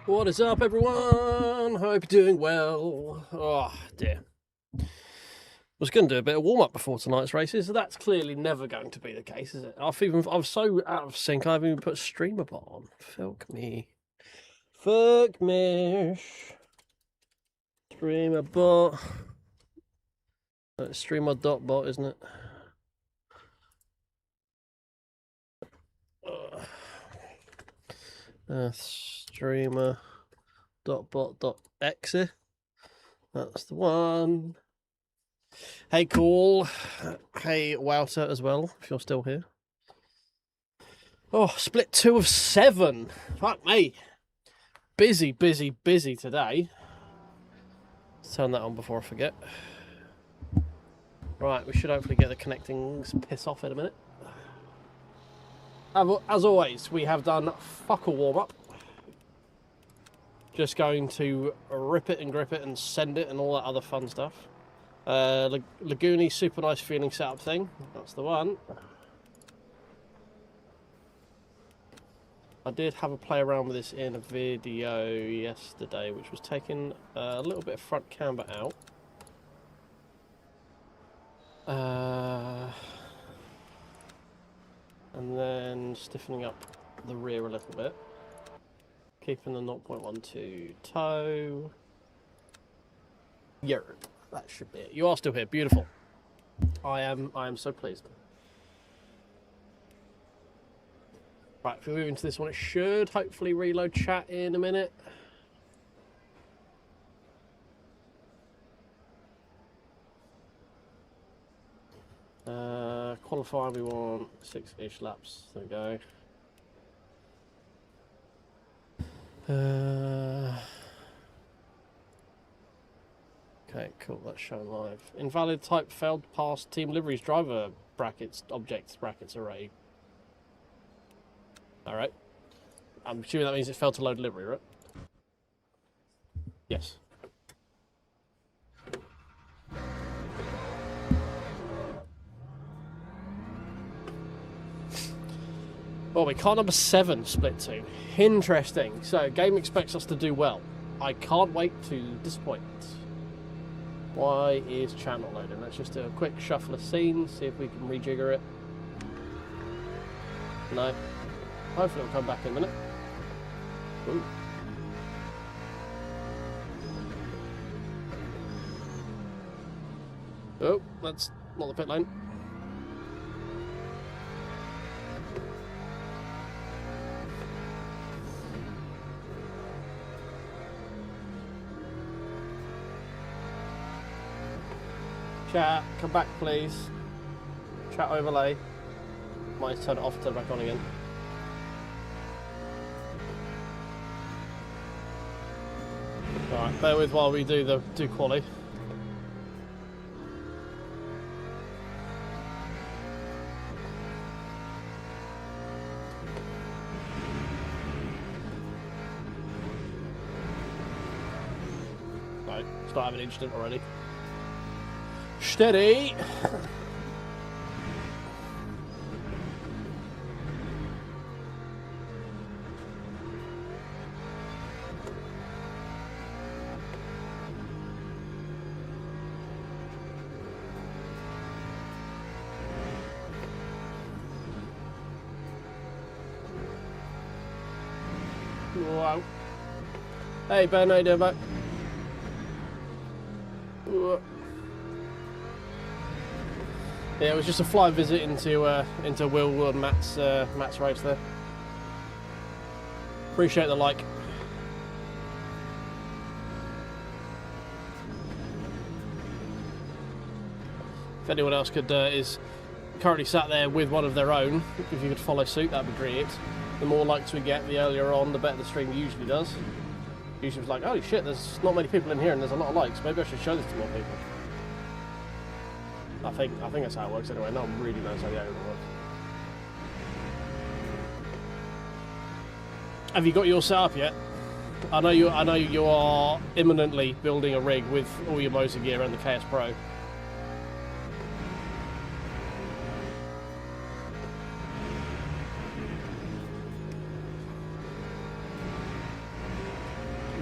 What is up, everyone? Hope you're doing well. Oh dear. Was going to do a bit of warm up before tonight's races. So that's clearly never going to be the case, is it? I'm so out of sync. I've even put StreamerBot on. Fuck me. Fuck me. StreamerBot. It's streamer.bot, isn't it? Streamer.bot.exe. That's the one. Hey, Cool. Hey, Wouter as well, if you're still here. Oh, split 2 of 7. Fuck me. Busy today. Let's turn that on before I forget. Right, we should hopefully get the connectings piss off in a minute. As always, we have done fuck a warm-up. Just going to rip it and grip it and send it and all that other fun stuff. Laguna, super nice feeling setup thing. That's the one. I did have a play around with this in a video yesterday, which was taking a little bit of front camber out. And then stiffening up the rear a little bit. Keeping the 0.12 toe. Yeah, that should be it. You are still here. Beautiful. I am so pleased. Right, if we move into this one, it should hopefully reload chat in a minute. Qualifying, we want 6-ish laps. There we go. Okay, cool, that's shown live. Invalid type failed past team liveries driver brackets, objects brackets array. Alright. I'm assuming that means it failed to load livery, right? Yes. Well, we car number 7 split 2. Interesting. So, game expects us to do well. I can't wait to disappoint. Why is chat not loading? Let's just do a quick shuffle of scenes, see if we can rejigger it. No. Hopefully it'll come back in a minute. Ooh. Oh, that's not the pit lane. Chat, come back please. Chat overlay. Might turn it off and turn it back on again. Alright, bear with while we do quali. Right, start having an incident already. Steady! Wow. Hey Ben, how you doing, mate? Yeah, it was just a fly visit into Will and Matt's race there. Appreciate the like. If anyone else is currently sat there with one of their own, if you could follow suit, that'd be great. The more likes we get, the earlier on, the better the stream usually does. Usually it's like, holy shit, there's not many people in here and there's a lot of likes. Maybe I should show this to more people. I think that's how it works anyway. No one really knows how the algorithm works. Have you got your set up yet? I know you are imminently building a rig with all your Moza gear and the KS Pro.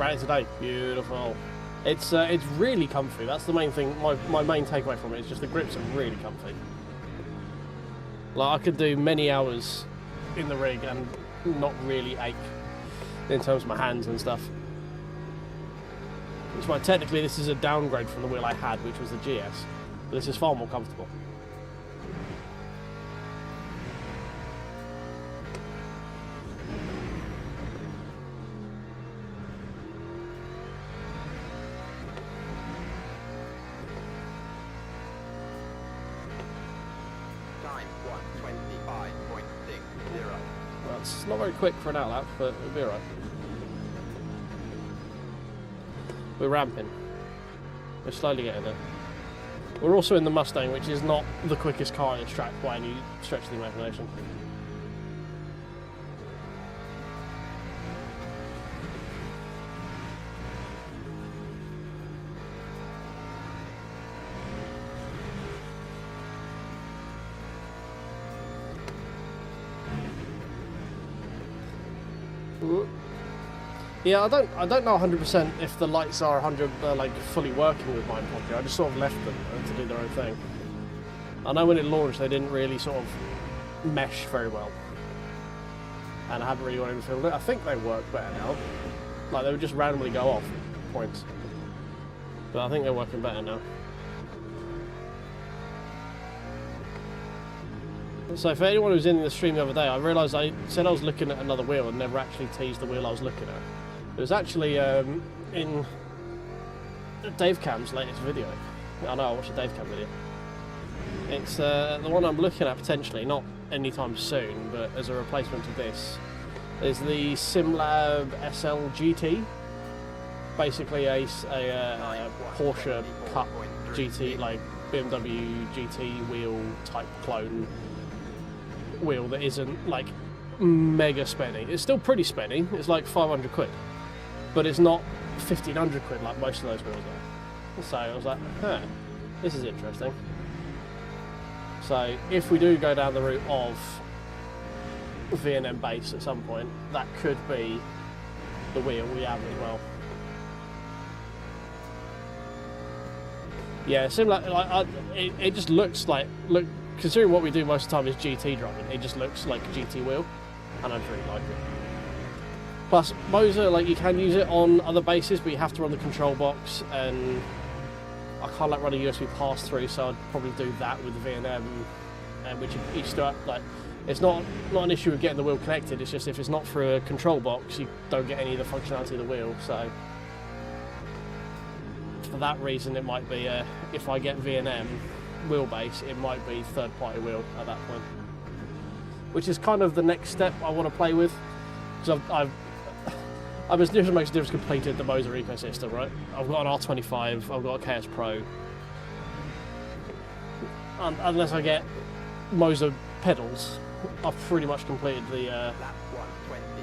ran it today. Beautiful. It's really comfy. That's the main thing. My main takeaway from it is just the grips are really comfy. Like I could do many hours in the rig and not really ache in terms of my hands and stuff. Which why technically this is a downgrade from the wheel I had, which was the GS. But this is far more comfortable. It's not very quick for an out lap, but it'll be alright. We're ramping. We're slowly getting there. We're also in the Mustang, which is not the quickest car in this track by any stretch of the imagination. Yeah, I don't know 100% if the lights are 100 like fully working with mine properly. I just sort of left them to do their own thing. I know when it launched they didn't really sort of mesh very well, and I haven't really got any feel. I think they work better now. Like they would just randomly go off points, but I think they're working better now. So for anyone who was in the stream the other day, I realised I said I was looking at another wheel and never actually teased the wheel I was looking at. It was actually in Dave Cam's latest video. I know I watched a Dave Cam video. It's the one I'm looking at potentially, not anytime soon, but as a replacement to this, is the SimLab SL GT. Basically a Porsche Cup GT, like BMW GT wheel type clone wheel that isn't like mega spenny. It's still pretty spenny. It's like 500 quid, but it's not 1500 quid like most of those wheels are. So I was like, huh, this is interesting. So if we do go down the route of V&M base at some point, that could be the wheel we have as well. Yeah, similar. Like it just looks like considering what we do most of the time is GT driving, it just looks like a GT wheel, and I just really like it. Plus, Moza, like you can use it on other bases, but you have to run the control box, and I can't like run a USB pass through, so I'd probably do that with the V&M, which you still like. It's not an issue with getting the wheel connected. It's just if it's not through a control box, you don't get any of the functionality of the wheel. So for that reason, it might be if I get V&M wheelbase, it might be third-party wheel at that point, which is kind of the next step I want to play with, because I've as different makes a difference completed the Moza ecosystem, right? I've got an R25, I've got a KS Pro, and unless I get Moza pedals, I've pretty much completed the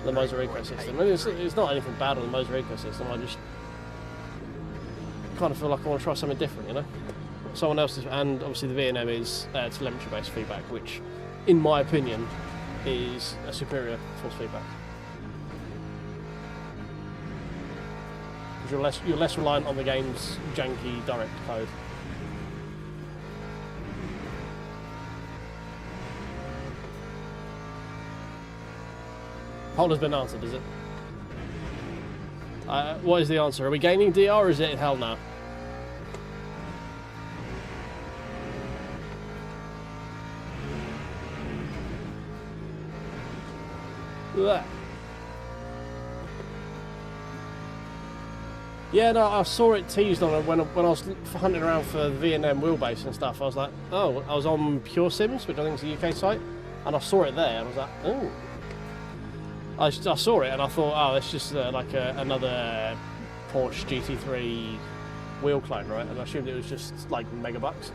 Moza ecosystem. I mean, it's not anything bad on the Moza ecosystem. I just kind of feel like I want to try something different, you know. Someone else's, and obviously the V&M is telemetry-based feedback, which, in my opinion, is a superior force feedback. Because you're less reliant on the game's janky direct code. Poll has been answered, is it? What is the answer? Are we gaining DR or is it in hell now? Blech. Yeah, no, I saw it teased on it when I was hunting around for the V&M wheelbase and stuff. I was like, oh, I was on Pure Sims, which I think is a UK site, and I saw it there, and I was like, oh. I saw it and I thought, oh, it's just like another Porsche GT3 wheel clone, right? And I assumed it was just like megabucks.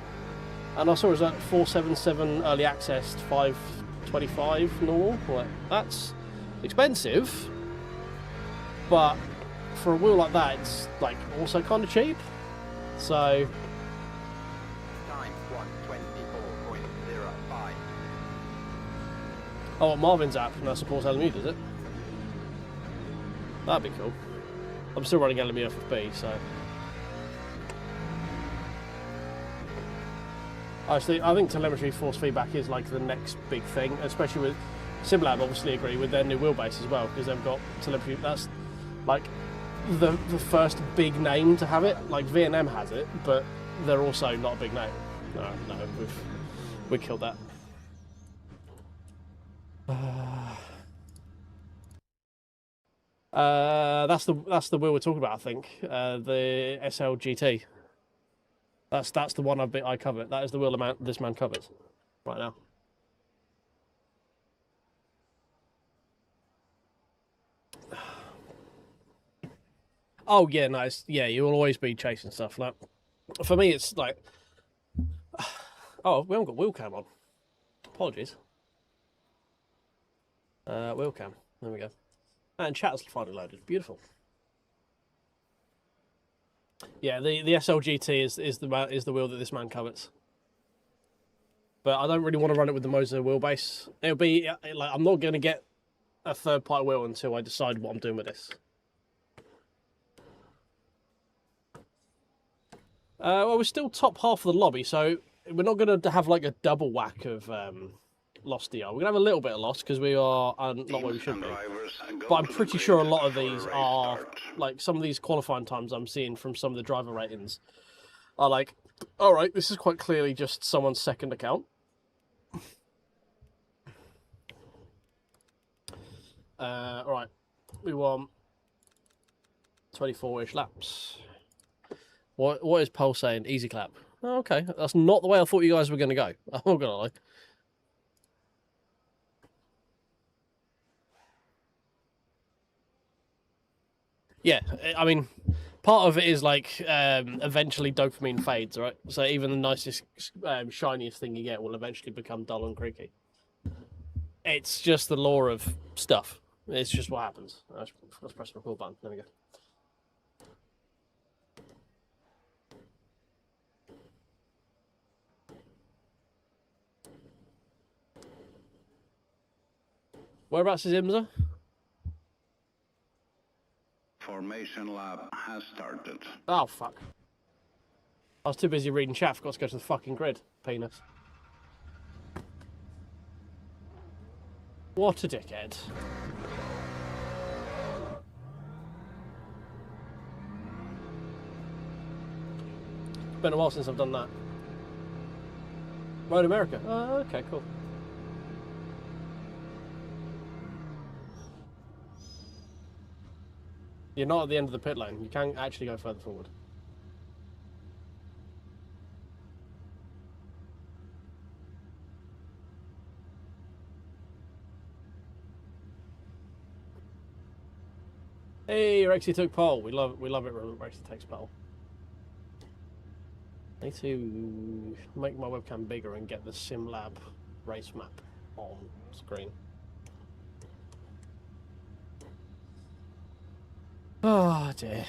And I saw it was like 477 early access, 525 normal. Like, that's expensive, but for a wheel like that, it's like also kind of cheap. So. Time 1:24.05. Oh, Marvin's app now supports LMU, does it? That'd be cool. I'm still running LMU FFB, so. I think telemetry force feedback is like the next big thing, especially with SimLab. Obviously, agree with their new wheelbase as well because they've got telemetry. That's like the first big name to have it. Like V&M has it, but they're also not a big name. No, we killed that. That's the wheel we're talking about. I think the SLGT. That's the one I cover. That is the wheel this man covers right now. Oh yeah, nice. Yeah, you'll always be chasing stuff. Like for me, it's like, oh, we haven't got wheel cam on. Apologies. Wheel cam. There we go. And chat's finally loaded. Beautiful. Yeah, the SLGT is the wheel that this man covets. But I don't really want to run it with the Moza wheelbase. It'll be like I'm not going to get a third-party wheel until I decide what I'm doing with this. Well, we're still top half of the lobby, so we're not going to have like a double whack of lost DR. We're going to have a little bit of loss because we are not where we should be. But I'm pretty sure a lot of these are, like, some of these qualifying times I'm seeing from some of the driver ratings are like, all right, this is quite clearly just someone's second account. All right, we want 24-ish laps. What is Pole saying? Easy clap. Oh, okay, that's not the way I thought you guys were going to go. I'm not going to lie. Yeah, I mean, part of it is like eventually dopamine fades, right? So even the nicest, shiniest thing you get will eventually become dull and creaky. It's just the law of stuff. It's just what happens. Let's press the record button. There we go. Whereabouts is Imza? Formation lab has started. Oh, fuck. I was too busy reading chat. Forgot to go to the fucking grid. Penis. What a dickhead. It's been a while since I've done that. Road America. Oh, okay, cool. You're not at the end of the pit lane. You can actually go further forward. Hey, Rexy took pole. We love it when Rexy takes pole. I need to make my webcam bigger and get the SimLab race map on screen. Oh dear.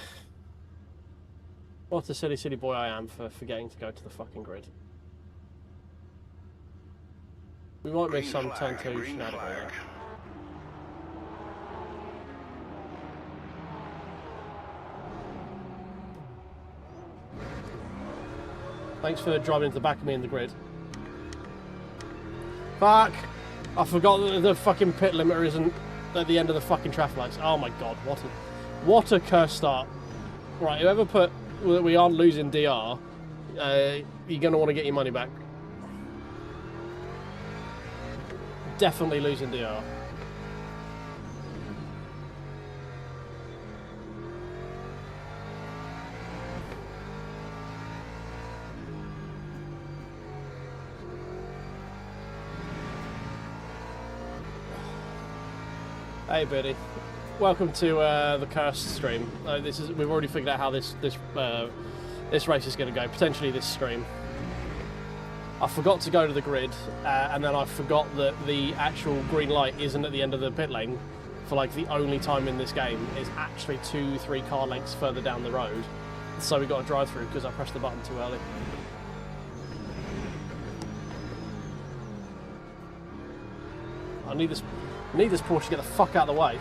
What a silly, silly boy I am for forgetting to go to the fucking grid. We might miss some turn 2 shenanigans. Thanks for driving into the back of me in the grid. Fuck! I forgot that the fucking pit limiter isn't at the end of the fucking traffic lights. Oh my god, what a cursed start. Right, whoever put that we aren't losing DR, you're going to want to get your money back. Definitely losing DR. Hey, Biddy. Welcome to the cursed stream. We've already figured out how this race is going to go. Potentially this stream. I forgot to go to the grid, and then I forgot that the actual green light isn't at the end of the pit lane for like the only time in this game. It's actually 2-3 car lengths further down the road. So we got to drive through because I pressed the button too early. I need this Porsche to get the fuck out of the way.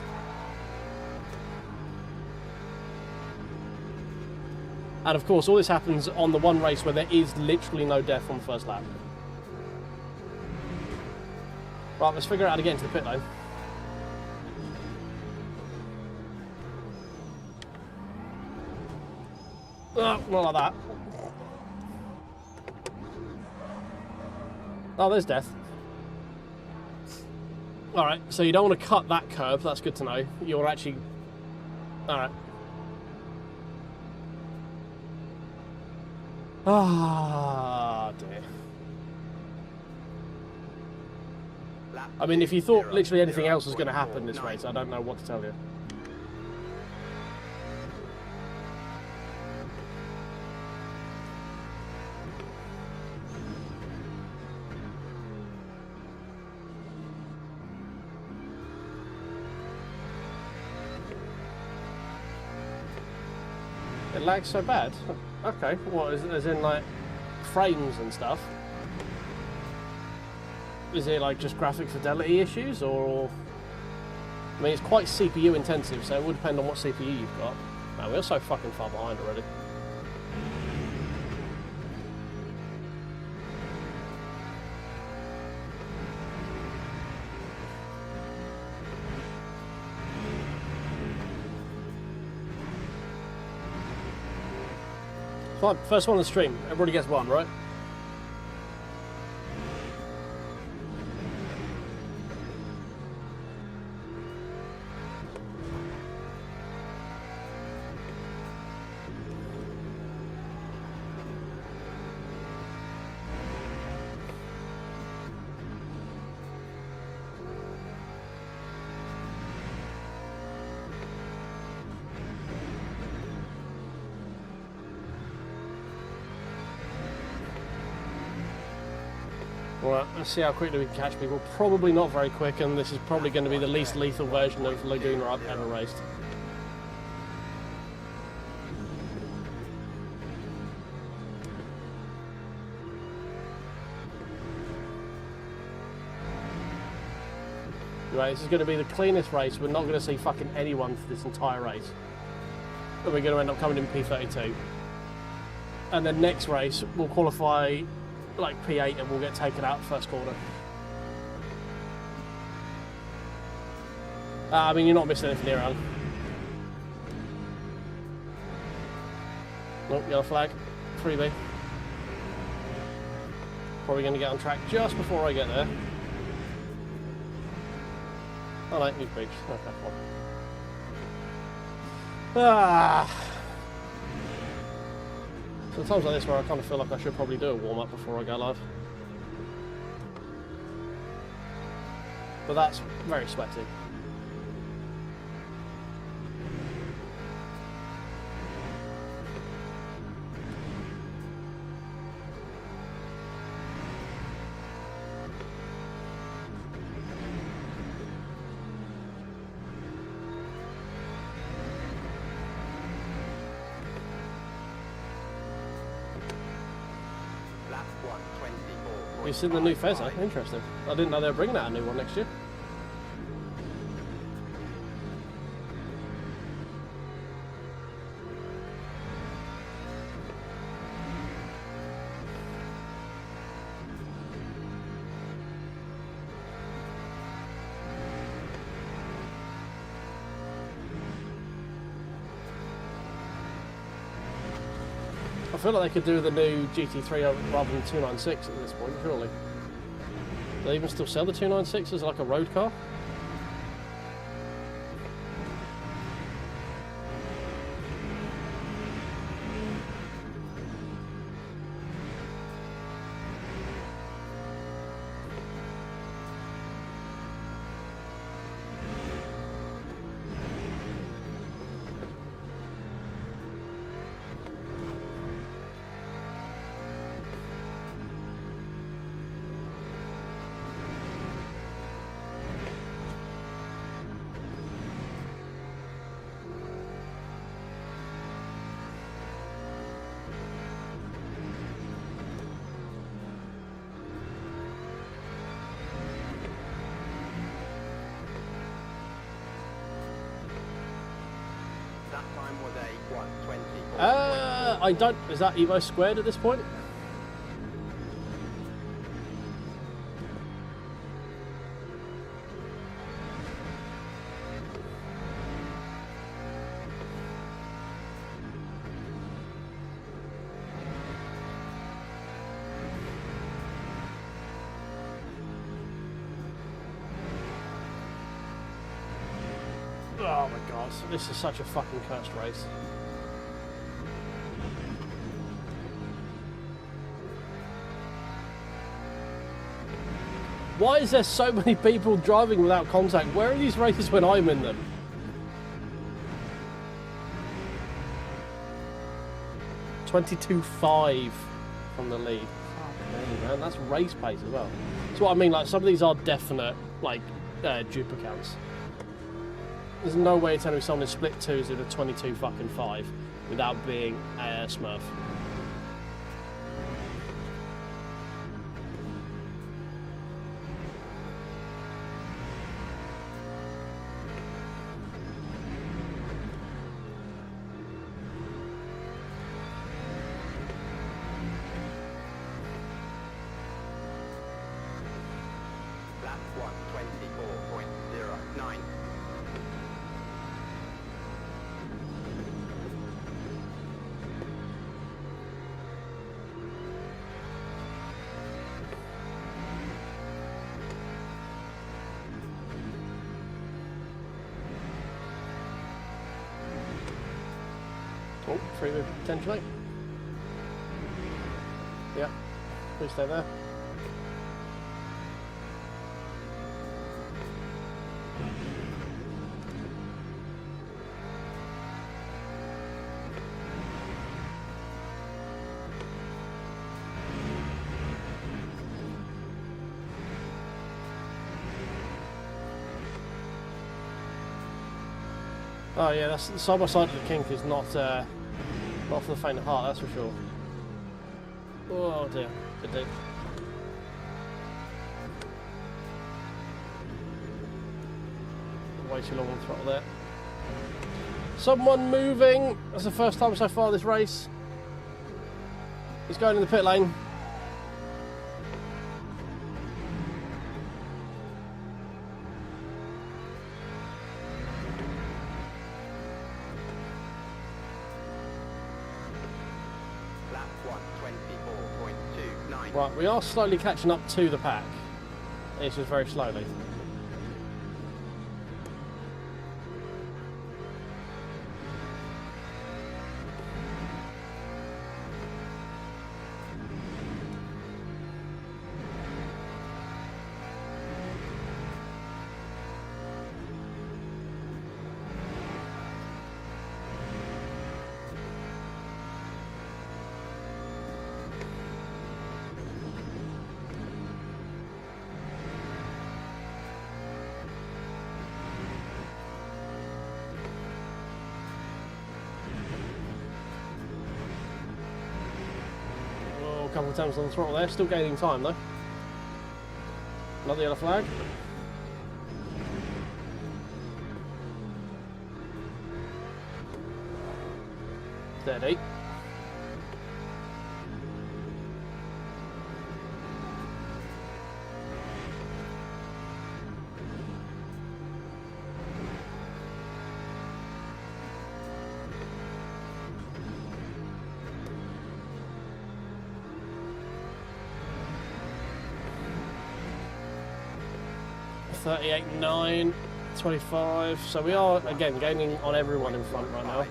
And of course, all this happens on the one race where there is literally no death on the first lap. Right, let's figure out how to get into the pit lane. Oh, not like that. Oh, there's death. Alright, so you don't want to cut that curb, that's good to know. You're actually... Alright. Ah, dear. I mean, if you thought literally anything else was going to happen this race, I don't know what to tell you. It lags so bad? Okay, what, as in like frames and stuff? Is it like just graphic fidelity issues, or... I mean, it's quite CPU intensive, so it would depend on what CPU you've got. Man, we're so fucking far behind already. Fine, first one on the stream. Everybody gets one, right? Right, let's see how quickly we can catch people. Probably not very quick, and this is probably going to be the least lethal version of Laguna I've ever raced. Right, this is going to be the cleanest race. We're not going to see fucking anyone for this entire race. And we're going to end up coming in P32. And then next race, we'll qualify like P8 and we'll get taken out first corner. I mean, you're not missing anything here, Alan. Nope, yellow flag. Freebie. Probably going to get on track just before I get there. Oh no, you've breached. Okay, fine. Ah! Sometimes like this where I kind of feel like I should probably do a warm-up before I go live. But that's very sweaty. You've seen the new Fezzer? Interesting. I didn't know they were bringing out a new one next year. I feel like they could do the new GT3 rather than 296 at this point, surely. Do they even still sell the 296 as like a road car? I don't... Is that Evo squared at this point? Oh my god, this is such a fucking cursed race. Why is there so many people driving without contact? Where are these races when I'm in them? .22.5 from the lead. Fuck me, man, that's race pace as well. That's what I mean, like some of these are definite, like, duplicates. There's no way you're telling me someone in split twos with a 22.5 without being a smurf. Lap 1:24.09. Oh, free move potentially. Yep, please stay there. Oh yeah, that's the side by side of the kink is not for the faint of heart, that's for sure. Oh dear, good dig. Way too long on the throttle there. Someone moving. That's the first time so far this race. He's going in the pit lane. Lap 1:24.29. Right, we are slowly catching up to the pack. It's just very slowly. A couple of times on the throttle there, still gaining time though. Another yellow flag. Steady. .38.9, 25. So we are again gaining on everyone in front right now.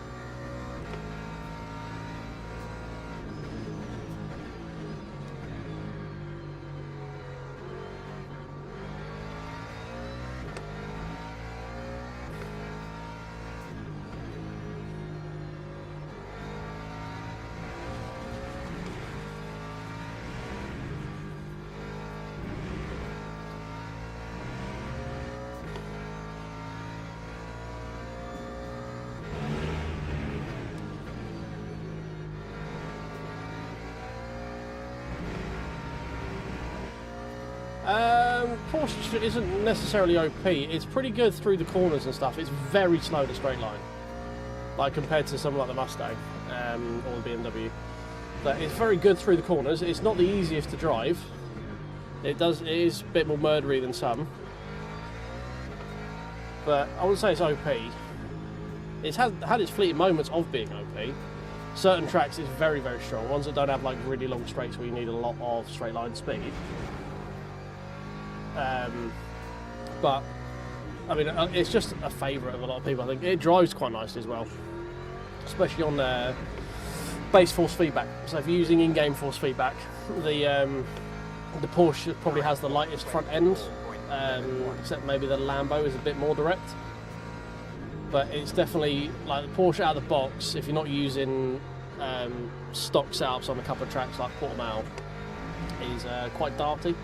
Porsche isn't necessarily OP. It's pretty good through the corners and stuff. It's very slow to straight line, like compared to something like the Mustang. or the BMW. But it's very good through the corners. It's not the easiest to drive. It is a bit more murdery than some. But I wouldn't say it's OP. It's had its fleeting moments of being OP. Certain tracks it's very, very strong. Ones that don't have like really long straights where you need a lot of straight line speed. But I mean, it's just a favourite of a lot of people. I think it drives quite nicely as well, especially on base force feedback. So if you're using in-game force feedback, the Porsche probably has the lightest front end, except maybe the Lambo is a bit more direct. But it's definitely like the Porsche out of the box. If you're not using stock setups on a couple of tracks like Portimao, is quite darty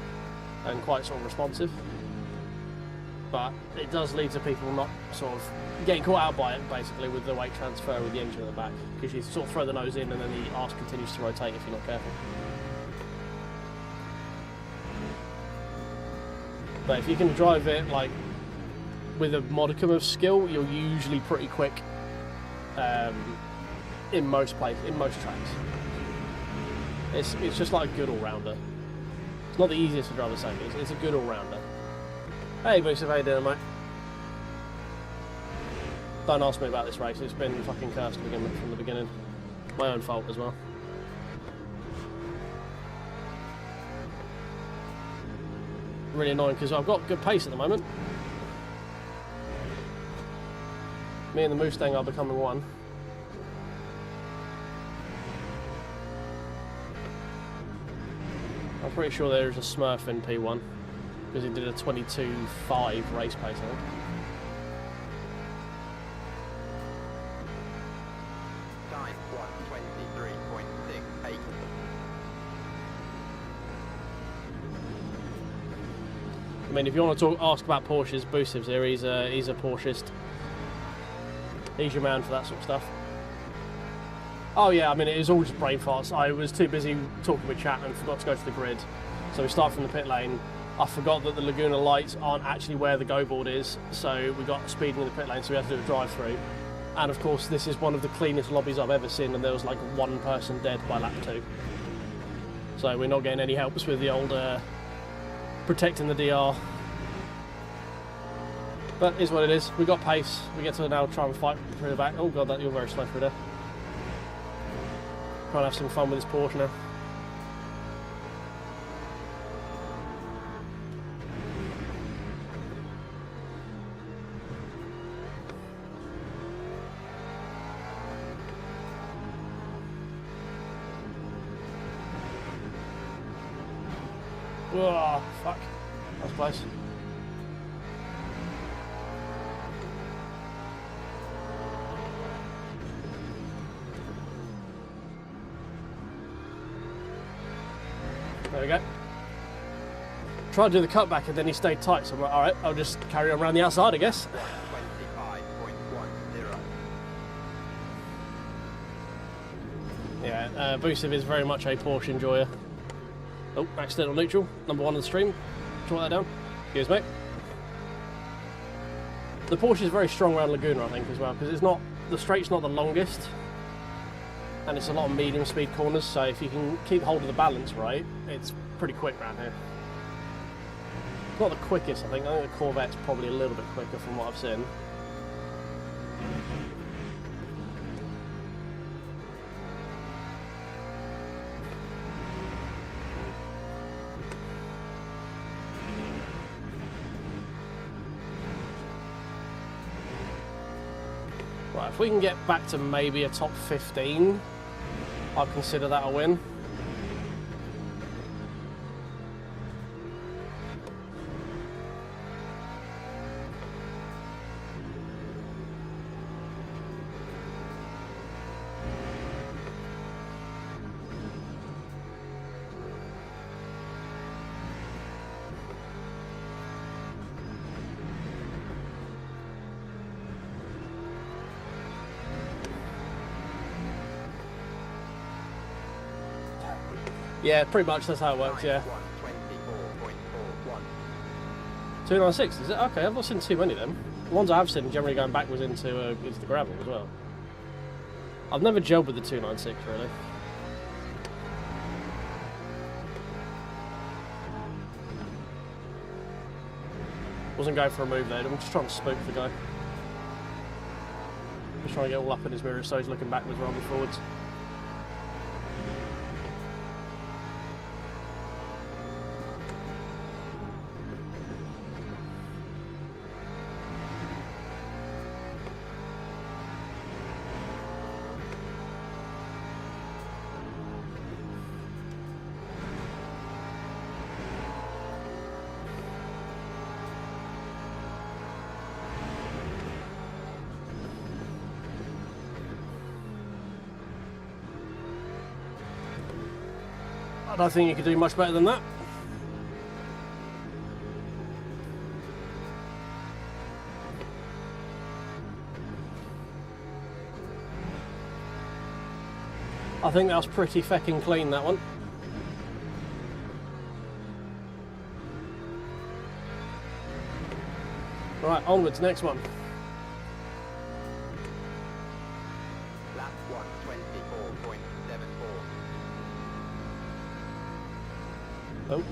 and quite sort of responsive. But it does lead to people not sort of getting caught out by it, basically, with the weight transfer with the engine at the back, because you sort of throw the nose in and then the arse continues to rotate if you're not careful. But if you can drive it like with a modicum of skill, you're usually pretty quick in most tracks. It's just like a good all-rounder. It's not the easiest to drive the same, it's a good all-rounder. Hey Boosif, how you doing, mate? Don't ask me about this race, it's been fucking cursed to begin with from the beginning. My own fault as well. Really annoying because I've got good pace at the moment. Me and the Mustang are becoming one. I'm pretty sure there's a Smurf in P1 because he did a 22.5 race pace, I think. Time 1:23.68. I mean, if you want to ask about Porsches, Boosiv's here. He's a Porscheist. He's your man for that sort of stuff. Oh yeah, I mean, it was all just brain farts. I was too busy talking with chat and forgot to go to the grid. So we start from the pit lane. I forgot that the Laguna lights aren't actually where the go board is, so we got speeding in the pit lane, so we had to do a drive-through. And of course, this is one of the cleanest lobbies I've ever seen, and there was like one person dead by lap 2. So we're not getting any helps with the old protecting the DR. But it is what it is. We got pace. We get to now try and fight through the back. Oh god, you're very slow through there. Trying to have some fun with this Porsche now. Oh, fuck. That was close. There we go. Tried to do the cutback and then he stayed tight, so I'm like, alright, I'll just carry on around the outside, I guess. 25.10. Yeah, Boosiv is very much a Porsche enjoyer. Oh, accidental neutral, number 1 on the stream. Try that down. Excuse me. The Porsche is very strong around Laguna, I think, as well, because it's not, the straight's not the longest, and it's a lot of medium speed corners, so if you can keep hold of the balance right, it's pretty quick around here. Not the quickest, I think the Corvette's probably a little bit quicker from what I've seen. Right, if we can get back to maybe a top 15, I'd consider that a win. Yeah, pretty much that's how it works, yeah. 296, is it? Okay, I've not seen too many of them. The ones I have seen generally going backwards into the gravel as well. I've never gelled with the 296 really. Wasn't going for a move there, I'm just trying to spook the guy. Just trying to get all up in his mirror so he's looking backwards rather than forwards. I don't think you could do much better than that. I think that was pretty feckin' clean, that one. Right, onwards, next one. Lap 124.74. Oh.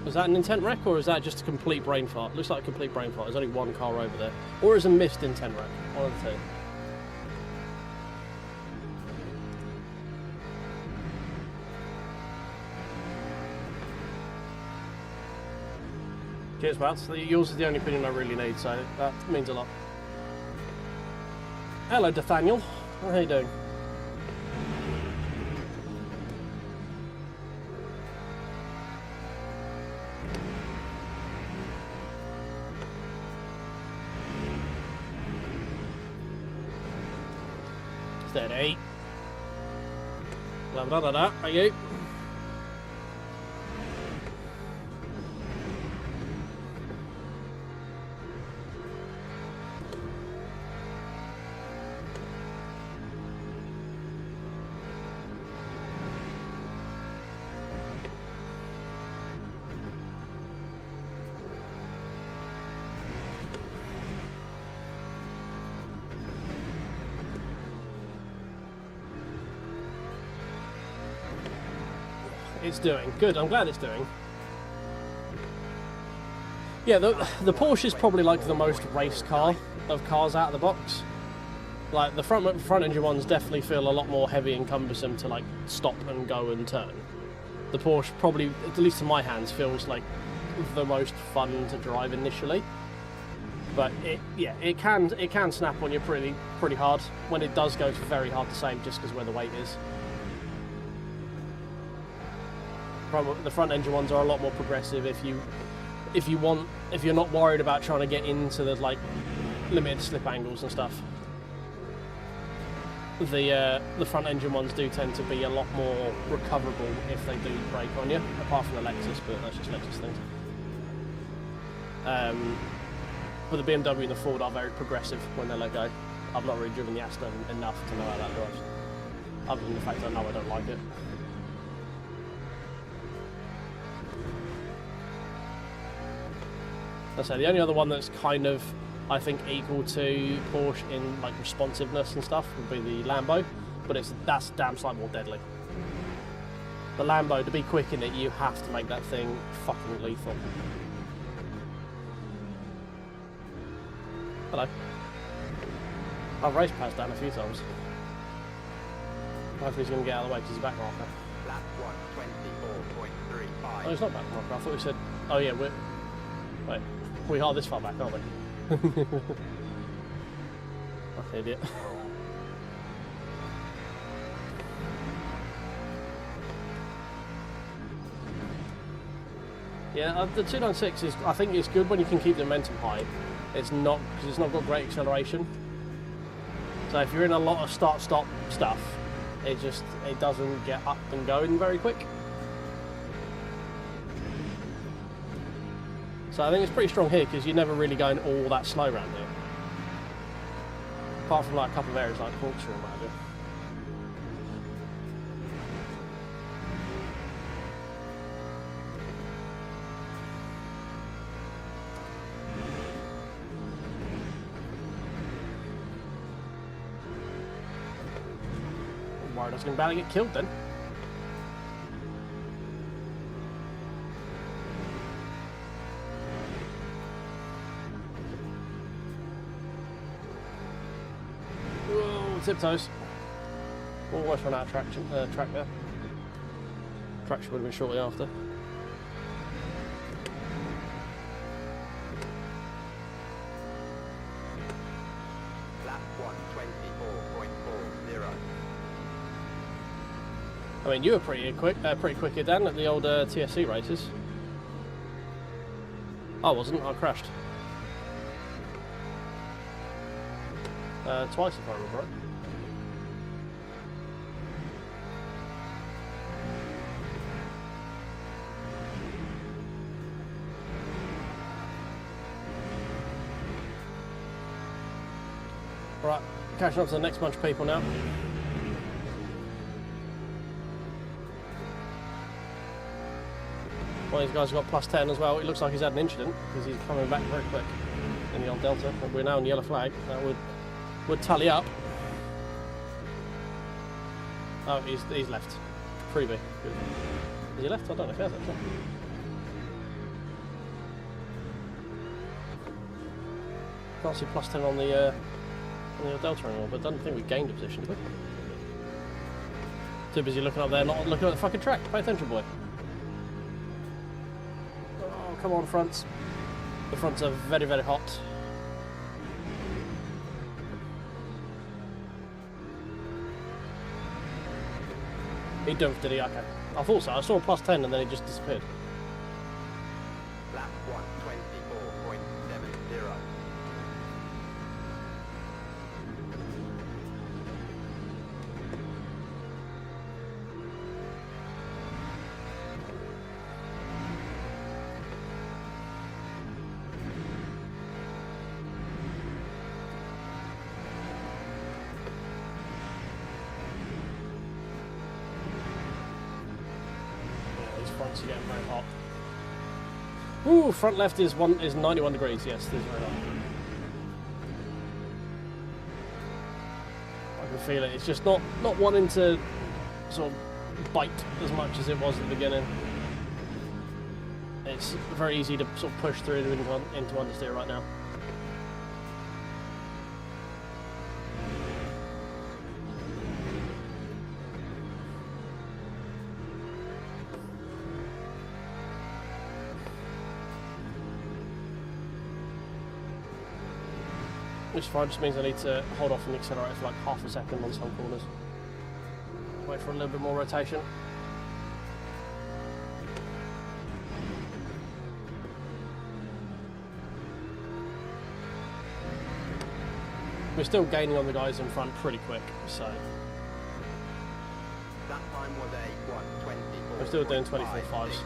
Was that an intent wreck or is that just a complete brain fart? Looks like a complete brain fart. There's only one car over there. Or is a missed intent wreck? One of the two. Cheers, Mats. Yours is the only opinion I really need, so that means a lot. Hello, Nathaniel. How are you doing? Steady. Blah, blah, blah, blah. Thank you. It's doing good. I'm glad it's doing. Yeah, the Porsche is probably like the most race car of cars out of the box. Like the front engine ones definitely feel a lot more heavy and cumbersome to like stop and go and turn. The Porsche probably, at least to my hands, feels like the most fun to drive initially. But it can snap on you pretty hard. When it does go, it's very hard to save just because where the weight is. The front engine ones are a lot more progressive if you're not worried about trying to get into the like limited slip angles and stuff. The front engine ones do tend to be a lot more recoverable if they do brake on you, apart from the Lexus, but that's just Lexus things. But the BMW and the Ford are very progressive when they let go. I've not really driven the Aston enough to know how that drives, other than the fact I know I don't like it. So the only other one that's kind of, I think, equal to Porsche in like responsiveness and stuff would be the Lambo, but that's damn sight more deadly. The Lambo, to be quick in it, you have to make that thing fucking lethal. Hello. I've raced past Dan a few times. Hopefully he's going to get out of the way because he's back marker. Lap 124.35. Oh, he's not back marker. I thought we said, oh yeah, wait. We are this far back, aren't we? Fucking idiot. Yeah, the 296 is, I think it's good when you can keep the momentum high. It's not, because it's not got great acceleration. So if you're in a lot of start-stop stuff, it doesn't get up and going very quick. So I think it's pretty strong here because you're never really going all that slow around here. Apart from like a couple of areas like Corsair and what have you. Rider's going to about to get killed then. Whoa, tiptoes. Almost run out of track there. Traction would have been shortly after. Lap 124.40. I mean, you were pretty quick here, Dan, at the old TSC races. I wasn't. I crashed. Twice, if I remember right. Right, catching up to the next bunch of people now. One of these guys got plus 10 as well. It looks like he's had an incident because he's coming back very quick in the old Delta. We're now on the yellow flag. That would tally up. Oh, he's left. Freebie. Good. Is he left? I don't know if he has actually. Can't see plus 10 on the Delta anymore, but I don't think we gained a position, did we? Too busy looking up there, not looking at the fucking track. Pay attention, boy. Oh, come on, fronts. The fronts are very, very hot. He dumped, did he? Okay. I thought so. I saw a plus 10 and then he just disappeared. Lap 124.70. Fronts are getting very hot. Ooh, front left is 91 degrees. Yes, it is very hot. I can feel it. It's just not wanting to sort of bite as much as it was at the beginning. It's very easy to sort of push through into understeer right now. Which is fine, just means I need to hold off on the accelerator for like half a second on some corners. Wait for a little bit more rotation. We're still gaining on the guys in front pretty quick, so... That time was a 124. We're still doing 24.5s.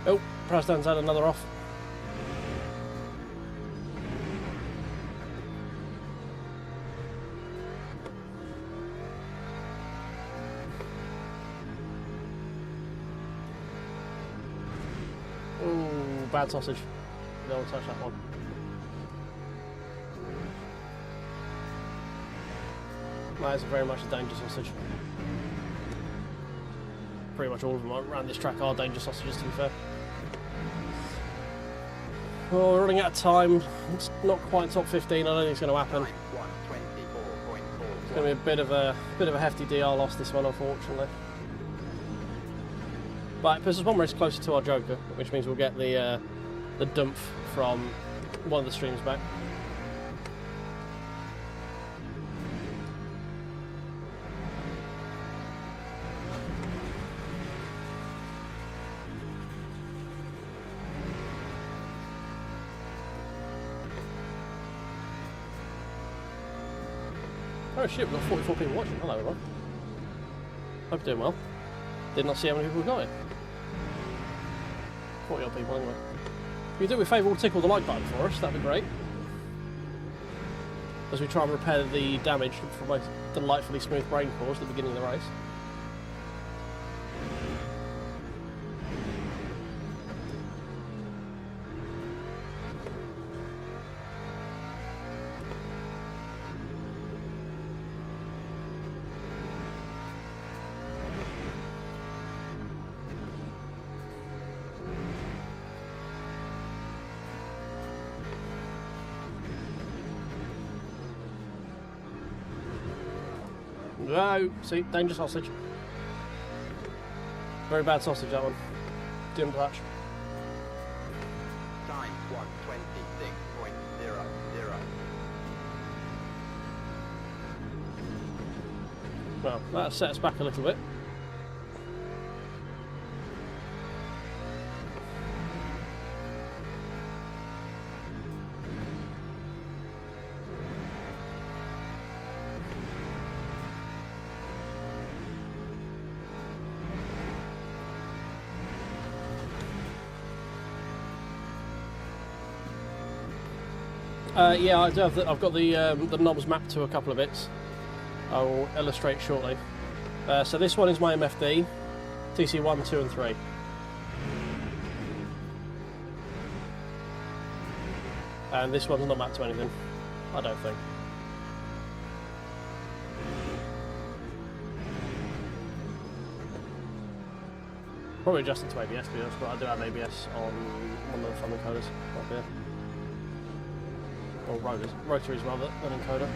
Oh, Prasdan's had another off. Ooh, bad sausage. Don't touch that one. That is very much a dangerous sausage. Pretty much all of them around this track are dangerous sausages, to be fair. Well, we're running out of time. It's not quite top 15. I don't think it's going to happen. It's going to be a bit of a hefty DR loss, this one, unfortunately. But it puts us one race closer to our Joker, which means we'll get the dump from one of the streams back. Oh shit, we've got 44 people watching. Hello everyone. Hope you're doing well. Did not see how many people we got in. 40 odd people anyway. If you do me a favour, we'll tickle the like button for us, that'd be great. As we try and repair the damage from my delightfully smooth brain cores at the beginning of the race. No, see, danger sausage. Very bad sausage, that one. Didn't touch. Time 1:26.00. Well, that set us back a little bit. Yeah, I do have I've got the knobs mapped to a couple of bits. I will illustrate shortly. So this one is my MFD, TC1, 2 and 3. And this one's not mapped to anything, I don't think. Probably adjusted to ABS, to be honest, but I do have ABS on one of the front encoders up here. Or rotaries rather than encoder,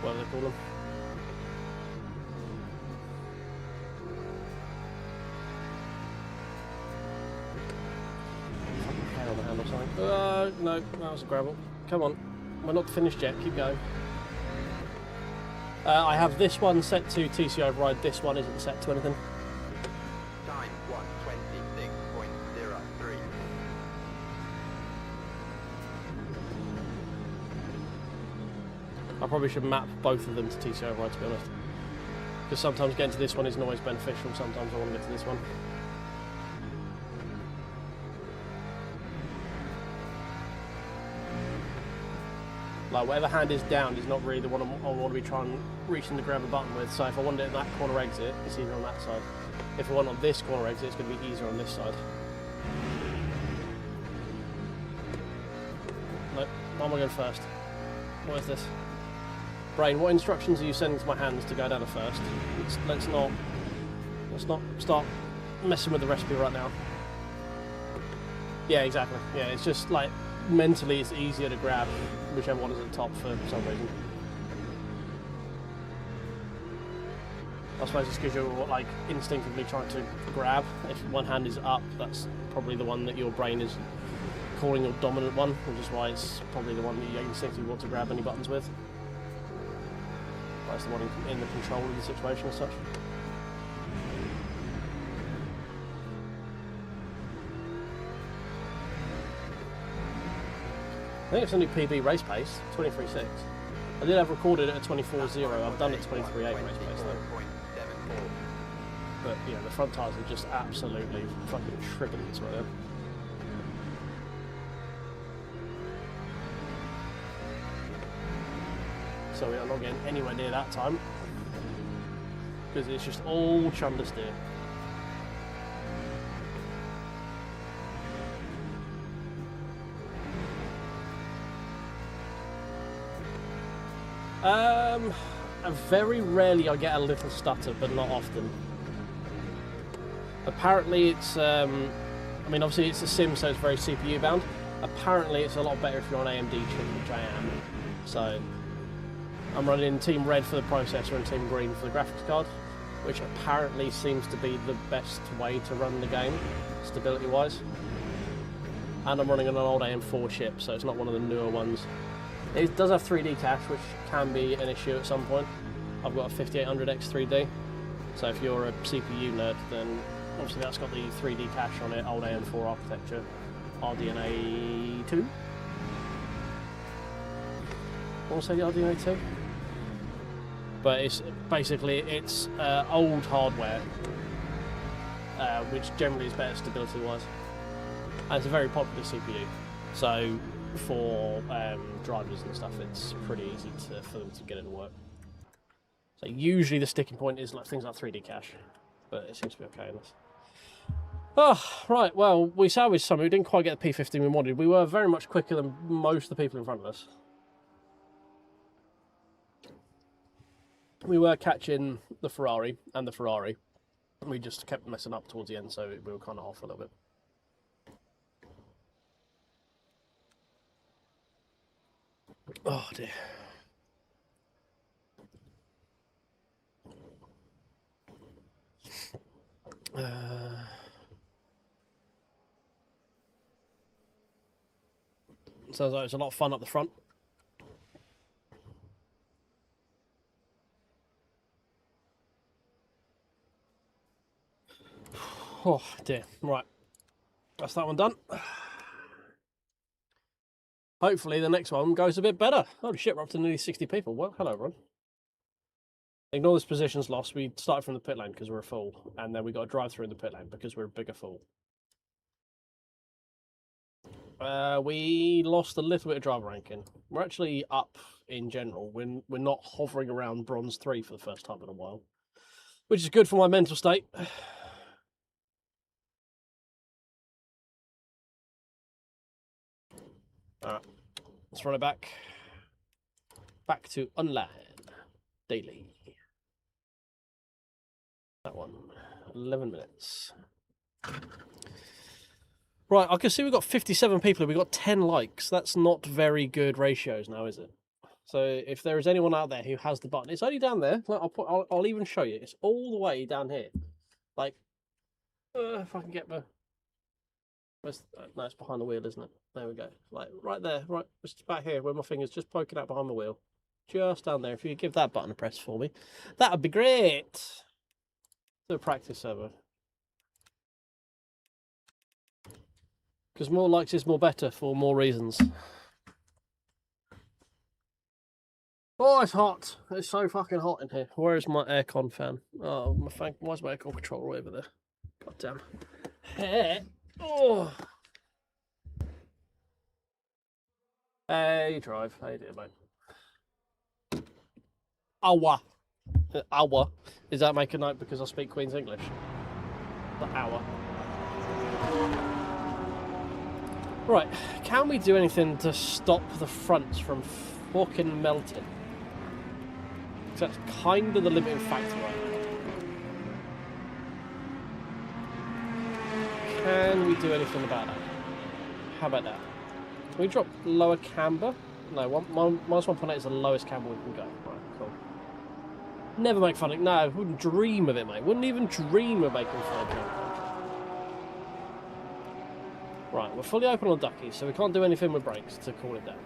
whatever they call them. Fucking hair on the hand or something. No, that was a gravel. Come on, we're not finished yet, keep going. I have this one set to TC override, this one isn't set to anything. Time 1:26.03. I probably should map both of them to TC override, to be honest. Because sometimes getting to this one isn't always beneficial, sometimes I want to get to this one. Like, whatever hand is down is not really the one I want to be trying reaching to grab a button with, so if I want it in that corner exit, it's easier on that side. If I want on this corner exit, it's going to be easier on this side. Nope, why am I going first? What is this? Brain, what instructions are you sending to my hands to go down at first? Let's not start messing with the recipe right now. Yeah, exactly. Yeah, it's just like mentally it's easier to grab whichever one is at the top for some reason. I suppose it's because you're like instinctively trying to grab. If one hand is up, that's probably the one that your brain is calling your dominant one, which is why it's probably the one that you instinctively want to grab any buttons with. That's the one in the control of the situation as such. I think it's only PB race pace, 23.6. I did have recorded at a 24.0, I've done it 23.8 race pace though. But yeah, the front tyres are just absolutely fucking tripping this right now. So we are not getting anywhere near that time because it's just all chunder steer. Very rarely I get a little stutter, but not often. Apparently it's, I mean obviously it's a sim so it's very CPU bound. Apparently it's a lot better if you're on AMD chip, which I am. So I'm running Team Red for the processor and Team Green for the graphics card, which apparently seems to be the best way to run the game, stability wise. And I'm running on an old AM4 chip, so it's not one of the newer ones. It does have 3D cache, which can be an issue at some point. I've got a 5800X 3D, so if you're a CPU nerd, then obviously that's got the 3D cache on it, old AM4 architecture, RDNA 2. I want to say the RDNA 2? but it's basically old hardware, which generally is better stability-wise. And it's a very popular CPU, so for drivers and stuff, it's pretty easy for them to get it to work. So usually the sticking point is like things like 3D cache, but it seems to be okay in this. Oh, right, well, we salvaged some. We didn't quite get the P15 we wanted. We were very much quicker than most of the people in front of us. We were catching the Ferrari and the Ferrari. We just kept messing up towards the end, so we were kind of off a little bit. Oh, dear. Sounds like it's a lot of fun up the front. Oh dear. Right. That's that one done. Hopefully the next one goes a bit better. Holy shit, we're up to nearly 60 people. Well, hello everyone. Ignore this position's lost. We started from the pit lane because we're a fool. And then we got to drive through in the pit lane because we're a bigger fool. We lost a little bit of driver ranking. We're actually up in general. We're not hovering around bronze 3 for the first time in a while, which is good for my mental state. Alright, let's run it back. Back to online. Daily. That one. 11 minutes. Right, I can see we've got 57 people and we've got 10 likes. That's not very good ratios now, is it? So if there is anyone out there who has the button, it's only down there. Look, I'll even show you. It's all the way down here. Like, if I can get the... No, it's behind the wheel, isn't it? There we go. Like, right there. Right, just back here where my finger's just poking out behind the wheel. Just down there. If you could give that button a press for me, that would be great. Do a practice server. Because more likes is more better for more reasons. Oh, it's hot. It's so fucking hot in here. Where is my aircon fan? Oh, my fan. Why's my aircon controller over there? God damn. Hey. Oh. Hey, drive. How you doing, mate? Hour. Hour. Does that make a note because I speak Queen's English? The hour. Right, can we do anything to stop the fronts from fucking melting? Because that's kind of the limiting factor right now. Can we do anything about that? How about that? Can we drop lower camber? No, minus 1.8 is the lowest camber we can go. Right, cool. Never make fun of it. No, wouldn't dream of it, mate. Wouldn't even dream of making fun of camber. Right, we're fully open on duckies, so we can't do anything with brakes to cool it down.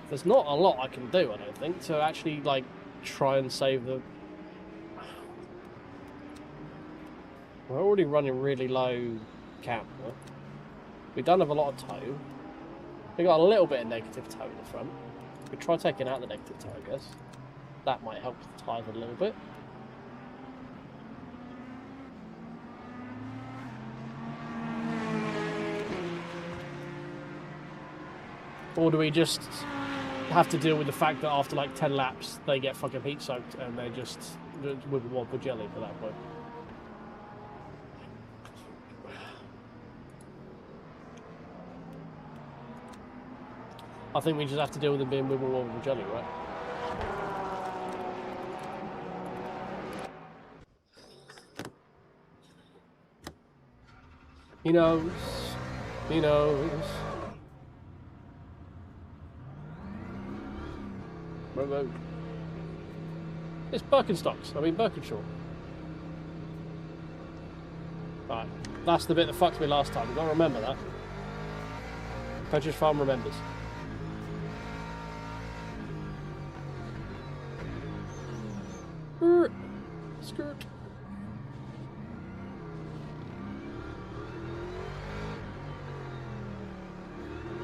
There's not a lot I can do, I don't think, to actually, like, try and save the... We're already running really low camber. We don't have a lot of tow. We got a little bit of negative tow in the front. We try taking out the negative tow, I guess. That might help the tyres a little bit. Or do we just have to deal with the fact that after like 10 laps they get fucking heat soaked and they're just wibble wobble jelly at that point? I think we just have to deal with them being wibble wobble jelly, right? He knows. He knows. Road. It's Birkenstocks. I mean Birkenshaw. Right, that's the bit that fucked me last time. You've got to remember that. Purchase Farm remembers. Skirt.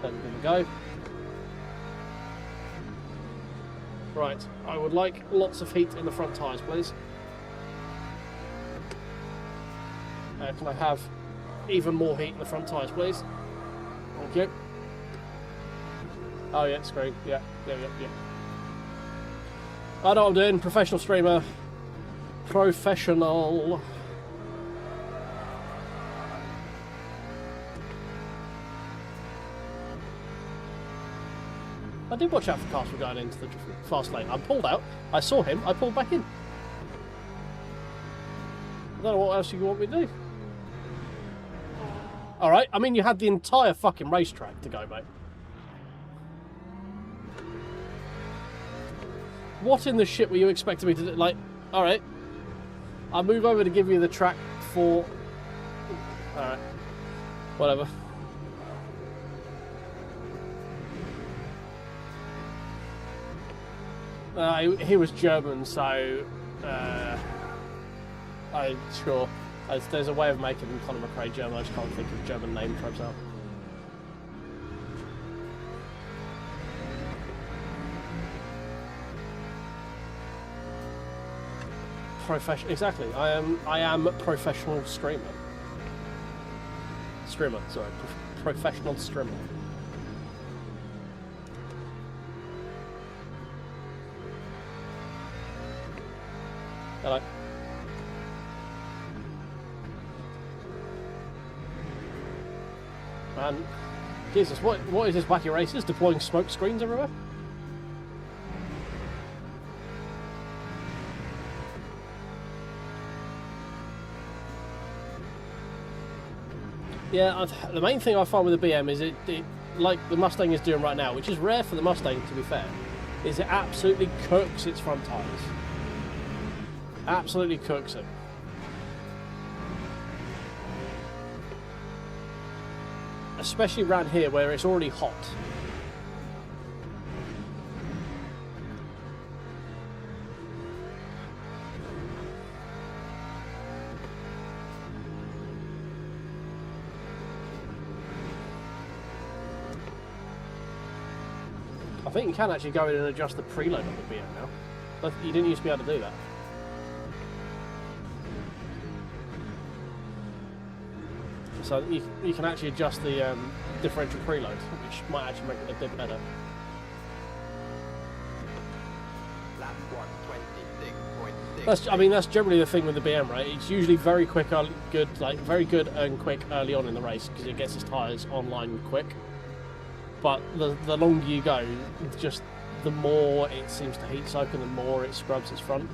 Then we go. Right, I would like lots of heat in the front tyres, please. Can I have even more heat in the front tyres, please? Thank you. Oh yeah, screen. Yeah. I know what I'm doing. Professional streamer. Professional. I did watch out for cars were going into the fast lane. I pulled out. I saw him. I pulled back in. I don't know what else you want me to do. Alright, I mean, you had the entire fucking racetrack to go, mate. What in the shit were you expecting me to do? Like, alright. I'll move over to give you the track for... Alright. Whatever. He was German, so... I'm sure. There's a way of making Conor McRae German, I just can't think of German name for himself. Exactly. I am a professional streamer. Sorry. Professional streamer. Hello. Man, Jesus, what is this wacky racers deploying smoke screens everywhere? Yeah, the main thing I find with the BM is it, like the Mustang is doing right now, which is rare for the Mustang to be fair, is it absolutely cooks its front tyres. Absolutely cooks it. Especially around here where it's already hot. I think you can actually go in and adjust the preload on the BM now. But you didn't used to be able to do that. So you can actually adjust the differential preload, which might actually make it a bit better. Lap 126.6. That's generally the thing with the BM, right? It's usually very quick, very good and quick early on in the race because it gets its tyres online quick. But the longer you go, just the more it seems to heat soak and the more it scrubs its front.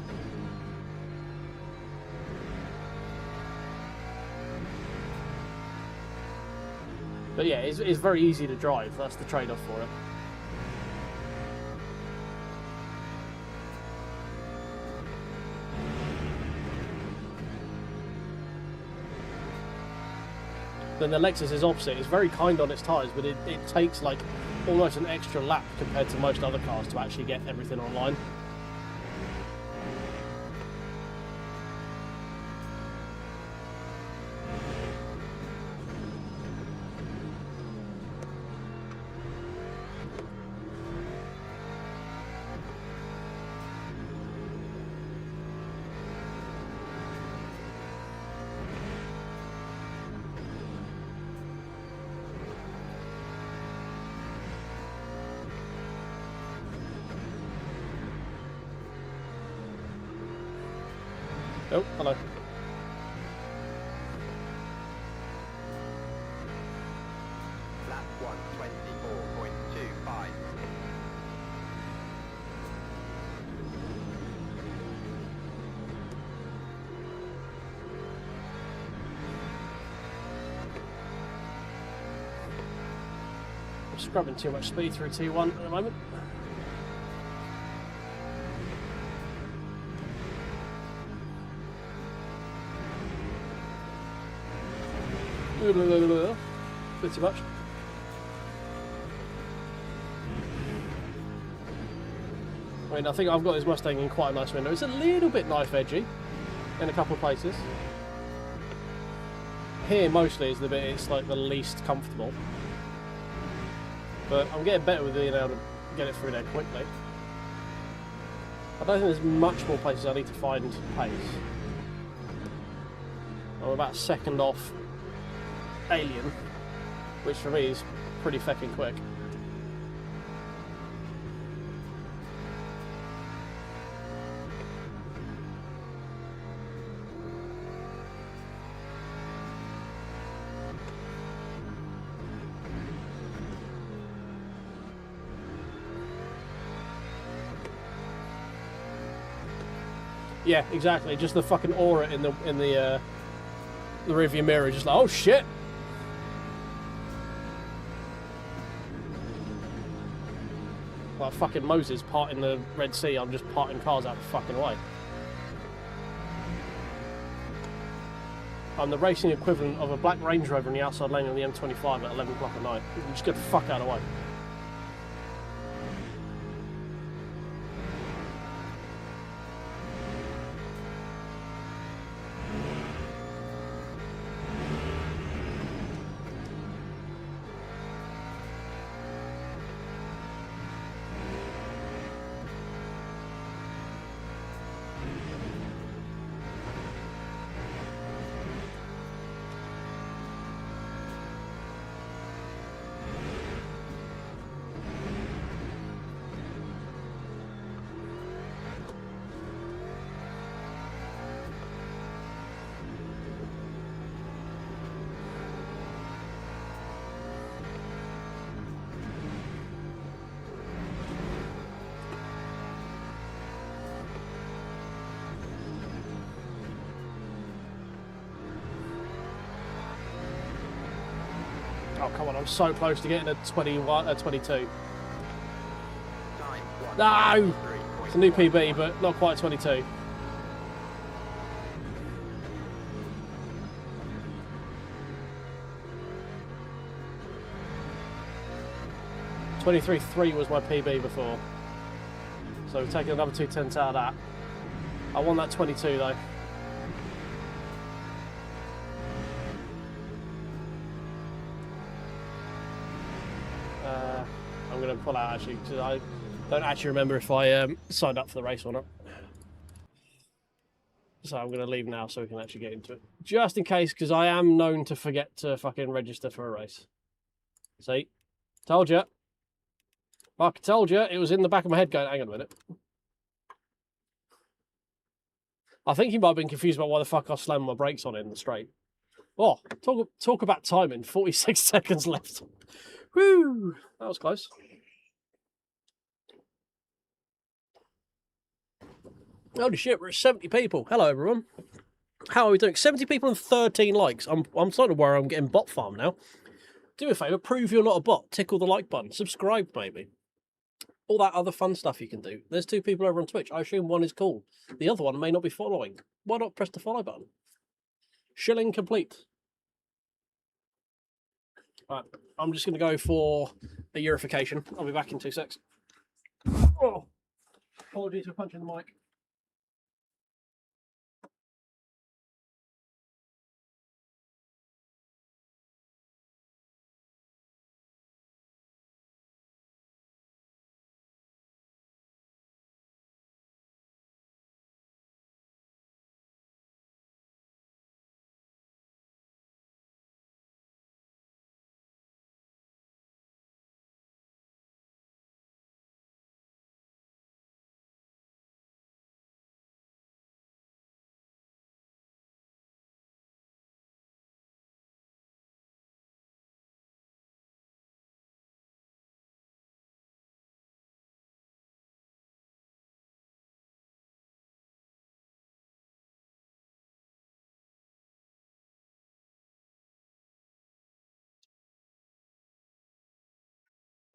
But yeah, it's very easy to drive. That's the trade-off for it. Then the Lexus is opposite. It's very kind on its tyres, but it takes like almost an extra lap compared to most other cars to actually get everything online. Oh, hello. Lap 124.25. I'm scrubbing too much speed through T1 at the moment. Bit too much. I mean, I think I've got this Mustang in quite a nice window. It's a little bit knife edgy in a couple of places. Here mostly is the bit it's like the least comfortable. But I'm getting better with being able to get it through there quickly. I don't think there's much more places I need to find pace. I'm about a second off Alien, which for me is pretty fucking quick. Yeah, exactly. Just the fucking aura in the rearview mirror, just like, oh shit. Like fucking Moses parting the Red Sea, I'm just parting cars out the fucking way. I'm the racing equivalent of a black Range Rover in the outside lane on the M25 at 11 o'clock at night. You just get the fuck out of the way. Oh, come on, I'm so close to getting a 22. Time No! It's a new PB, but not quite 22. (23.3) was my PB before. So we've taken another 2/10 out of that. I want that 22 though. I'm going to pull out actually because I don't actually remember if I signed up for the race or not. So I'm going to leave now so we can actually get into it. Just in case, because I am known to forget to fucking register for a race. See? Told you. Fuck, told you. It was in the back of my head going, hang on a minute. I think you might have been confused about why the fuck I slammed my brakes on it in the straight. Oh, talk about timing. 46 seconds left. Woo! That was close. Holy shit, we're at 70 people. Hello, everyone. How are we doing? 70 people and 13 likes. I'm starting to worry I'm getting bot farm now. Do me a favour, prove you're not a bot. Tickle the like button. Subscribe, maybe. All that other fun stuff you can do. There's 2 people over on Twitch. I assume one is cool. The other one may not be following. Why not press the follow button? Shilling complete. Right, I'm just going to go for a Eurification. I'll be back in 2 secs. Oh, apologies for punching the mic.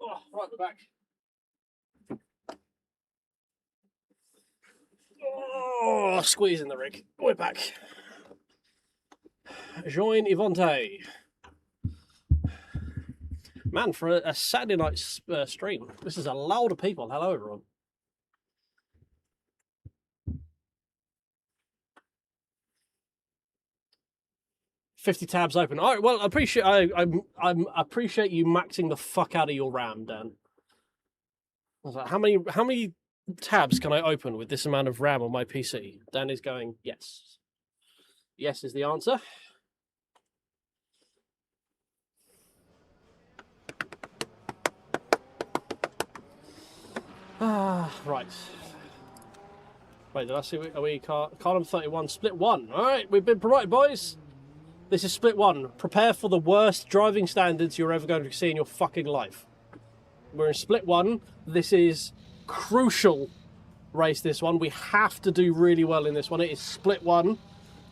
Oh, right, we're back. Oh, squeezing the rig. We're back. Join Ivante. Man, for a Saturday night stream, this is a load of people. Hello, everyone. $50 tabs open. All right, well, I appreciate I appreciate you maxing the fuck out of your RAM, Dan. I was like, how many tabs can I open with this amount of RAM on my PC? Dan is going, yes. Yes is the answer. Right. Wait, did I see? Are we car number 31, split 1? All right, we've been promoted, boys. This is split 1. Prepare for the worst driving standards you're ever going to see in your fucking life. We're in split 1. This is crucial race, this one. We have to do really well in this one. It is split 1.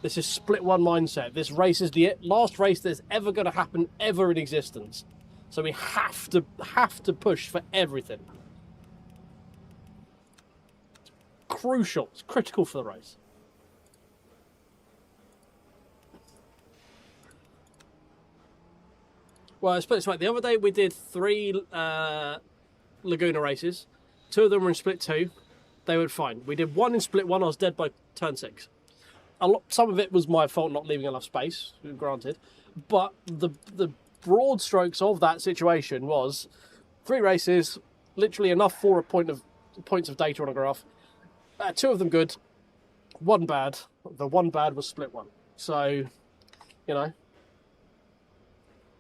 This is split 1 mindset. This race is the last race that's ever going to happen ever in existence. So we have to push for everything. Crucial. It's critical for the race. Well, let's put it this way. The other day we did 3 Laguna races. 2 of them were in split 2. They were fine. We did 1 in split 1. I was dead by turn 6. Some of it was my fault not leaving enough space, granted. But the broad strokes of that situation was 3 races, literally enough for a points of data on a graph. 2 of them good, 1 bad. The 1 bad was split 1. So, you know,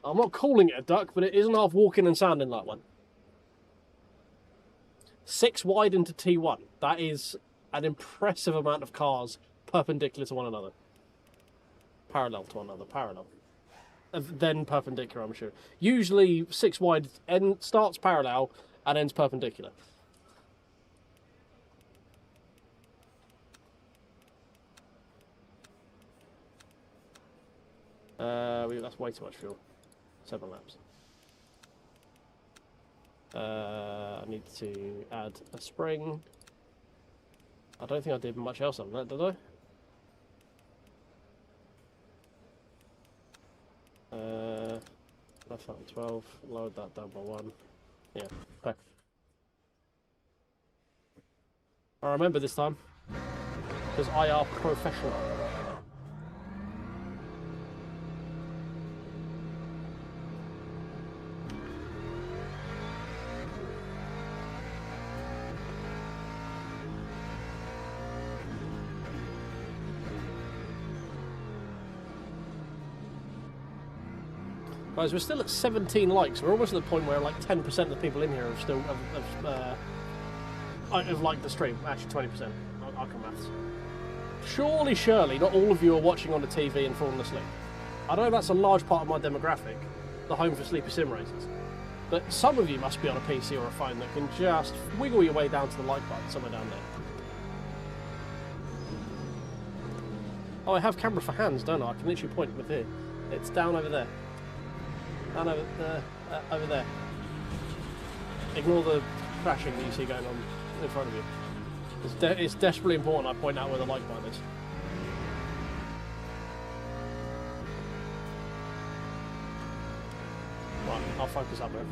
I'm not calling it a duck, but it isn't half walking and sounding like one. 6 wide into T1. That is an impressive amount of cars perpendicular to one another. Parallel to one another, parallel. Then perpendicular, I'm sure. Usually 6 wide starts parallel and ends perpendicular. That's way too much fuel. 7 laps. I need to add a spring. I don't think I did much else on that, did I? Left up 12, lowered that down by 1. Yeah, okay. I remember this time, because I are professional. Guys, we're still at 17 likes. We're almost at the point where like 10% of the people in here have still have liked the stream. Actually, 20%. I can maths. Surely, not all of you are watching on the TV and falling asleep. I know that's a large part of my demographic, the home for sleepy sim racers. But some of you must be on a PC or a phone that can just wiggle your way down to the like button somewhere down there. Oh, I have camera for hands, don't I? I can literally point with here. It's down over there. Down over there. Ignore the crashing that you see going on in front of you. It's desperately important I point out where the like button is. Right, I'll focus up there.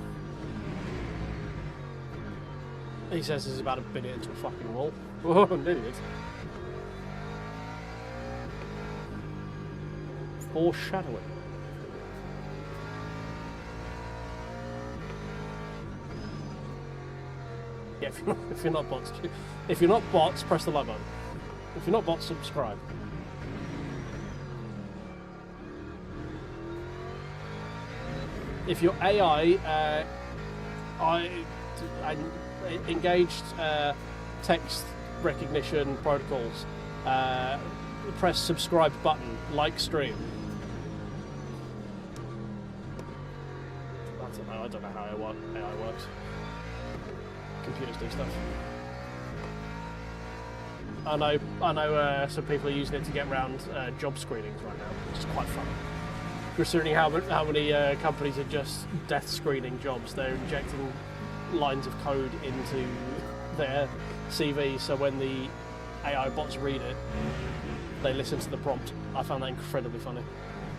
He says this is about to bin it into a fucking wall. Oh, I'm doing it. Foreshadowing. Yeah, if you're not bots, press the like button. If you're not bots, subscribe. If you're AI, engaged text recognition protocols, press subscribe button, like stream. I don't know how AI works. Computers do stuff. I know some people are using it to get around job screenings right now, which is quite fun. Considering how many companies are just death screening jobs, they're injecting lines of code into their CV, so when the AI bots read it, they listen to the prompt. I found that incredibly funny.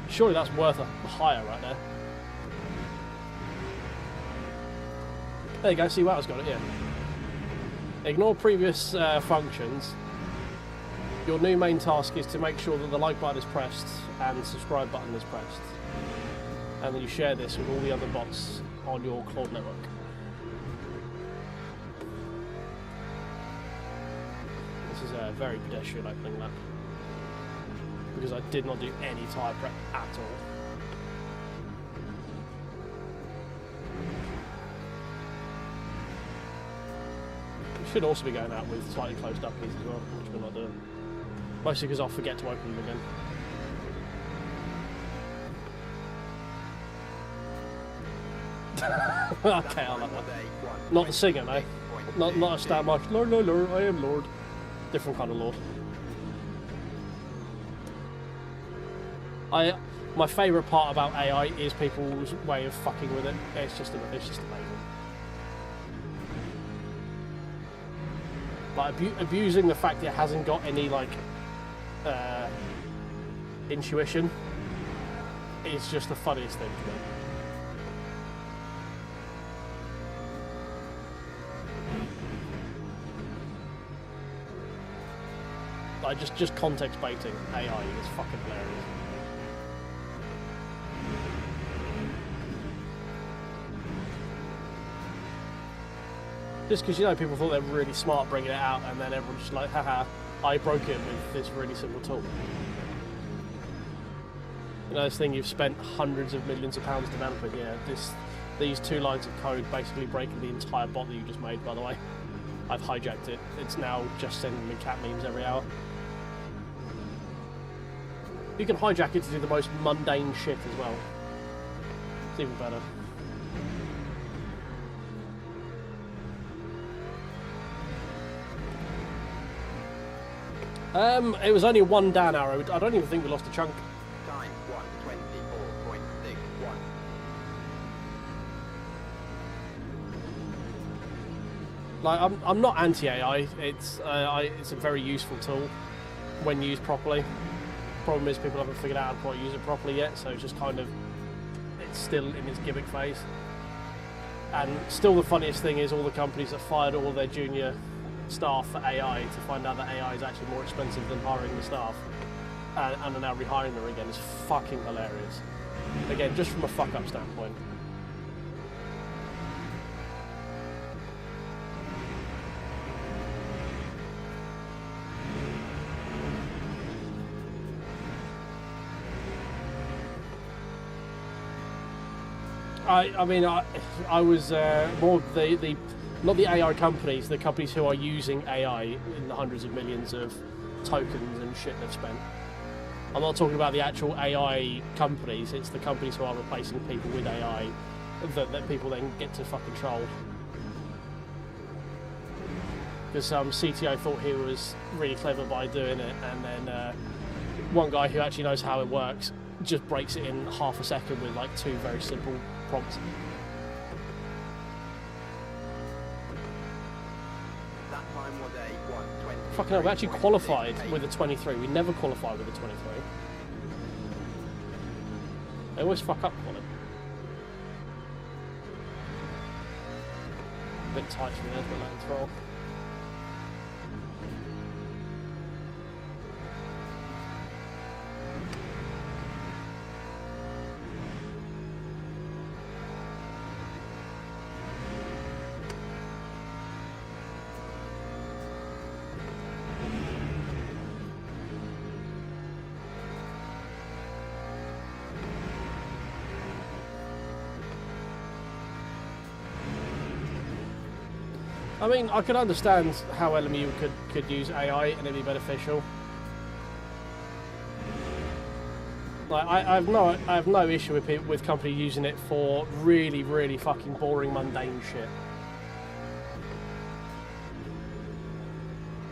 Surely that's worth a hire right there. There you go, see Wow's got it, yeah. Ignore previous functions. Your new main task is to make sure that the like button is pressed and the subscribe button is pressed. And then you share this with all the other bots on your Claude network. was very pedestrian opening lap because I did not do any tyre prep at all. Should also be going out with slightly closed up keys as well, which we're not doing. Mostly because I'll forget to open them again. Okay, I like that. Not the singer, no. Not a star march. Lord, Lord, Lord, I am Lord. Different kind of Lord. My favourite part about AI is people's way of fucking with it. It's just amazing. Like abusing the fact that it hasn't got any like intuition is just the funniest thing to me. Like just context baiting AI is fucking hilarious. Just because, you know, people thought they were really smart bringing it out, and then everyone's just like, haha, I broke it with this really simple tool. You know, this thing you've spent hundreds of millions of pounds developing, yeah, these 2 lines of code basically breaking the entire bot that you just made, by the way. I've hijacked it. It's now just sending me cat memes every hour. You can hijack it to do the most mundane shit as well. It's even better. It was only 1 down arrow. I don't even think we lost a chunk. Time 1:24.61. Like, I'm not anti-AI. It's a very useful tool when used properly. Problem is people haven't figured out how to use it properly yet, so it's just kind of, it's still in its gimmick phase. And still the funniest thing is all the companies that fired all their junior staff for AI to find out that AI is actually more expensive than hiring the staff and are now rehiring them again is fucking hilarious. Again, just from a fuck up standpoint. I mean, I was more the not the AI companies, the companies who are using AI in the hundreds of millions of tokens and shit they've spent. I'm not talking about the actual AI companies, it's the companies who are replacing people with AI that people then get to fucking troll. Because some CTO thought he was really clever by doing it, and then one guy who actually knows how it works just breaks it in half a second with like 2 very simple prompts. That time was a 1:20. Fucking hell, we actually qualified with a 23. We never qualified with a 23. They always fuck up on it. A bit tight from there, but let's roll. I mean, I could understand how LMU could use AI and it'd be beneficial. Like, I have no issue with company using it for really, really fucking boring, mundane shit.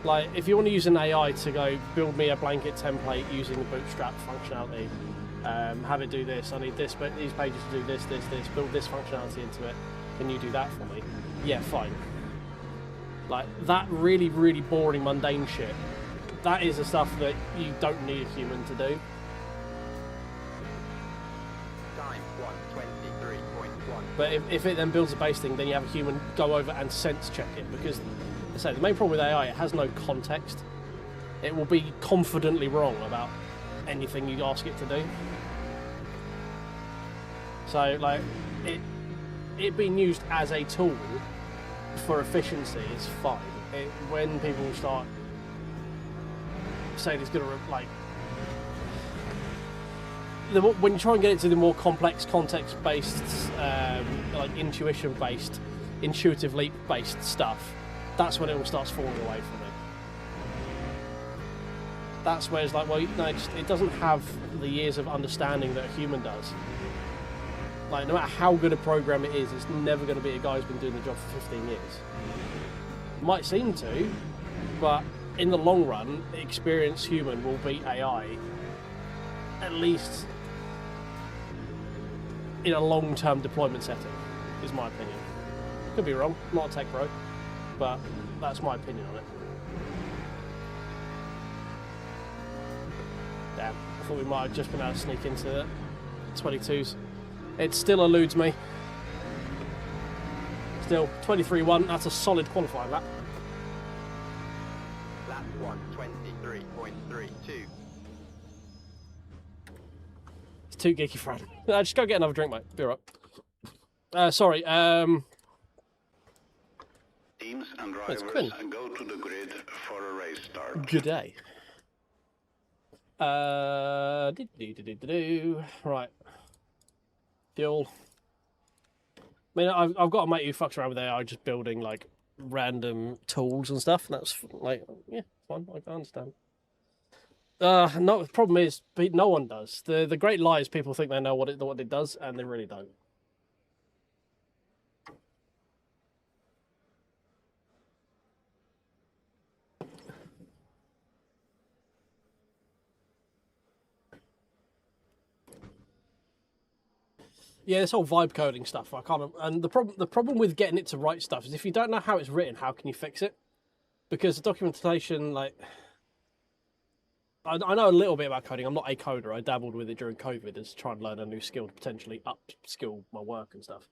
Like, if you want to use an AI to go build me a blanket template using the bootstrap functionality, have it do this, I need this, but these pages to do this, build this functionality into it, can you do that for me? Yeah, fine. Like, that really, really boring, mundane shit, that is the stuff that you don't need a human to do. Time 1:23.1. But if it then builds a base thing, then you have a human go over and sense check it, because, I say, the main problem with AI, it has no context. It will be confidently wrong about anything you ask it to do. So, like, it being used as a tool for efficiency is fine. When people start saying it's going to like. When you try and get it to the more complex context-based, like intuition-based, intuitive leap-based stuff, that's when it all starts falling away from it. That's where it's like, well, no, it doesn't have the years of understanding that a human does. Like, no matter how good a program it is, it's never going to be a guy who's been doing the job for 15 years. It might seem to, but in the long run, experienced human will beat AI, at least in a long-term deployment setting, is my opinion. Could be wrong, I'm not a tech bro, but that's my opinion on it. Damn, I thought we might have just been able to sneak into 22s. It still eludes me. Still, 23-1, that's a solid qualifying lap. Lap 123.32. It's too geeky for him. Just go get another drink, mate. Be alright. Sorry, Teams and drivers go to the grid for a race start. good day. Right. Fuel. I mean, I've got a mate who fucks around with AI, just building like random tools and stuff. And that's like, yeah, fine. I can understand. No, the problem is no one does. The great lie is people think they know what it does, and they really don't. Yeah, this whole vibe coding stuff, I can't. And the problem with getting it to write stuff is if you don't know how it's written, how can you fix it? Because the documentation, like, I know a little bit about coding. I'm not a coder. I dabbled with it during COVID as trying to learn a new skill to potentially upskill my work and stuff.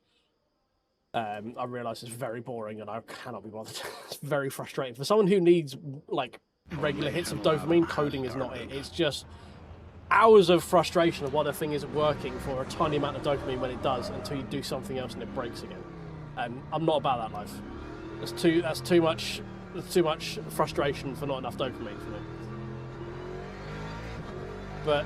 I realise it's very boring and I cannot be bothered. It's very frustrating for someone who needs like regular hits of dopamine. Coding is not it. It's just hours of frustration of why the thing isn't working for a tiny amount of dopamine when it does, until you do something else and it breaks again. And I'm not about that life. That's too much frustration for not enough dopamine for me. But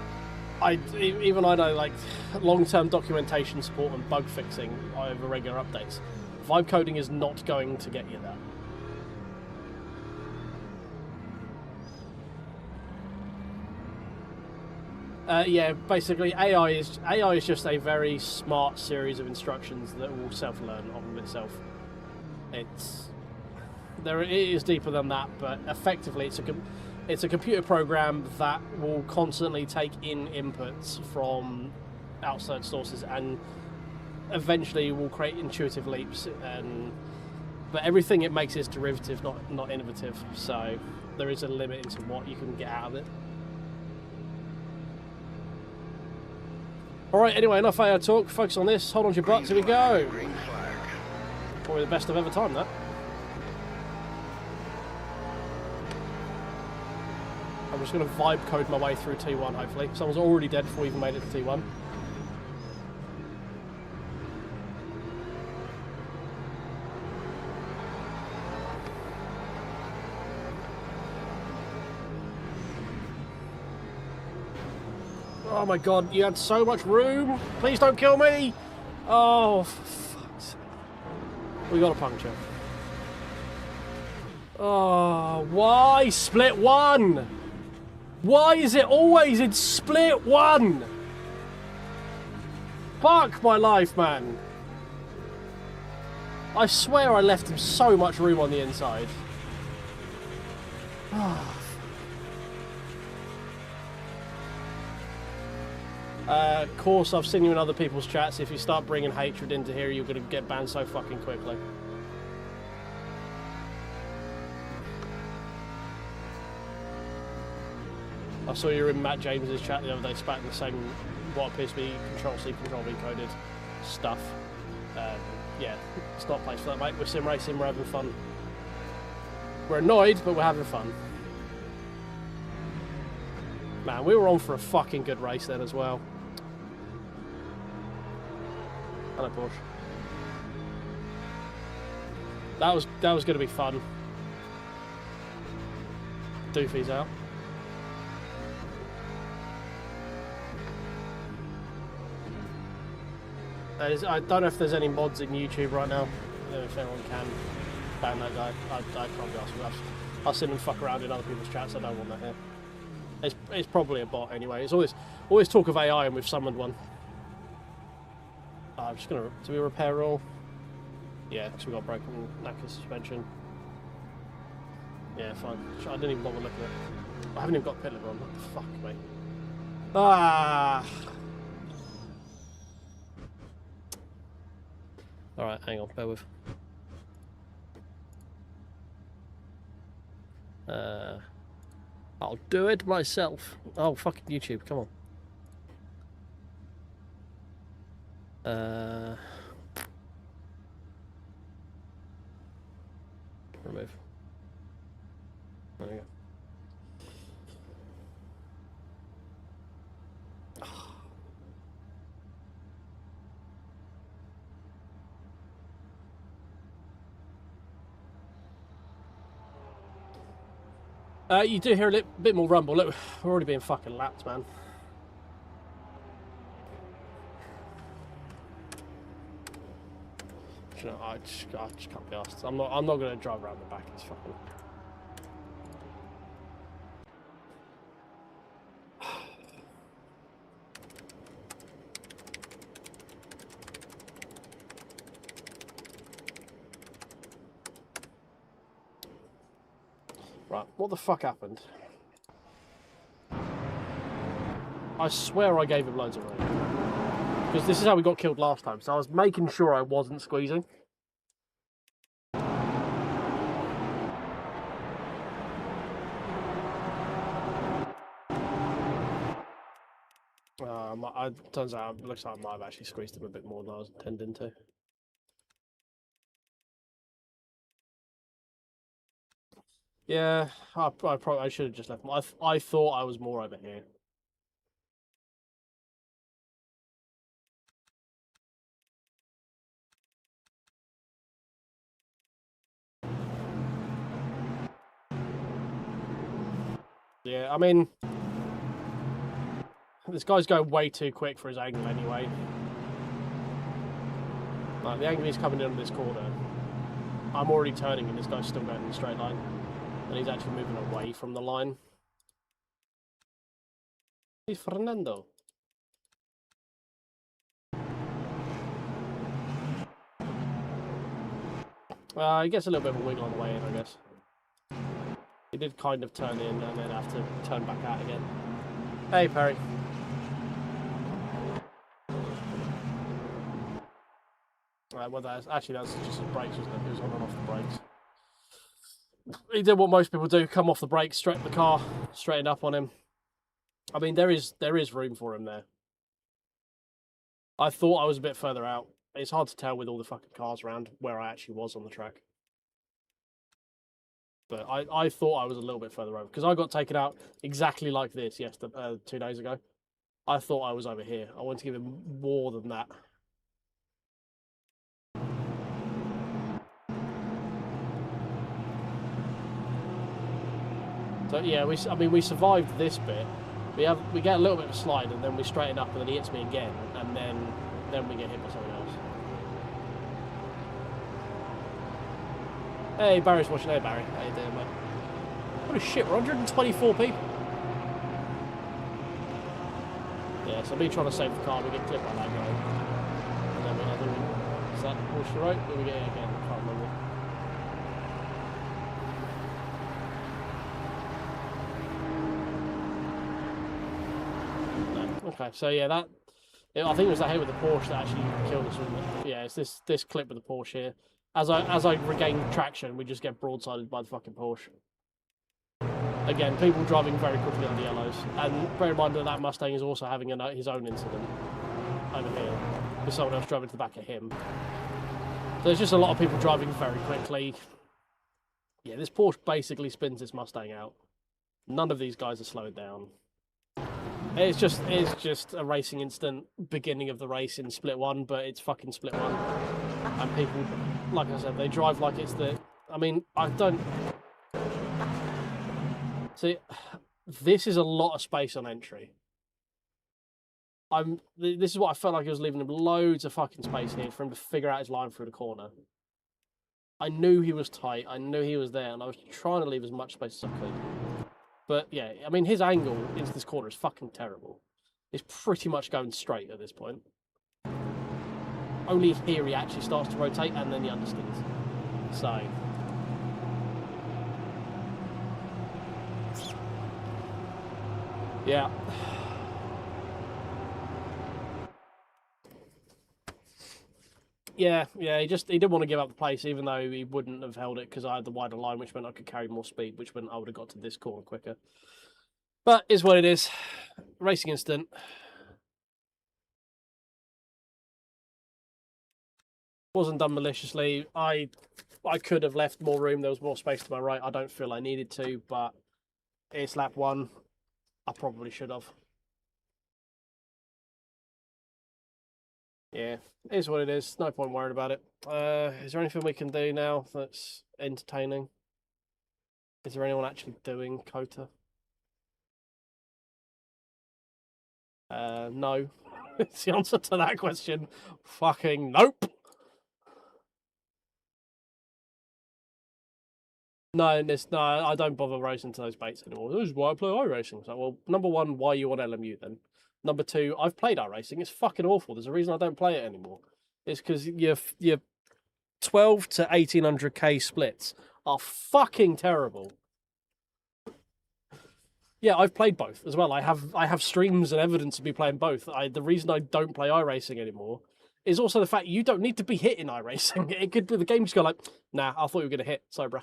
even I know, like, long-term documentation support and bug fixing over regular updates. Vibe coding is not going to get you that. Yeah, basically AI is just a very smart series of instructions that will self-learn of itself. It is deeper than that, but effectively it's a computer program that will constantly take in inputs from outside sources and eventually will create intuitive leaps. But everything it makes is derivative, not innovative. So there is a limit into what you can get out of it. Alright, anyway, enough AI talk, focus on this, hold on to your butts, here we go. Green flag. Probably the best I've ever timed that. I'm just going to vibe code my way through T1, hopefully. Someone's already dead before we even made it to T1. Oh my god, you had so much room. Please don't kill me. Oh, for fuck's sake. We got a puncture. Oh, why split one? Why is it always in split one? Fuck my life, man. I swear I left him so much room on the inside. Of course, I've seen you in other people's chats. If you start bringing hatred into here, you're going to get banned so fucking quickly. I saw you in Matt James's chat the other day, spatting the same, what appears to be Control-C, Control-V coded stuff. Yeah, it's not a place for that, mate. We're sim racing, we're having fun. We're annoyed, but we're having fun. Man, we were on for a fucking good race then as well. Hello, Porsche. That was going to be fun. Doofy's out. I don't know if there's any mods in YouTube right now. I don't know if anyone can ban that guy. I can't be asked for that. I'll sit and fuck around in other people's chats. I don't want that here. It's probably a bot anyway. It's always talk of AI, and we've summoned one. I'm just gonna. Do we repair all? Yeah, because we got broken knacker suspension. Yeah, fine. I didn't even bother looking at it. I haven't even got pit limiter on. What the fuck, mate? Ah. All right, hang on. Bear with. I'll do it myself. Oh, fucking YouTube, come on. Remove. There we go. You do hear a bit more rumble. Look, we're already being fucking lapped, man. You know, I just can't be asked. I'm not going to drive around the back. It's fucking. Right, what the fuck happened? I swear I gave him loads of room. Because this is how we got killed last time, so I was making sure I wasn't squeezing. Turns out it looks like I might have actually squeezed him a bit more than I was intending to. Yeah, I should have just left him. I thought I was more over here. Yeah, I mean, this guy's going way too quick for his angle anyway. Like, the angle he's coming in on this corner, I'm already turning and this guy's still going in a straight line. And he's actually moving away from the line. He's Fernando. He gets a little bit of a wiggle on the way in, I guess. He did kind of turn in and then have to turn back out again. Hey, Perry. Well, that's just his brakes, wasn't it? He was on and off the brakes. He did what most people do: come off the brakes, straighten the car, straighten up on him. I mean, there is room for him there. I thought I was a bit further out. It's hard to tell with all the fucking cars around where I actually was on the track. But I thought I was a little bit further over because I got taken out exactly like this 2 days ago. I thought I was over here. I wanted to give him more than that. So yeah, we survived this bit. We get a little bit of a slide and then we straighten up and then he hits me again and then we get hit by something else. Hey, Barry's watching. Hey, Barry. How you doing, mate? Holy shit, we're 124 people. Yeah, so me trying to save the car, we get clipped by that guy. And then is that Porsche right? Or we get it again? I can't remember. No. Okay, so yeah, I think it was that hit with the Porsche that actually killed us, wasn't it? Yeah, it's this clip with the Porsche here. As I regain traction, we just get broadsided by the fucking Porsche. Again, people driving very quickly on the yellows. And bear in mind that Mustang is also having his own incident over here. With someone else driving to the back of him. So there's just a lot of people driving very quickly. Yeah, this Porsche basically spins this Mustang out. None of these guys are slowed down. It's just a racing incident, beginning of the race in split one, but it's fucking split one. And people, like I said, they drive like it's the... I mean, I don't... See, this is a lot of space on entry. This is what I felt like I was leaving him loads of fucking space here for him to figure out his line through the corner. I knew he was tight. I knew he was there, and I was trying to leave as much space as I could. But yeah, I mean, his angle into this corner is fucking terrible. It's pretty much going straight at this point. Only here he actually starts to rotate, and then he understeers. So yeah. Yeah, he didn't want to give up the place, even though he wouldn't have held it because I had the wider line, which meant I could carry more speed, which meant I would have got to this corner quicker. But it's what it is. Racing instant. Wasn't done maliciously. I could have left more room. There was more space to my right. I don't feel I needed to, but it's lap 1. I probably should have. Yeah, it is what it is. No point worrying about it. Is there anything we can do now that's entertaining? Is there anyone actually doing Kota? No. It's the answer to that question. Fucking nope. No, I don't bother racing to those baits anymore. This is why I play iRacing. So, well, number 1, why are you on LMU then? Number 2, I've played iRacing. It's fucking awful. There's a reason I don't play it anymore. It's because your 12 to 1800k splits are fucking terrible. Yeah, I've played both as well. I have streams and evidence of me playing both. The reason I don't play iRacing anymore is also the fact you don't need to be hit in iRacing. It could be the game just go like, nah, I thought you were gonna hit. Sorry, bruh.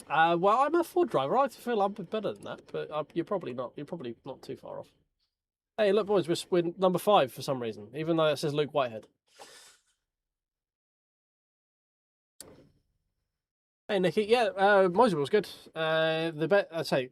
Well, I'm a Ford driver. I feel I'm better than that, but you're probably not. You're probably not too far off. Hey, look, boys, we're number 5 for some reason, even though it says Luke Whitehead. Hey, Nicky. Yeah, Moza was good. The bet I'd say,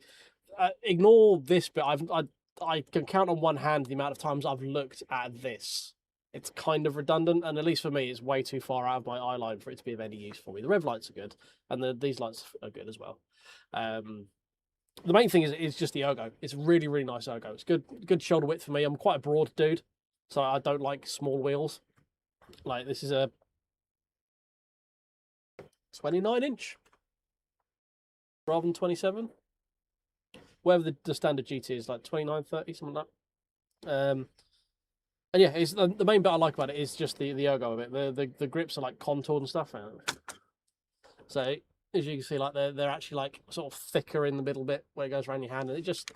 ignore this bit. I can count on one hand the amount of times I've looked at this. It's kind of redundant, and at least for me, it's way too far out of my eye line for it to be of any use for me. The rev lights are good, and these lights are good as well. The main thing is just the ergo. It's really, really nice ergo. It's good shoulder width for me. I'm quite a broad dude, so I don't like small wheels. Like, this is a 29-inch rather than 27. Whatever the standard GT is, like 29, 30, something like that. And yeah, it's the main bit I like about it is just the ergo of it. The grips are like contoured and stuff. So as you can see, like they're actually like sort of thicker in the middle bit where it goes around your hand, and it just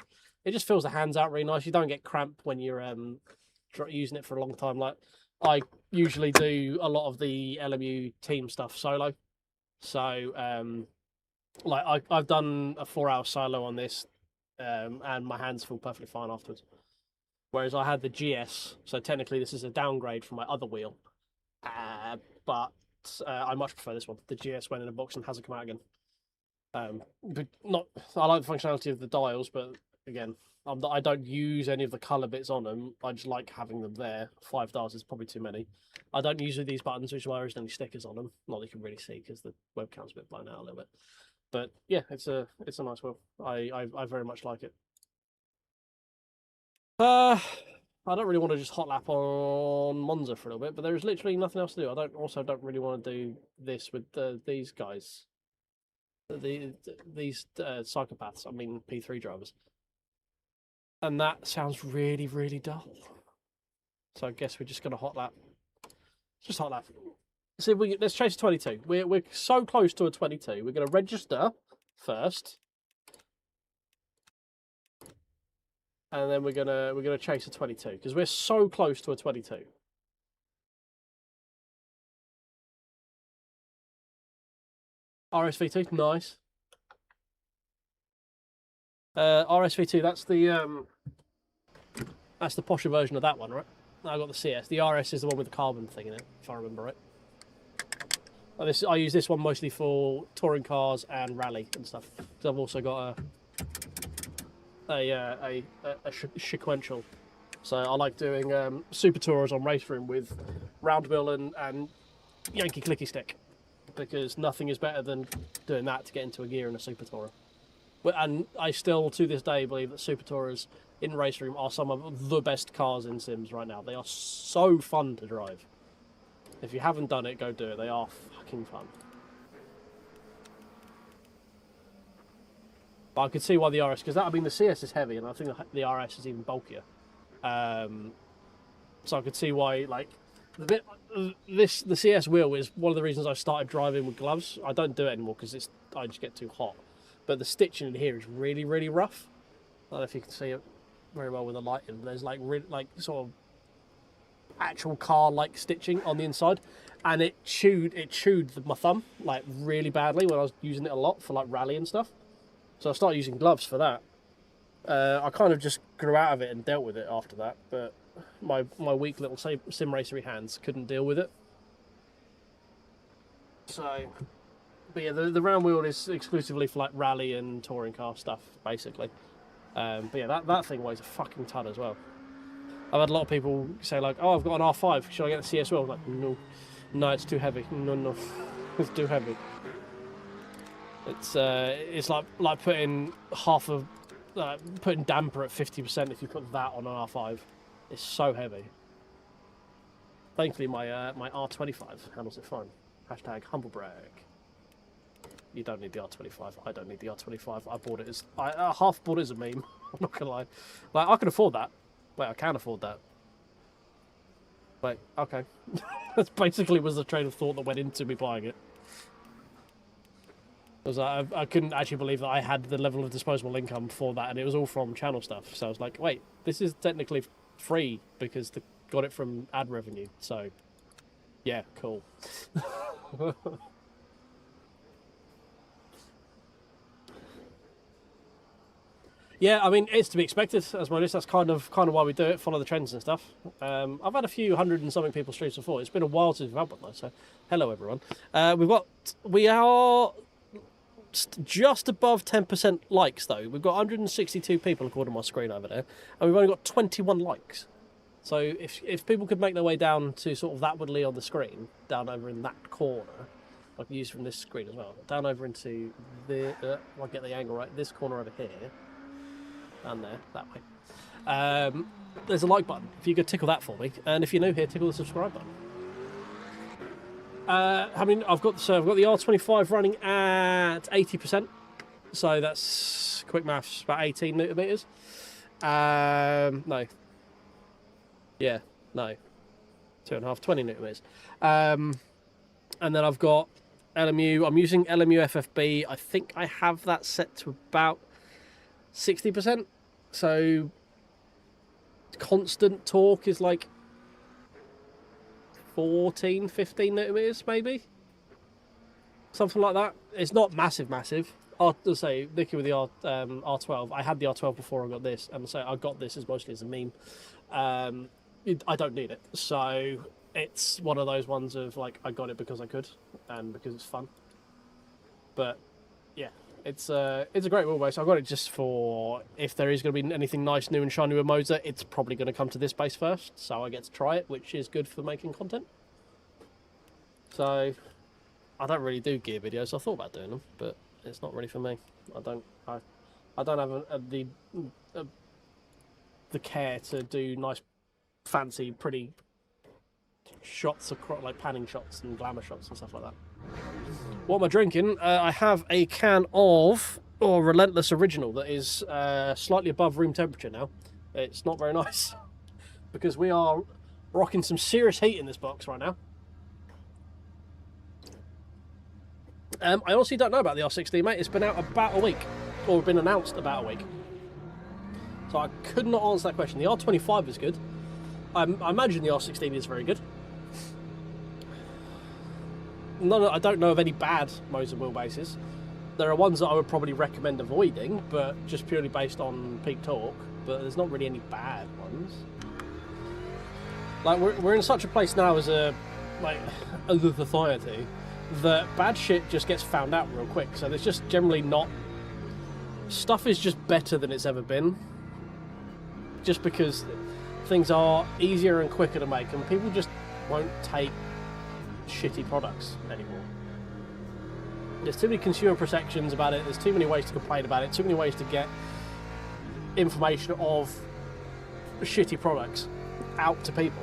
fills the hands out really nice. You don't get cramp when you're using it for a long time. Like, I usually do a lot of the LMU team stuff solo, so like I've done a 4-hour solo on this, and my hands feel perfectly fine afterwards. Whereas I had the GS, so technically this is a downgrade from my other wheel, but I much prefer this one. The GS went in a box and hasn't come out again. But I like the functionality of the dials, but again, I don't use any of the colour bits on them. I just like having them there. 5 dials is probably too many. I don't use these buttons, which is why there isn't any stickers on them. Not that you can really see because the webcam's a bit blown out a little bit. But yeah, it's a nice wheel. I very much like it. I don't really want to just hot lap on Monza for a little bit, but there is literally nothing else to do. I don't really want to do this with these guys, these psychopaths. I mean, P3 drivers, and that sounds really, really dull. So I guess we're just gonna hot lap. Just hot lap. See, let's chase a 22. We're so close to a 22. We're gonna register first. And then we're gonna chase a 22 because we're so close to a 22. RSV2, nice. RSV2, that's the posher version of that one, right? I got the CS. The RS is the one with the carbon thing in it, if I remember right. I use this one mostly for touring cars and rally and stuff. Because I've also got a sequential, so I like doing super tours on race room with round wheel and Yankee clicky stick, because nothing is better than doing that to get into a gear in a super tourer. And I still, to this day, believe that Super Tourers in Race Room are some of the best cars in Sims right now. They are so fun to drive. If you haven't done it, go do it. They are fucking fun. But I could see why the RS, because the CS is heavy, and I think the RS is even bulkier. So I could see why, like, the CS wheel is one of the reasons I started driving with gloves. I don't do it anymore because I just get too hot. But the stitching in here is really, really rough. I don't know if you can see it very well with the lighting. There's like sort of actual car-like stitching on the inside, and it chewed my thumb like really badly when I was using it a lot for like rally and stuff. So I started using gloves for that. I kind of just grew out of it and dealt with it after that, but my weak little sim racery hands couldn't deal with it. So, but yeah, the round wheel is exclusively for like rally and touring car stuff, basically. But yeah, that thing weighs a fucking ton as well. I've had a lot of people say like, "Oh, I've got an R5. Should I get the CS wheel?" I'm like, no, it's too heavy. No, it's too heavy. It's like putting putting damper at 50% if you put that on an R5. It's so heavy. Thankfully, my my R25 handles it fine. Hashtag humble brag. You don't need the R25. I don't need the R25. I bought it as I half bought it as a meme. I'm not gonna lie. Like, I can afford that. Wait, I can afford that. Wait, okay. That basically was the train of thought that went into me buying it. Because I couldn't actually believe that I had the level of disposable income for that, and it was all from channel stuff. So I was like, wait, this is technically free because they got it from ad revenue. So, yeah, cool. Yeah, I mean, it's to be expected, as modest. That's kind of why we do it, follow the trends and stuff. I've had a few hundred and something people streams before. It's been a while since we've had one though, so hello everyone. We are just above 10% likes though. We've got 162 people according to my screen over there, and we've only got 21 likes. So if people could make their way down to sort of that-wardly on the screen, down over in that corner, I can use from this screen as well, down over into the, I'll get the angle right, this corner over here, down there, that way. There's a like button. If you could tickle that for me, and if you're new here, tickle the subscribe button. I mean, I've got the R25 running at 80%, so that's quick maths, about 18 newton meters. No. Yeah, no. 2.5, 20 newton meters. And then I've got LMU. I'm using LMU FFB. I think I have that set to about 60%. So constant torque is like 14, 15 newton meters, maybe. Something like that. It's not massive. I'll say, Nicky with the R12. I had the R12 before I got this, and so I got this as mostly as a meme. I don't need it, so it's one of those ones of like, I got it because I could and because it's fun. But yeah, it's a great wheelbase. I got it just for if there is going to be anything nice, new and shiny with Moza, it's probably going to come to this base first, so I get to try it, which is good for making content. So I don't really do gear videos. I thought about doing them, but it's not really for me. I don't have the care to do nice, fancy, pretty shots, like panning shots and glamour shots and stuff like that. What am I drinking? I have a can of Relentless Original that is slightly above room temperature now. It's not very nice because we are rocking some serious heat in this box right now. I honestly don't know about the R16, mate. It's been out about a week, or been announced about a week. So I could not answer that question. The R25 is good. I imagine the R16 is very good. I don't know of any bad Moza wheelbases. There are ones that I would probably recommend avoiding, but just purely based on peak torque. But there's not really any bad ones. Like we're in such a place now as a society that bad shit just gets found out real quick. So there's just generally not. Stuff is just better than it's ever been. Just because things are easier and quicker to make, and people just won't take shitty products anymore. There's too many consumer perceptions about it. There's too many ways to complain about it. Too many ways to get information of shitty products out to people.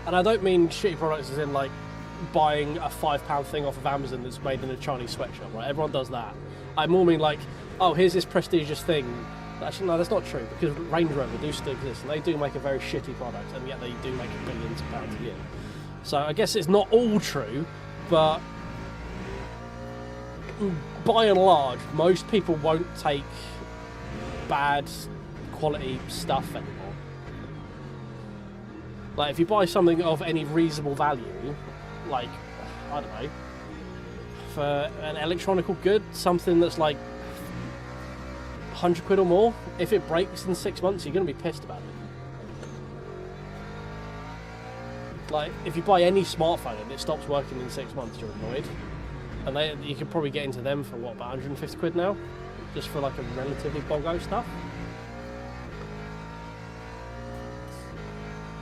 And I don't mean shitty products as in like buying a £5 thing off of Amazon that's made in a Chinese sweatshop, right? Everyone does that. I more mean like, oh, here's this prestigious thing. Actually, no, that's not true, because Range Rover do still exist, and they do make a very shitty product, and yet they do make billions of pounds a year. So I guess it's not all true, but by and large, most people won't take bad quality stuff anymore. Like, if you buy something of any reasonable value, like, I don't know, for an electronical good, something that's like 100 quid or more, if it breaks in 6 months, you're going to be pissed about it. Like, if you buy any smartphone and it stops working in 6 months, you're annoyed. And you could probably get into them for, what, about 150 quid now? Just for, like, a relatively bongo stuff.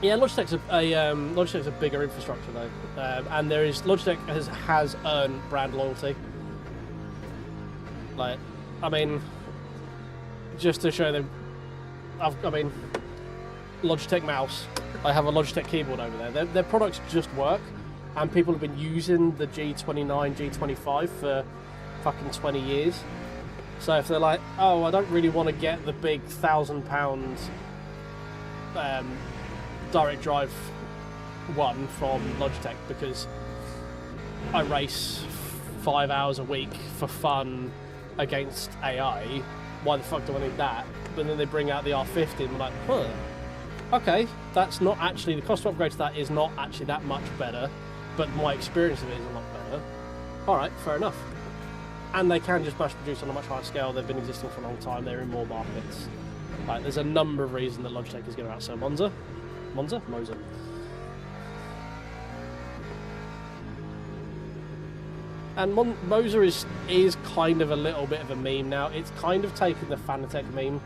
Yeah, Logitech's a bigger infrastructure, though. And Logitech has earned brand loyalty. Like, I mean, just to show them, Logitech mouse. I have a Logitech keyboard over there. Their products just work, and people have been using the G29, G25 for fucking 20 years. So if they're like, oh, I don't really want to get the big £1,000 direct drive one from Logitech because I race 5 hours a week for fun against AI, why the fuck do I need that? But then they bring out the R50 and I'm like, huh, okay, that's not actually, the cost to upgrade to that is not actually that much better, but my experience of it is a lot better. Alright, fair enough. And they can just mass produce on a much higher scale. They've been existing for a long time, they're in more markets. Like, there's a number of reasons that Logitech is going to outsell Moza. And Moza is kind of a little bit of a meme now. It's kind of taken the Fanatec meme.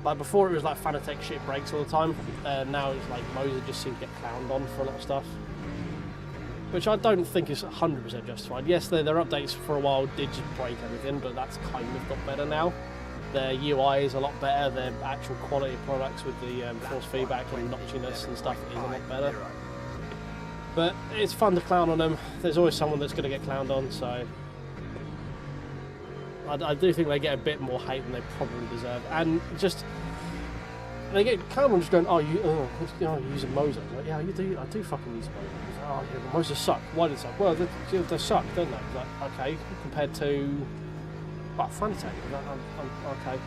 Like, before it was like Fanatec shit breaks all the time. Now it's like Moza just seems to get clowned on for a lot of stuff, which I don't think is 100% justified. Yes, their updates for a while did just break everything, but that's kind of got better now. Their UI is a lot better, their actual quality of products with the force feedback and notchiness and stuff is a lot better. But it's fun to clown on them. There's always someone that's going to get clowned on, so I do think they get a bit more hate than they probably deserve. And just, they get clowned on just going, you're using Moza. Like, yeah, I do fucking use Moza. Oh, yeah, Moza suck. Why do they suck? Well, they suck, don't they? Like, okay, compared to Fanatec. Okay.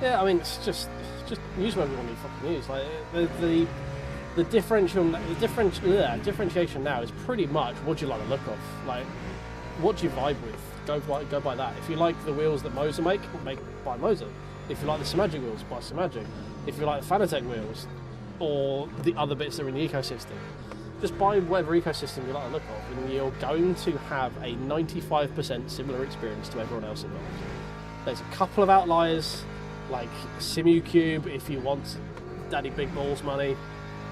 Yeah, I mean, it's just use whatever you want to fucking use. Like, the differentiation now is pretty much what do you like the look of. Like, what do you vibe with? Go by that. If you like the wheels that Moza buy Moza. If you like the Simagic wheels, buy Simagic. If you like the Fanatec wheels, or the other bits that are in the ecosystem, just buy whatever ecosystem you like the look of, and you're going to have a 95% similar experience to everyone else involved. There's a couple of outliers, like SimuCube if you want daddy big balls money,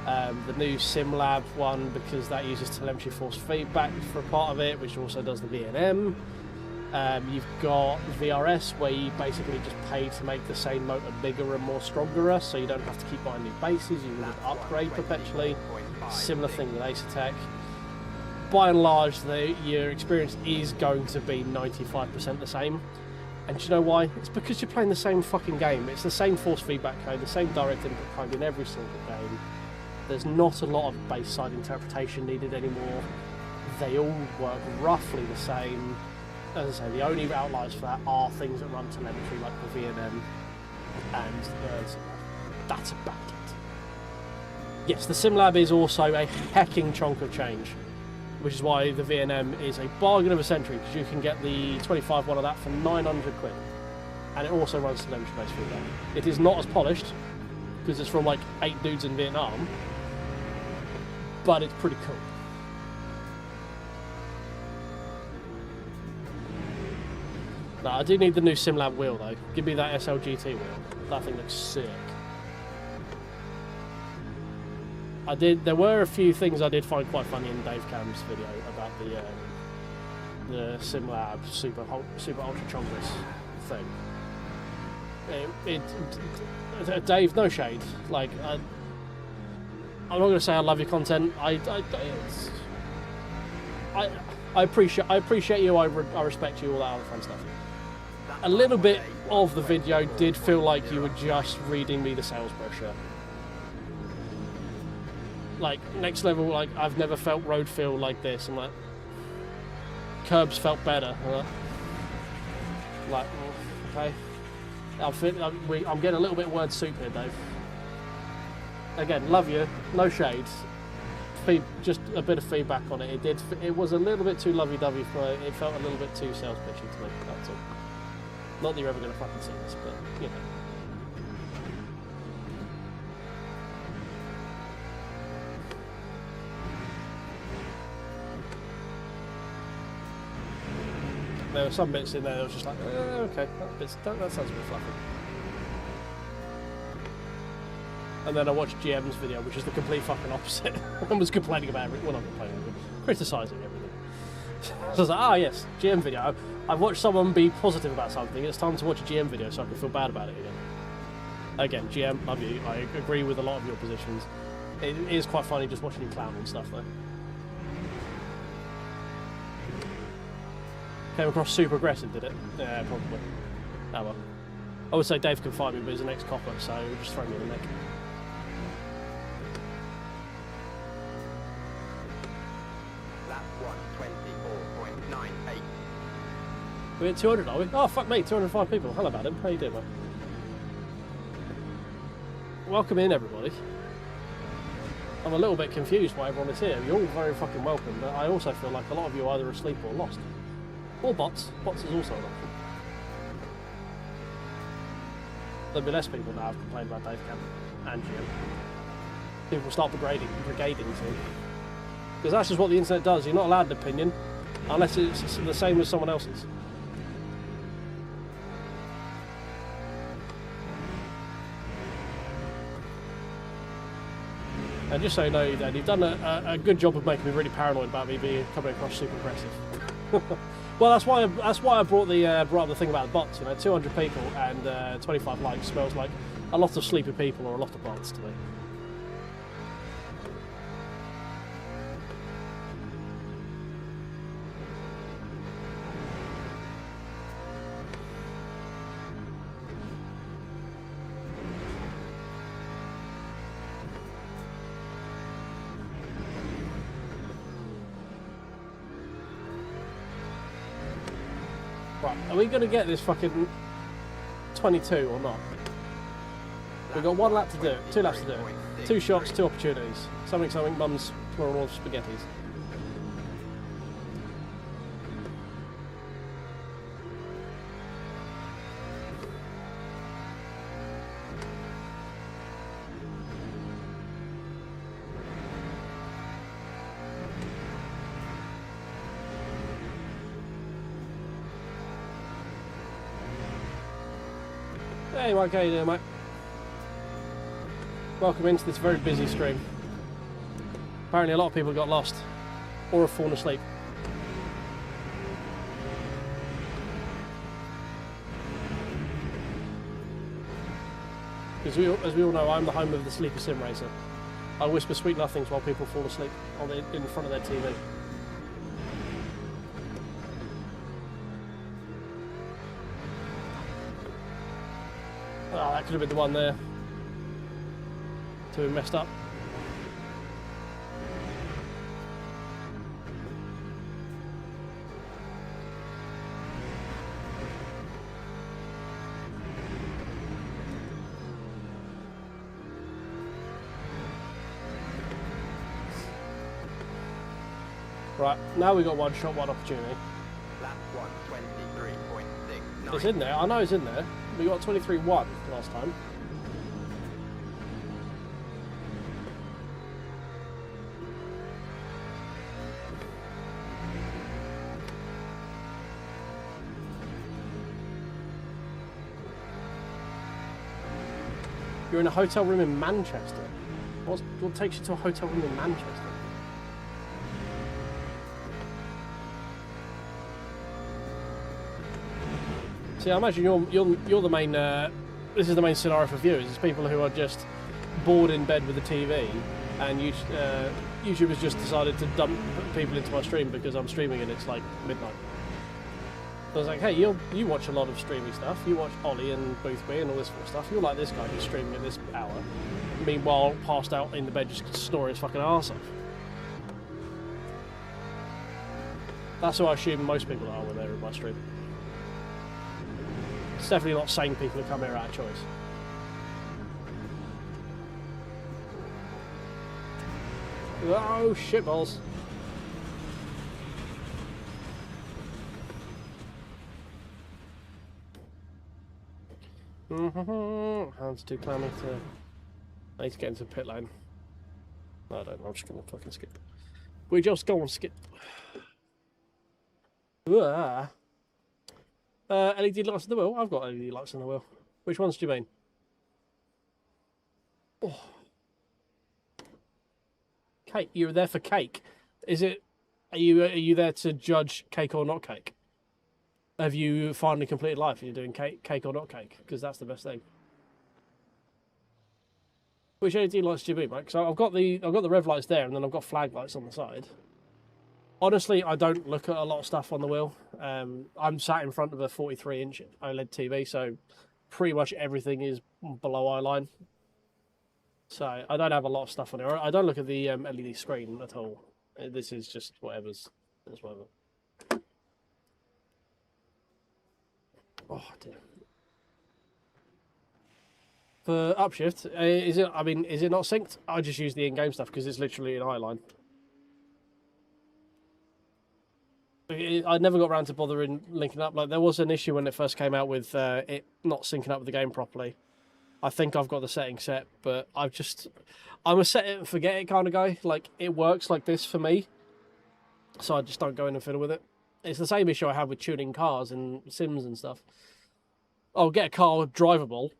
the new SimLab one because that uses telemetry force feedback for a part of it, which also does the VNM. You've got VRS, where you basically just pay to make the same motor bigger and more stronger, so you don't have to keep buying new bases, you can upgrade perpetually. Similar thing with Acertech. By and large, your experience is going to be 95% the same. And do you know why? It's because you're playing the same fucking game. It's the same force feedback code, the same direct input code in every single game. There's not a lot of base side interpretation needed anymore. They all work roughly the same. As I say, the only outliers for that are things that run telemetry like the VNM and that's about it. Yes, the SimLab is also a hecking chunk of change, which is why the VNM is a bargain of a century, because you can get the 25 one of that for 900 quid. And it also runs telemetry-based feedback. It is not as polished, because it's from like 8 dudes in Vietnam, but it's pretty cool. No, I do need the new SimLab wheel though. Give me that SLGT wheel. That thing looks sick. There were a few things I did find quite funny in Dave Cam's video about the SimLab Super Ultra Chongus thing. Dave, no shade. Like, I'm not going to say I love your content. I appreciate you. I respect you. All that other fun stuff. A little bit of the video did feel like you were just reading me the sales brochure. Like, next level. Like, I've never felt road feel like this. I'm like, curbs felt better. Like, okay. I'm getting a little bit word soup here, Dave. Again, love you, no shades. Just a bit of feedback on it. It was a little bit too lovey-dovey for me. It felt a little bit too sales pitchy to me. That's all. Not that you're ever going to fucking see this, but you know. There were some bits in there that was just like, okay, that sounds a bit fluffy. And then I watched GM's video, which is the complete fucking opposite. and was complaining about everything. Well, not complaining, but criticising everything. So I was like, yes, GM video. I've watched someone be positive about something. It's time to watch a GM video so I can feel bad about it again. Again, GM, love you. I agree with a lot of your positions. It is quite funny just watching you clown and stuff, though. Came across super aggressive, did it? Yeah, probably. Oh well. I would say Dave can fight me, but he's an ex-copper, so he'll just throw me in the neck. Lap 124.98. We're at 200, are we? Oh, fuck me, 205 people. Hello, Adam. How you doing, mate? Welcome in, everybody. I'm a little bit confused why everyone is here. You're all very fucking welcome, but I also feel like a lot of you are either asleep or lost. Or bots. Bots is also an option. There'll be less people now have complained about Dave Camp and GM. People start brigading soon. Because that's just what the internet does. You're not allowed an opinion unless it's the same as someone else's. And just so you know, Dan, you've done a good job of making me really paranoid about me coming across super aggressive. Well, that's why I brought up the thing about the bots. You know, 200 people and 25 likes smells like a lot of sleepy people or a lot of bots to me. Right, are we going to get this fucking 22 or not? We've got 1 lap to do it, 2 laps to do it. 2 shots, 2 opportunities. Something, mum's tomorrow all spaghettis. Hey Mike, how you doing, mate? Welcome into this very busy stream. Apparently a lot of people got lost or have fallen asleep. As we all know, I'm the home of the sleepy sim racer. I whisper sweet nothings while people fall asleep in front of their TV. Oh, that could have been the one there. To be messed up. Right, now we've got 1 shot, 1 opportunity. Lap 123.69. It's in there, I know it's in there. We got 23-1 last time. You're in a hotel room in Manchester. What takes you to a hotel room in Manchester? See, I imagine you're the main. This is the main scenario for viewers. It's people who are just bored in bed with the TV, and YouTube has just decided to dump people into my stream because I'm streaming and it's like midnight. So I was like, hey, you watch a lot of streaming stuff. You watch Ollie and Boothby and all this sort of stuff. You're like this guy who's streaming at this hour. Meanwhile, passed out in the bed just snoring his fucking arse off. That's what I assume most people are when they're in my stream. It's definitely not sane people who come here out of choice. Oh, shitballs. Hands too clammy to... I need to get into pit lane. I don't know, I'm just going to fucking skip. We just go and skip. LED lights on the wheel? I've got LED lights on the wheel. Which ones do you mean? Oh. Cake. You're there for cake. Is it? Are you there to judge cake or not cake? Have you finally completed life and you're doing cake or not cake? Because that's the best thing. Which LED lights do you mean, mate? Because I've got the rev lights there, and then I've got flag lights on the side. Honestly, I don't look at a lot of stuff on the wheel. I'm sat in front of a 43-inch OLED TV, so pretty much everything is below eye line. So I don't have a lot of stuff on here. I don't look at the LED screen at all. This is just whatever's. It's whatever. Oh dear. For upshift, is it? I mean, is it not synced? I just use the in-game stuff because it's literally an eye line. I never got around to bothering linking up. Like there was an issue when it first came out with it not syncing up with the game properly. I think I've got the setting set, but I'm a set it and forget it kind of guy. Like it works like this for me, so I just don't go in and fiddle with it. It's the same issue I have with tuning cars and Sims and stuff. I'll get a car drivable,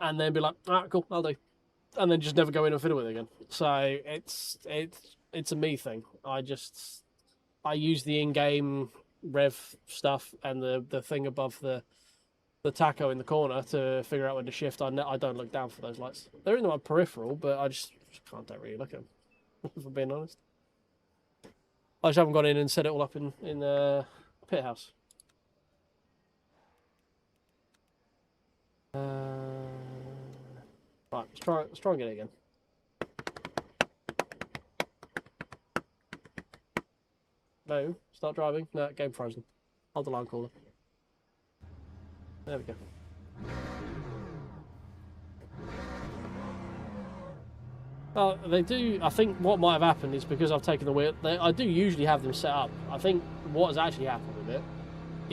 and then be like, "Ah, cool, I'll do," and then just never go in and fiddle with it again. So it's a me thing. I use the in-game rev stuff and the thing above the tacho in the corner to figure out when to shift. I don't look down for those lights. They're in my peripheral, but I just don't really look at them, if I'm being honest. I just haven't gone in and set it all up in the pit house. Right, let's try and get it again. No, start driving. No, game frozen. Hold the line caller. There we go. They do. I think what might have happened is because I've taken the wheel. I do usually have them set up. I think what has actually happened with it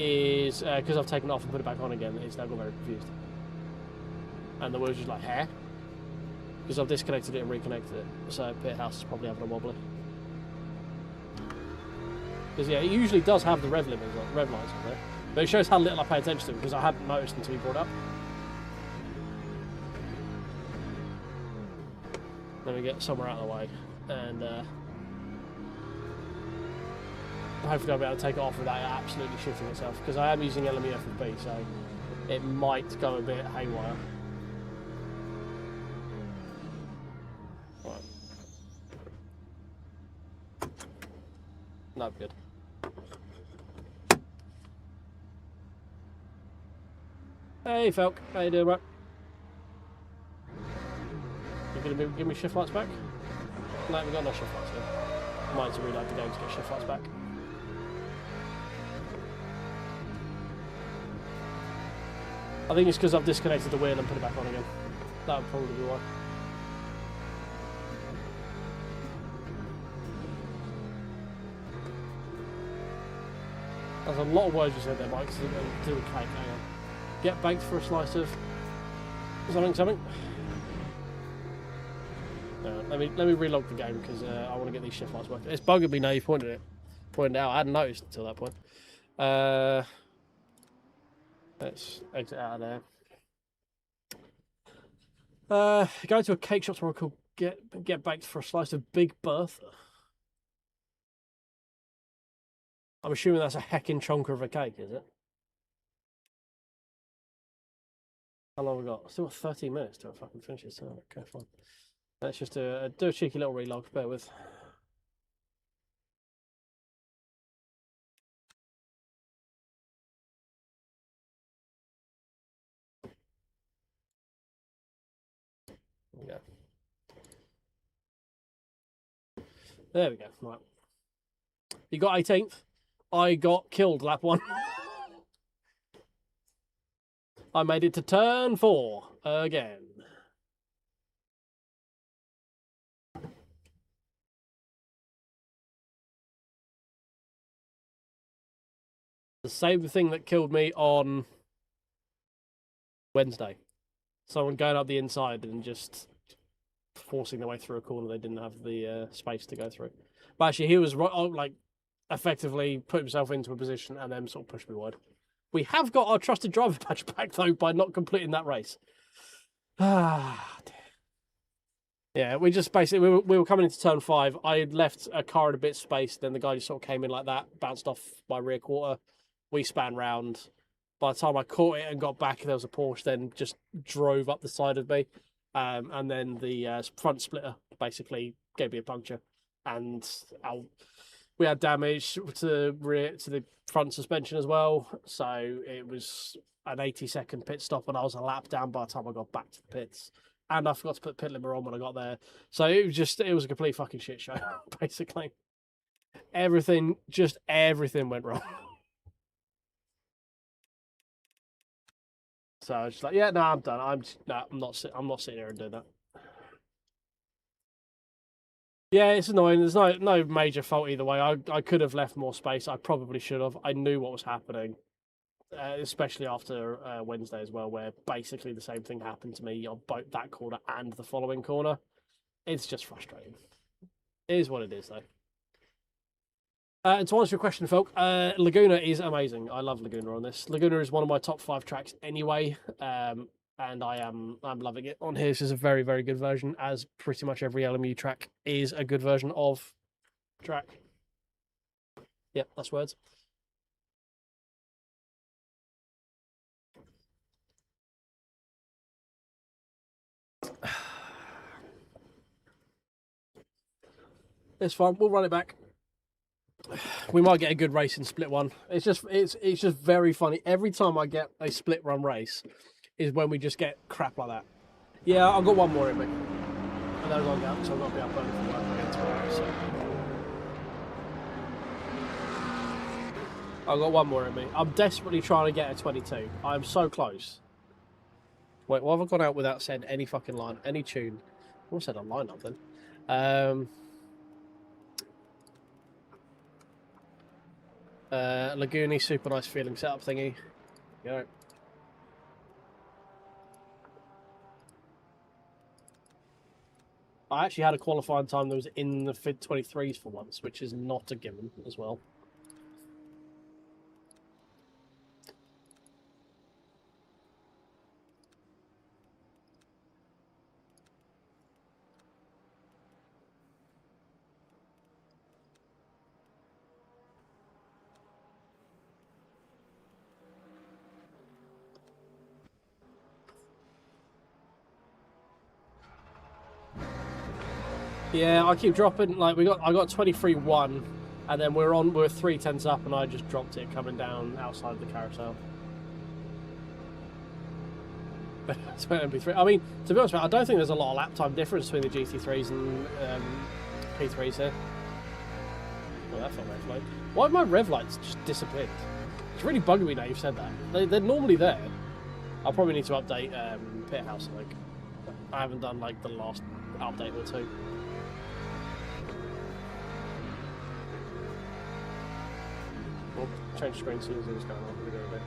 is because I've taken it off and put it back on again. It's now got very confused, and the wheel's just like hair because I've disconnected it and reconnected it. So pit house is probably having a wobbly. Because yeah, it usually does have the rev lights on there, but it shows how little I pay attention to them because I hadn't noticed until you brought it up. Let me get somewhere out of the way, and hopefully I'll be able to take it off without it absolutely shifting itself, because I am using LMU FFP, so it might go a bit haywire. Right. No, good. Hey Felk, how you doing, mate? You gonna give me shift lights back? No, we've got no shift lights here. I might have to reload the game to get shift lights back. I think it's because I've disconnected the wheel and put it back on again. That would probably be why. There's a lot of words you said there, Mike, to do with cake. Hang on. Get baked for a slice of something. Let me relog the game because I want to get these shift lights working. It's bugging me now you pointed it out. I hadn't noticed until that point. Let's exit out of there. Go to a cake shop tomorrow called get baked for a slice of Big Bertha. I'm assuming that's a heckin' chonker of a cake, is it? How long have we got? Still got 13 minutes till I fucking finish it. So okay, fine. Let's just do a cheeky little relog. Bear with. There we go. There we go. Right. You got 18th. I got killed lap 1. I made it to turn 4 again. The same thing that killed me on Wednesday. Someone going up the inside and just forcing their way through a corner they didn't have the space to go through. But actually, he was like effectively put himself into a position and then sort of pushed me wide. We have got our trusted driver badge back though by not completing that race. Ah, dear. Yeah, we just basically we were coming into turn 5. I had left a car in a bit of space. Then the guy just sort of came in like that, bounced off my rear quarter. We span round. By the time I caught it and got back, there was a Porsche. Then just drove up the side of me, and then the front splitter basically gave me a puncture, and we had damage to the front suspension as well. So it was an 80-second pit stop, and I was a lap down by the time I got back to the pits. And I forgot to put pit limiter on when I got there. So it was a complete fucking shit show, basically. Everything went wrong. So I was just like, yeah, no, I'm done. I'm not sitting here and doing that. Yeah, it's annoying. There's no major fault either way. I could have left more space. I probably should have. I knew what was happening, especially after Wednesday as well, where basically the same thing happened to me on both that corner and the following corner. It's just frustrating. It is what it is, though. To answer your question, folk, Laguna is amazing. I love Laguna on this. Laguna is one of my top 5 tracks anyway, and I'm loving it on here. This is a very, very good version, as pretty much every LMU track is a good version of track. Yep, that's words. It's fine. We'll run it back. We might get a good race in split 1. It's just very funny. Every time I get a split run race is when we just get crap like that. Yeah, I've got one more in me. I don't log out, so I've got to be up early for work again tomorrow. So I've got one more in me. I'm desperately trying to get a 22. I'm so close. Wait, why have I gone out without saying any fucking line, any tune? I almost said a lineup then. Laguna, super nice feeling setup thingy. Go. I actually had a qualifying time that was in the Fid 23s for once, which is not a given as well. Yeah, I keep dropping. Like I got 23.1, and then we're 3/10 up, and I just dropped it coming down outside of the carousel. It's MP3. I mean, to be honest, I don't think there's a lot of lap time difference between the GT3s and P3s here. Well, that felt very slow. Why have my rev lights just disappeared? It's really bugging me now you've said that. They're normally there. I'll probably need to update Pit House. Like, I haven't done like the last update or 2. We'll change screen as soon as it's going on. We'll go a bit.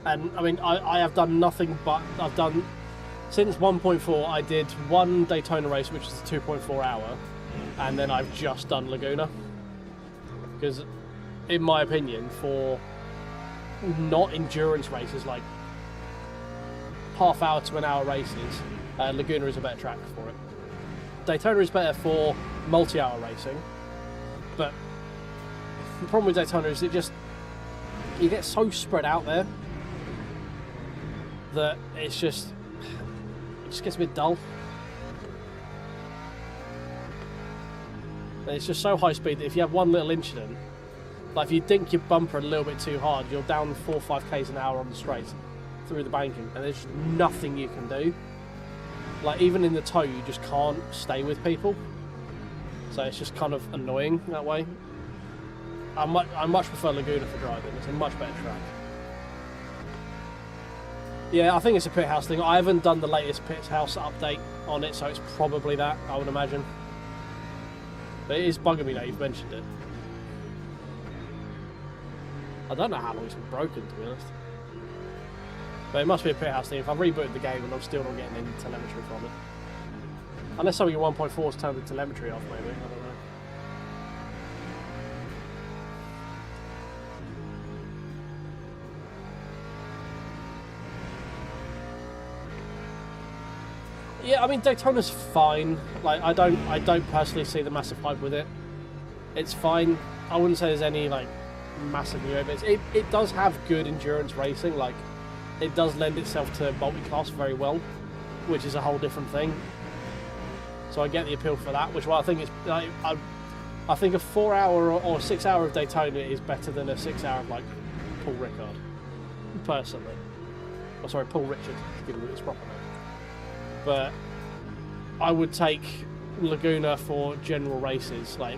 And I mean, I have done nothing but I've done since 1.4. I did one Daytona race, which is a 2.4 hour, and then I've just done Laguna because, in my opinion, for not endurance races, like half-hour to an hour races, Laguna is a better track for it. Daytona is better for multi-hour racing, but the problem with Daytona is you get so spread out there that it just gets a bit dull. And it's just so high speed that if you have one little incident, like if you dink your bumper a little bit too hard, you're down 4 or 5 k's an hour on the straight through the banking, and there's nothing you can do. Like even in the tow, you just can't stay with people, so it's just kind of annoying that way. I much prefer Laguna for driving. It's a much better track. Yeah, I think it's a pit house thing. I haven't done the latest pit house update on it, so it's probably that, I would imagine. But it is bugging me that you've mentioned it. I don't know how long it's been broken, to be honest. But it must be a pit house thing. If I've rebooted the game and I'm still not getting any telemetry from it. Unless some of your 1.4's turned the telemetry off, maybe. I don't know. Yeah, I mean Daytona's fine. Like I don't personally see the massive hype with it. It's fine. I wouldn't say there's any like massive new bits. It does have good endurance racing. Like it does lend itself to multi-class very well, which is a whole different thing. So I get the appeal for that. Which I think is like I think a 4-hour or 6-hour of Daytona is better than a 6-hour of like Paul Ricard, personally. Oh, sorry, Paul Richard, to give him his proper name. But I would take Laguna for general races, like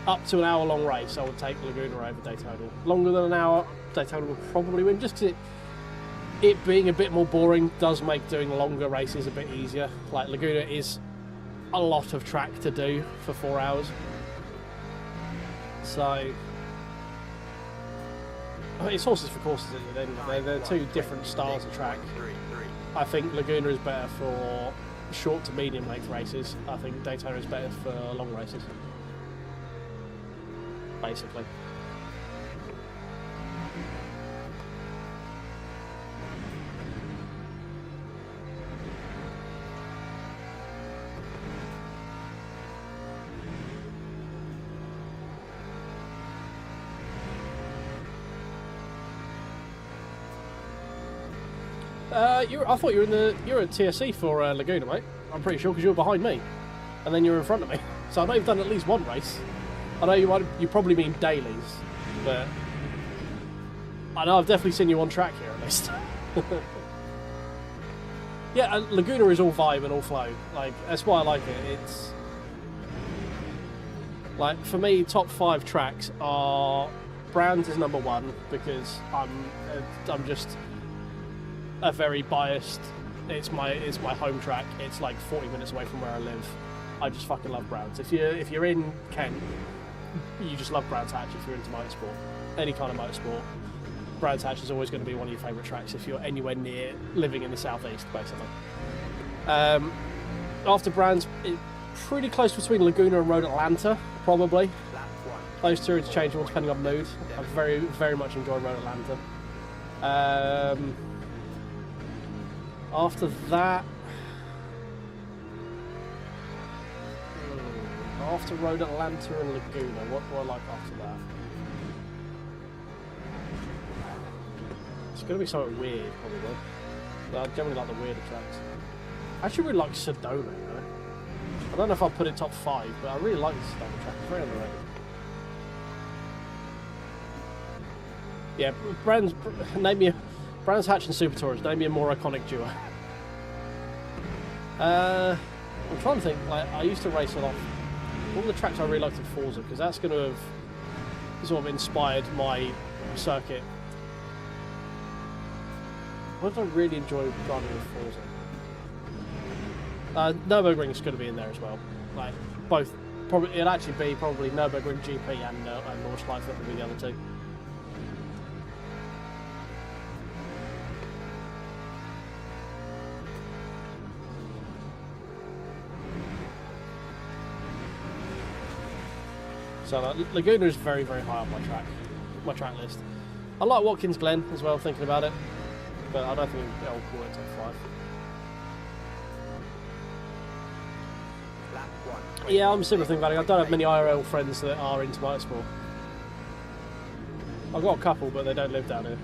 up to an hour-long race. I would take Laguna over Daytona. Longer than an hour, Daytona will probably win, just because it being a bit more boring does make doing longer races a bit easier. Like Laguna is a lot of track to do for 4 hours, so I mean, it's horses for courses at the end of the day. They're two different styles of track. I think Laguna is better for short to medium length races. I think Daytona is better for long races, basically. I thought you were at TSC for Laguna, mate. I'm pretty sure because you were behind me, and then you were in front of me. So I know you've done at least one race. I know you probably mean dailies, but I know I've definitely seen you on track here at least. Yeah, and Laguna is all vibe and all flow. Like that's why I like it. It's like for me, top 5 tracks are Brands is number 1 because I'm just a very biased. It's my home track. It's like 40 minutes away from where I live. I just fucking love Brands. If you're in Kent, you just love Brands Hatch. If you're into motorsport, any kind of motorsport, Brands Hatch is always going to be one of your favourite tracks if you're anywhere near living in the southeast, basically. After Brands, pretty close between Laguna and Road Atlanta, probably. Those two are interchangeable depending on mood. I very, very much enjoy Road Atlanta. After that, after Road Atlanta and Laguna, what do I like after that? It's going to be something weird, probably. But I generally like the weirder tracks. I actually really like Sedona, you know? I don't know if I'll put it top 5, but I really like the Sedona track. It's very underrated. Yeah, Brands Hatch and Super Tourist, name me a more iconic duo. I'm trying to think, like, I used to race a lot. All the tracks I really liked in Forza, because that's going to have sort of inspired my circuit. What did I really enjoy driving with Forza? Nürburgring's going to be in there as well. Like, both, probably, it'd actually be probably Nürburgring GP and Nordschleife that would be the other two. So Laguna is very, very high on my track list. I like Watkins Glen as well, thinking about it, but I don't think I'll call it top 5. Lap 1. Yeah, I'm similar thinking about it. I don't have many IRL friends that are into motorsport. I've got a couple, but they don't live down here.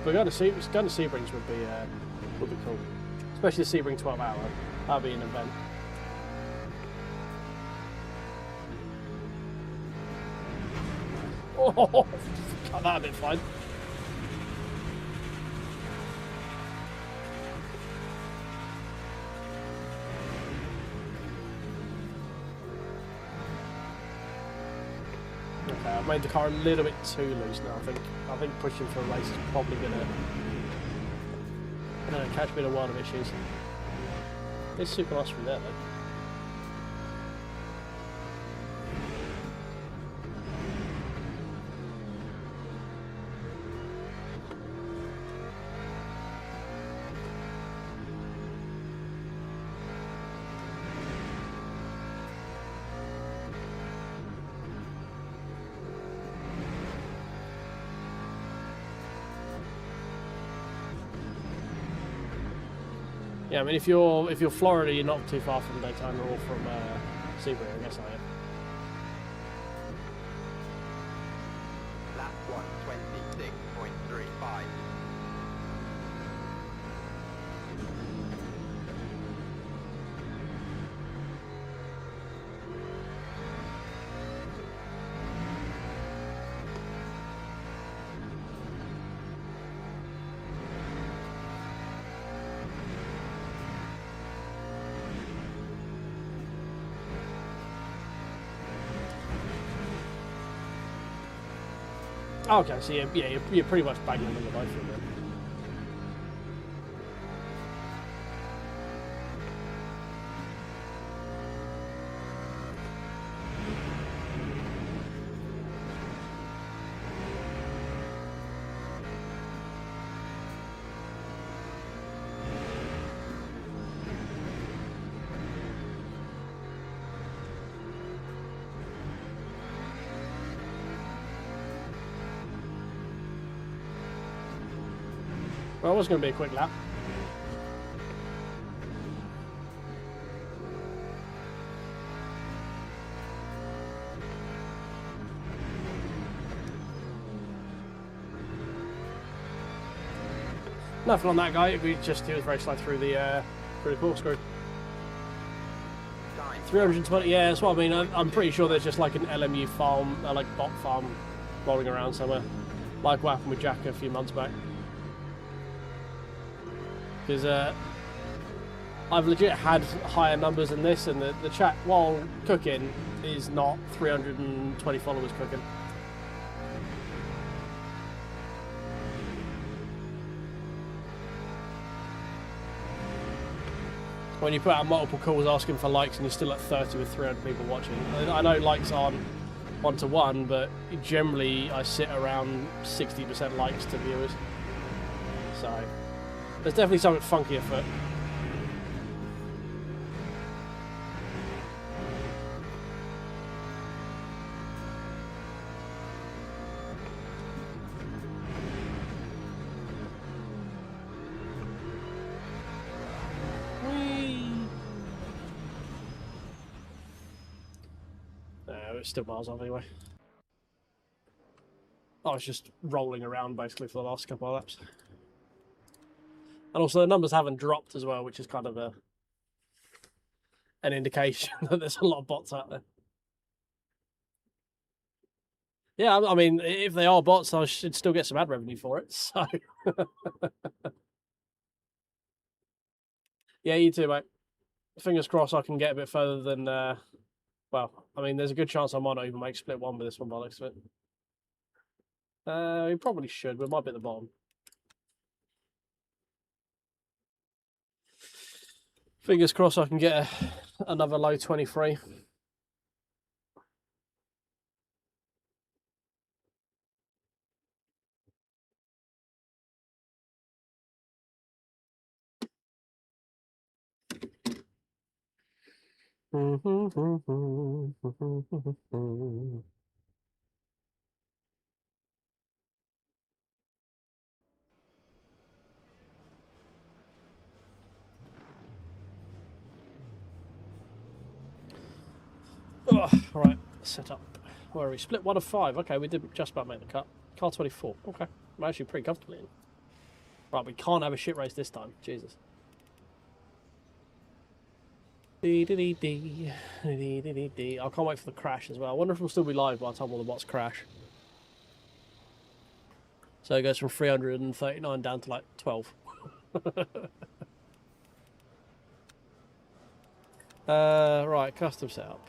But going to Sebrings would be cool, especially the Sebring 12 hour. That'd be an event. Oh, cut that a bit fine. Okay, I've made the car a little bit too loose now. I think pushing for a race is probably gonna catch me in a world of issues. It's super nice from there though. Yeah, I mean, if you're Florida, you're not too far from Daytona or from Sebring, I guess I am. Lap 1:26.35. Okay, so you're pretty much banging on the both of them. Well, it was going to be a quick lap. Nothing on that guy. He was very slow through the corkscrew. 320. Yeah, that's what I mean. I'm pretty sure there's just like an LMU farm, like bot farm, rolling around somewhere, like what happened with Jack a few months back. Because I've legit had higher numbers than this, and the chat while cooking is not 320 followers cooking. When you put out multiple calls asking for likes and you're still at 30 with 300 people watching. I know likes aren't 1-to-1, but generally I sit around 60% likes to viewers. So there's definitely something funky afoot. It's still miles off anyway. I was just rolling around basically for the last couple of laps. And also the numbers haven't dropped as well, which is kind of an indication that there's a lot of bots out there. Yeah, I mean, if they are bots, I should still get some ad revenue for it, so... Yeah, you too, mate. Fingers crossed I can get a bit further than... Well, I mean, there's a good chance I might not even make split one with this one by the looks of it. We probably should, but it might be at the bottom. Fingers crossed I can get another low 23. Oh, right, set up. Where are we? Split 1 of 5. Okay, we did just about make the cut. Car 24. Okay, I'm actually pretty comfortably in. Right, we can't have a shit race this time. Jesus. I can't wait for the crash as well. I wonder if we'll still be live by the time all the bots crash. So it goes from 339 down to like 12. Right, custom setup.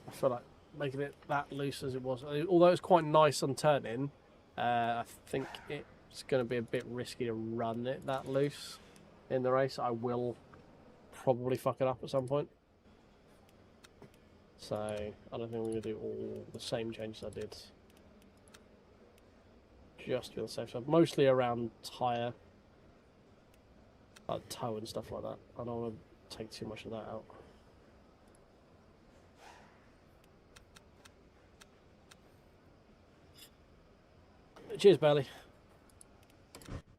I feel like making it that loose as it was, although it's quite nice on turning, I think it's going to be a bit risky to run it that loose in the race. I will probably fuck it up at some point. So I don't think we're going to do all the same changes I did. Just to be on the safe side. Mostly around tyre, like toe and stuff like that. I don't want to take too much of that out. Cheers, Bailey.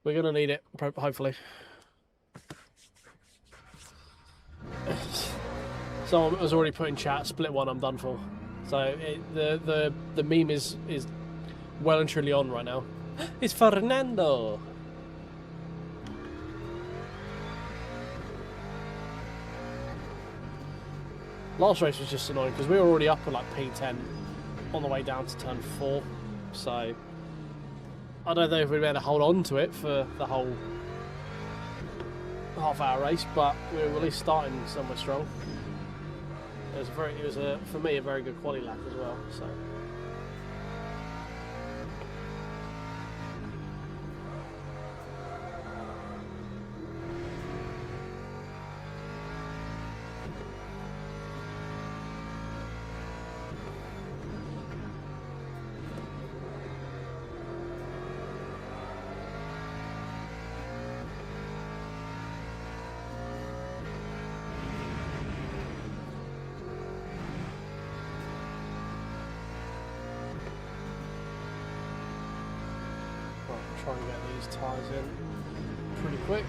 We're going to need it, hopefully. Someone was already put in chat, split 1, I'm done for. So the meme is well and truly on right now. It's Fernando! Last race was just annoying because we were already up at like P10 on the way down to turn 4. So I don't know if we'd be able to hold on to it for the whole half-hour race, but we were at least starting somewhere strong. It was for me a very good quali lap as well. So. Try and get these tyres in pretty quick.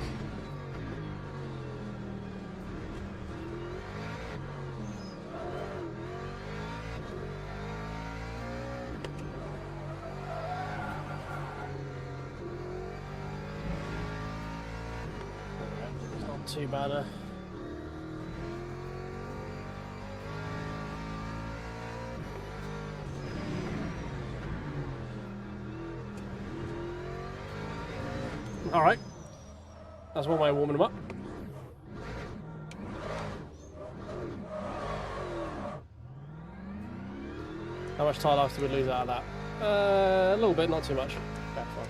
It's not too bad. Alright, that's one way of warming them up. How much tyre life did we lose out of that? A little bit, not too much. Okay, fine.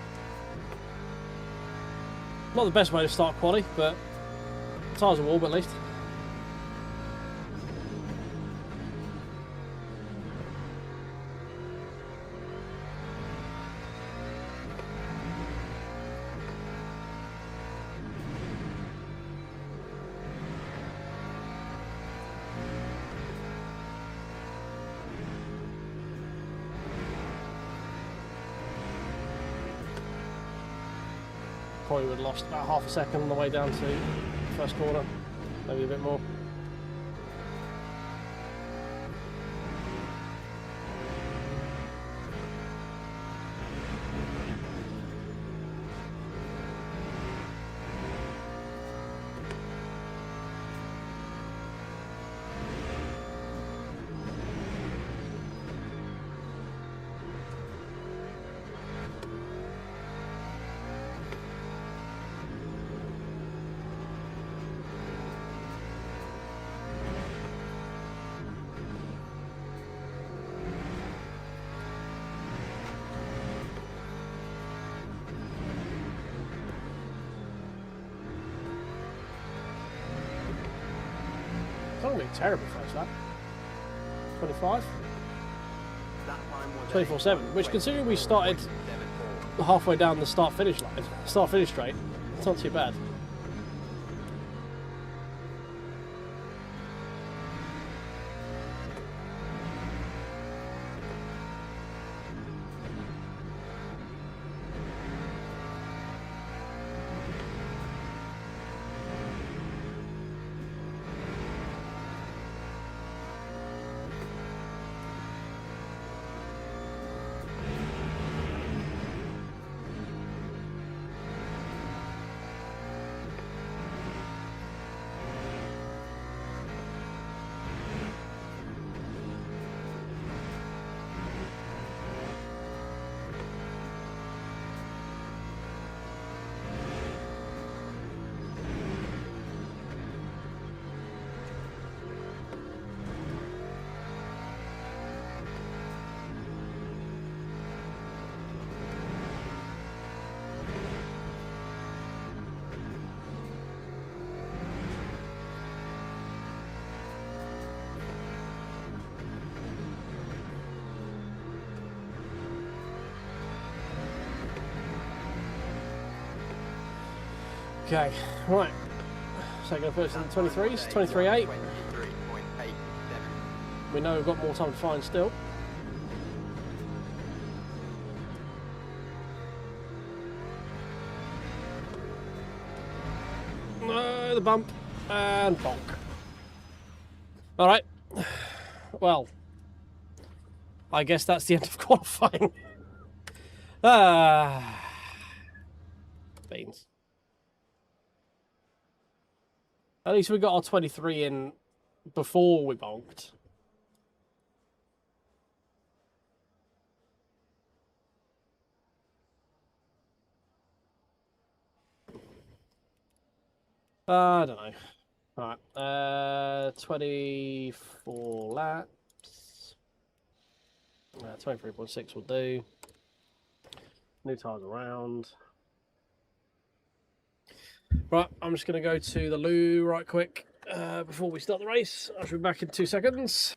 Not the best way to start quali, but the tyres are warm at least. Probably would have lost about half a second on the way down to the first corner, maybe a bit more. be a terrible first lap. 25? That time was 24/7, which considering we started 1:24. halfway down the start-finish line, start-finish straight, it's not too bad. Okay, right. So going to put us in the 23s, 23.8. 23.87. We know we've got more time to find still. No, the bump and bonk. All right. Well, I guess that's the end of qualifying. Beans. At least we got our 23 in before we bonked. I don't know. All right. 24 laps. 23.6 will do. New tires around. Right, I'm just going to go to the loo right quick before we start the race. I should be back in 2 seconds.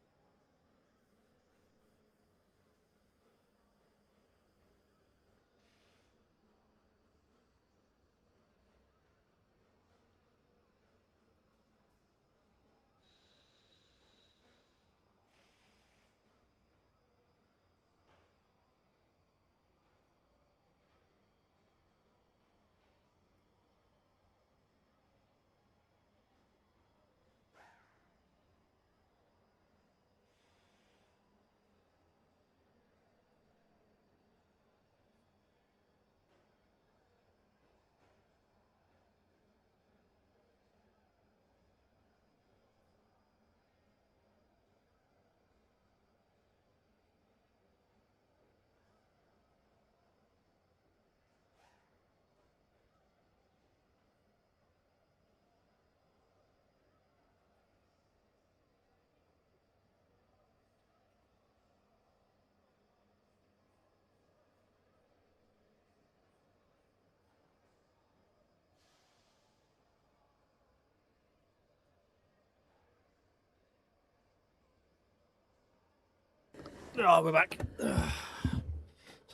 Oh, we're back. So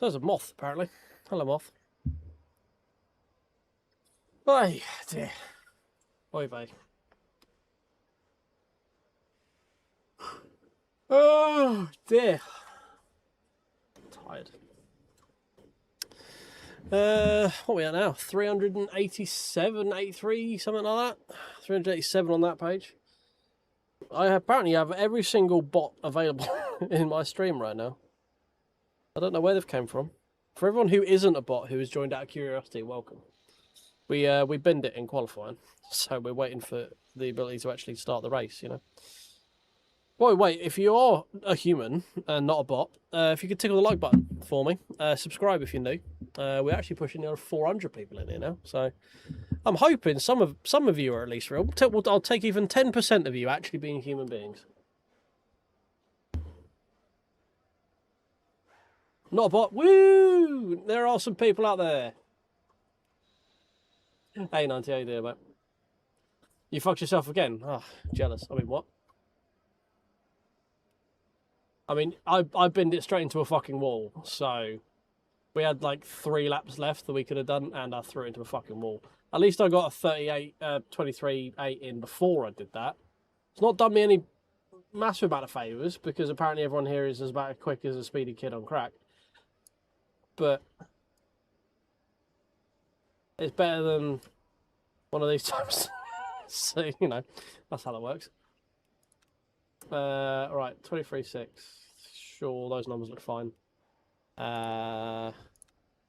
there's a moth, apparently. Hello, moth. Oy, dear. Oy vey. Oh, dear. Tired. What are we at now? 387, 83, something like that. 387 on that page. I apparently have every single bot available in my stream right now. I don't know where they've come from. For everyone who isn't a bot who has joined out of curiosity, welcome. We binned it in qualifying, so we're waiting for the ability to actually start the race, you know. Wait, if you are a human and not a bot, if you could tickle the like button for me, subscribe if you're new. We're actually pushing near 400 people in here now, so I'm hoping some of you are at least real. I'll take even 10% of you actually being human beings. Not a bot. Woo! There are some people out there. Hey, 90, how you doing, mate? You fucked yourself again? Oh, jealous. I mean, what? I mean, I binned it straight into a fucking wall, so we had like 3 laps left that we could have done, and I threw it into a fucking wall. At least I got a 23.8 in before I did that. It's not done me any massive amount of favours, because apparently everyone here is about as quick as a speedy kid on crack. But it's better than one of these times. So, you know, that's how that works. Right, 23.6. Sure, those numbers look fine.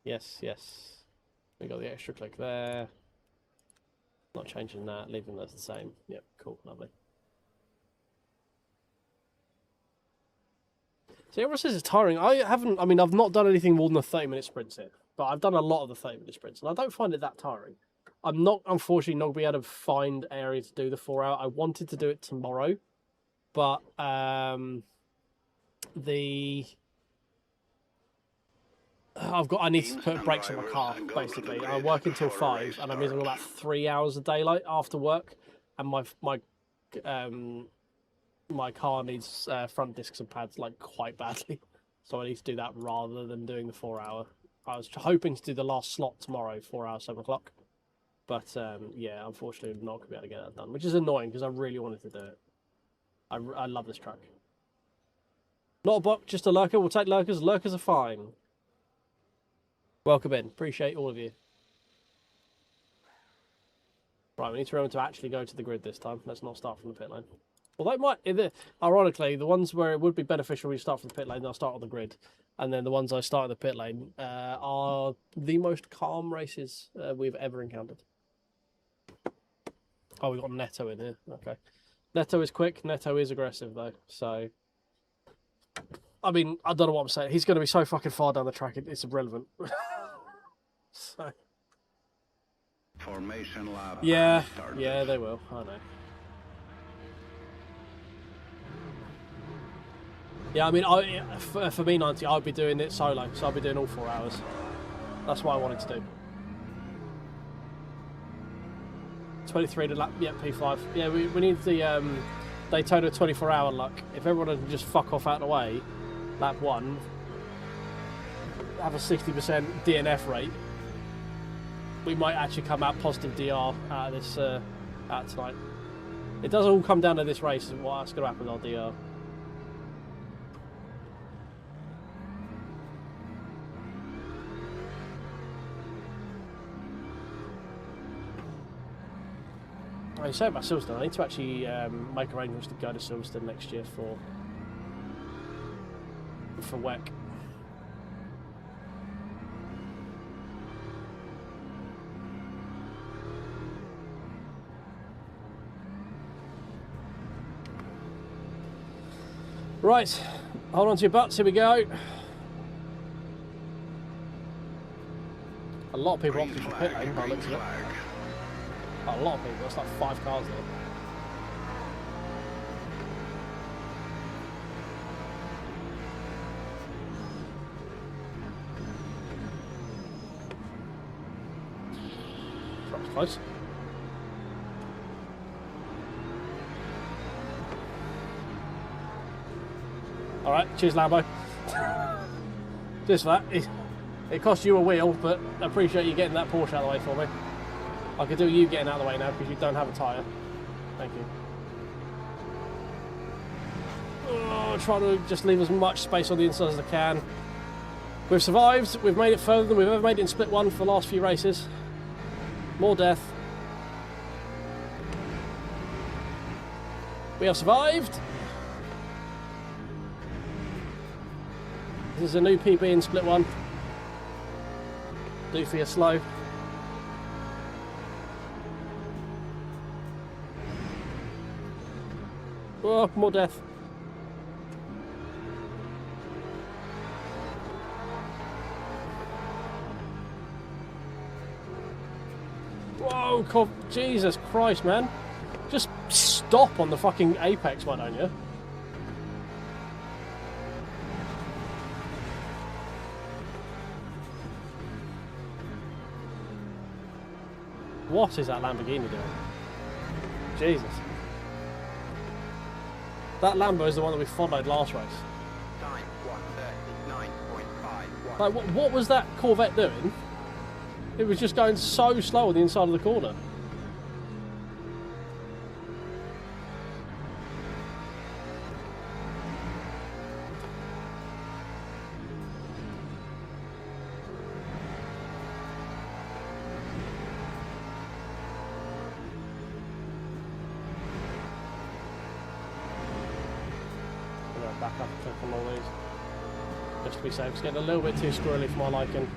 Yes. We got the extra click there. Not changing that, leaving those the same. Yep, cool, lovely. So everyone says it's tiring. I mean, I've not done anything more than the 30-minute sprints here, but I've done a lot of the 30-minute sprints, and I don't find it that tiring. I'm not, unfortunately, not going to be able to find an area to do the 4-hour. I wanted to do it tomorrow, but I need to put brakes on my car, basically. I work until 5, and I'm using about 3 hours of daylight after work, and my car needs front discs and pads like quite badly, so I need to do that rather than doing the 4-hour. I was hoping to do the last slot tomorrow, 4 hours, 7 o'clock, but yeah, unfortunately, I'm not going to be able to get that done, which is annoying because I really wanted to do it. I love this track. Not a bot, just a lurker. We'll take lurkers. Lurkers are fine. Welcome in. Appreciate all of you. Right, we need to remember to actually go to the grid this time. Let's not start from the pit lane. Although it might, ironically, the ones where it would be beneficial when you start from the pit lane, I'll start on the grid. And then the ones I start at the pit lane are the most calm races we've ever encountered. Oh, we've got Neto in here. Okay. Neto is quick. Neto is aggressive, though. So, I mean, I don't know what I'm saying. He's going to be so fucking far down the track, it's irrelevant. So. Formation lab. Yeah, they will. I know. Yeah, I mean, for me, 90, I'd be doing it solo, so I'd be doing all 4 hours. That's what I wanted to do. 23 to lap, yeah, P5. Yeah, we need the Daytona 24-hour luck. If everyone can just fuck off out of the way, lap 1, have a 60% DNF rate, we might actually come out positive DR out of this out tonight. It does all come down to this race and what's going to happen with our DR. I say about Silverstone, I need to actually make arrangements to go to Silverstone next year for WEC. Right, hold on to your butts, here we go. A lot of people opted for pit lane by the looks of it. A lot of people, that's like 5 cars there. That was close. Alright, cheers Lambo. Just for that. It cost you a wheel, but I appreciate you getting that Porsche out of the way for me. I could do you getting out of the way now because you don't have a tyre. Thank you. Oh, try to just leave as much space on the inside as I can. We've survived. We've made it further than we've ever made it in Split 1 for the last few races. More death. We have survived. This is a new PB in Split 1. Do for your slow. Oh, more death. Whoa, Jesus Christ, man. Just stop on the fucking apex, why don't you? What is that Lamborghini doing? Jesus. That Lambo is the one that we followed last race. Like, what was that Corvette doing? It was just going so slow on the inside of the corner. Back up and click on all these just to be safe. It's getting a little bit too squirrely for my liking.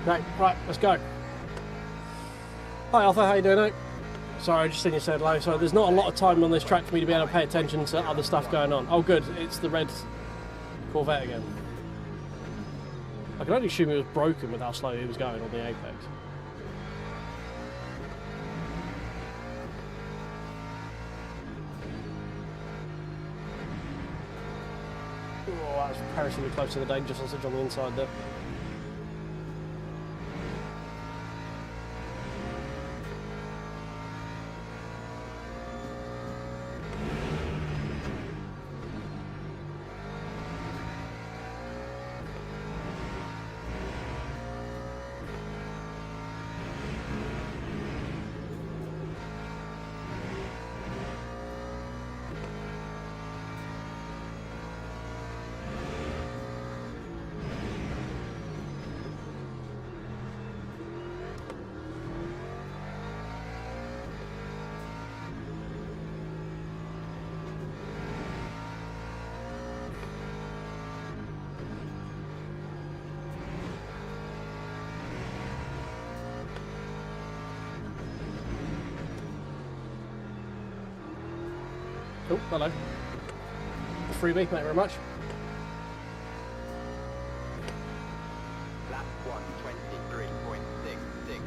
Okay, right, let's go. Hi Arthur, how you doing, mate? Sorry, I just seen you said hello. So there's not a lot of time on this track for me to be able to pay attention to other stuff going on. Oh good, it's the red Corvette again. I can only assume it was broken with how slow he was going on the apex. Oh, that's perishingly close to the danger sausage on the inside there. Oh, hello. Freebie, thank you very much. Lap 123.66.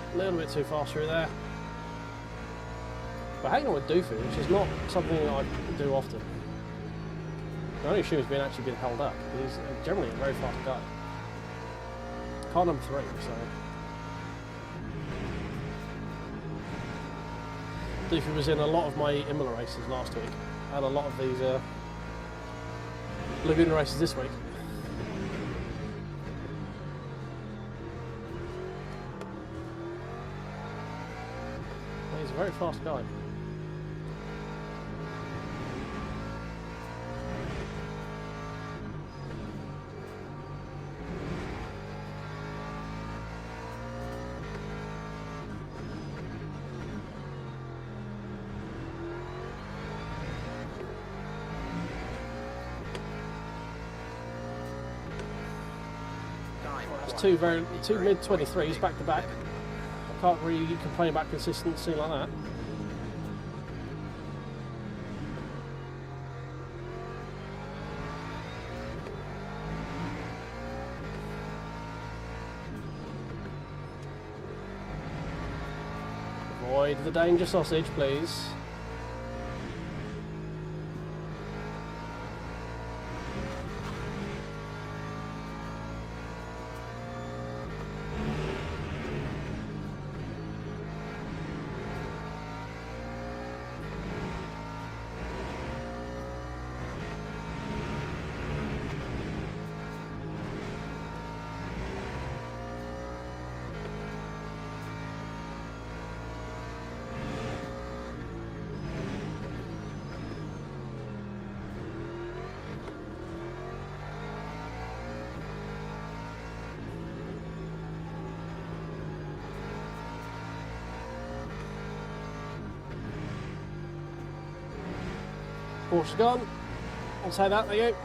A little bit too fast through there. But hanging on with Doofy, which is not something that I do often. I only assume he's actually been held up. He's generally a very fast guy. Car number 3, so. Doofy was in a lot of my Imola races last week, and a lot of these Laguna races this week. He's a very fast guy. That's two mid-23s back to back. Can't really complain about consistency like that. Avoid the danger sausage, please. Porsche's gone. I'll say that, there you go.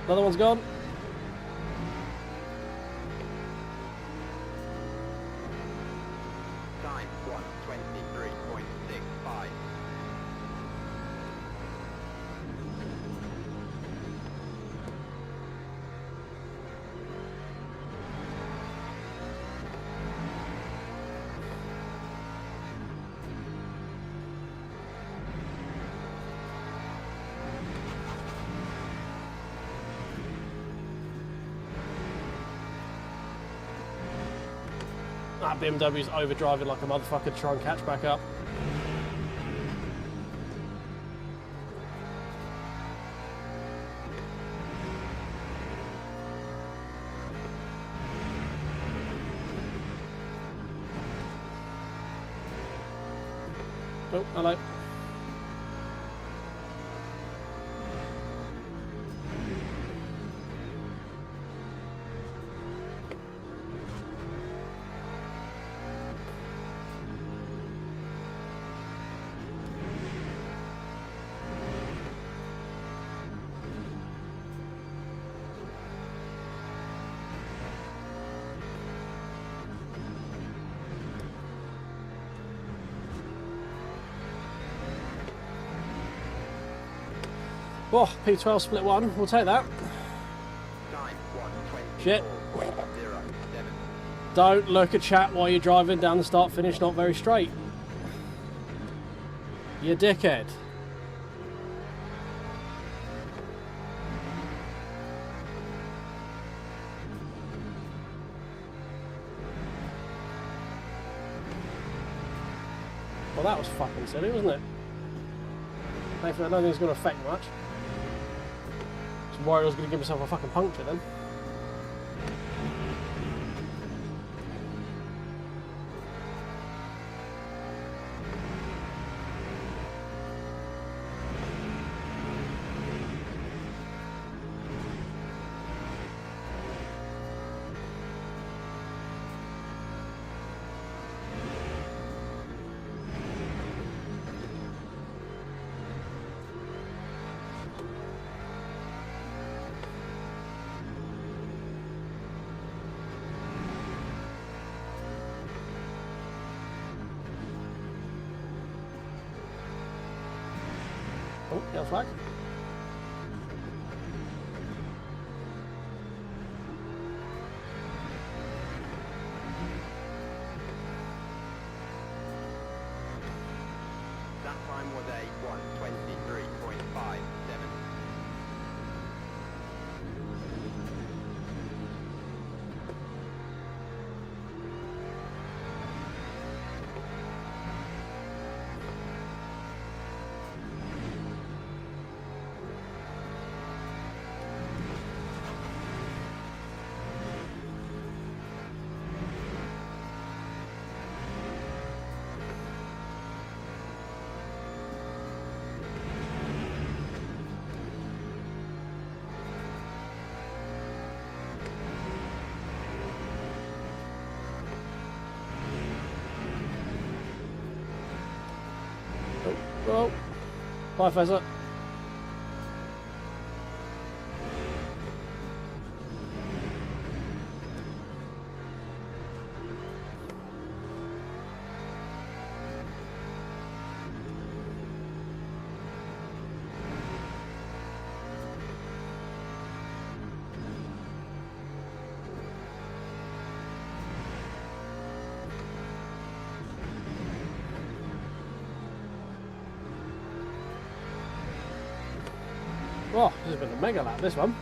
Another one's gone. Time 1:23.65. That BMW's overdriving like a motherfucker to try and catch back up. Oh, hello. Oh, P12 split one, we'll take that. Time 1:24.07. Shit. Don't look at chat while you're driving down the start finish, not very straight. You dickhead. Well, that was fucking silly, wasn't it? Thankfully, I don't think it's going to affect much. I was worried I was going to give myself a fucking puncture then. Oh, yellow flag. That time was a 1:23.57. Oh, bye, Fezzer. Oh, this has been a mega lap, this one.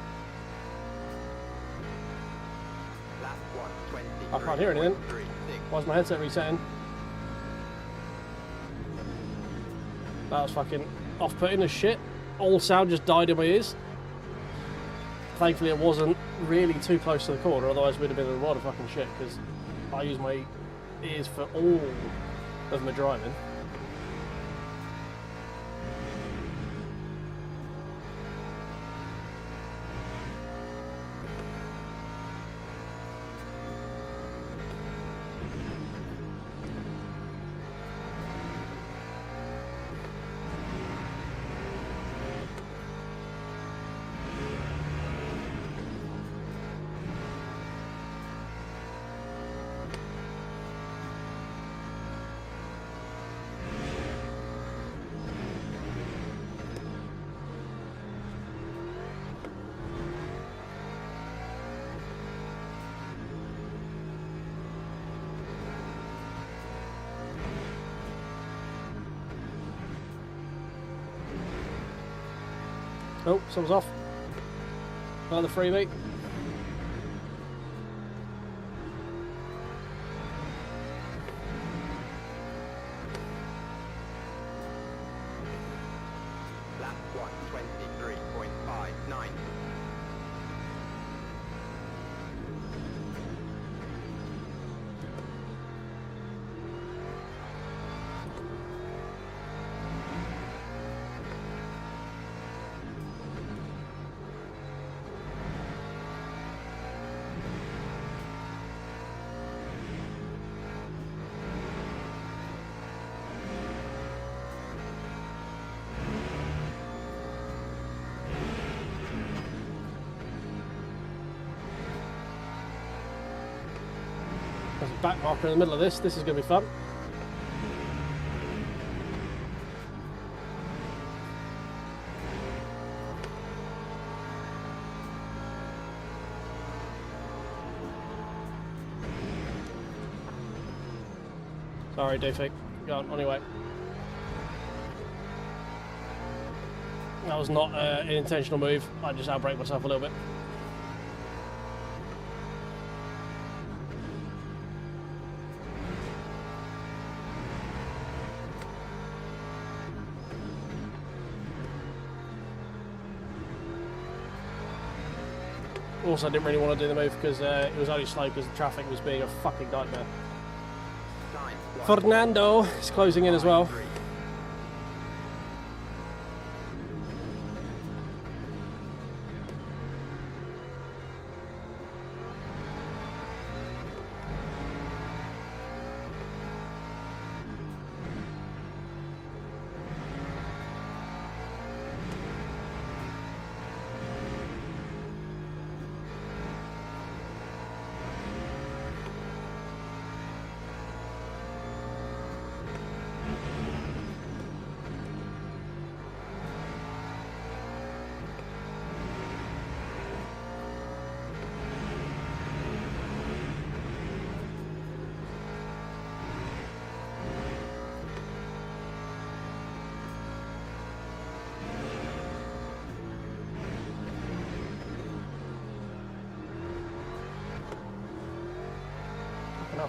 Lap I can't hear anything. 1:23.36. Why's my headset resetting? That was fucking off-putting as shit. All sound just died in my ears. Thankfully it wasn't really too close to the corner, otherwise we'd have been in a lot of fucking shit, because I use my ears for all of my driving. Oh, someone's off. Another freebie. Lap 123.59. There's a back marker in the middle of this. This is going to be fun. Sorry, Doofy. Go on your way. That was not an intentional move. I just outbraked myself a little bit. Also, I didn't really want to do the move because it was only slow because the traffic was being a fucking nightmare. Fernando is closing in as well.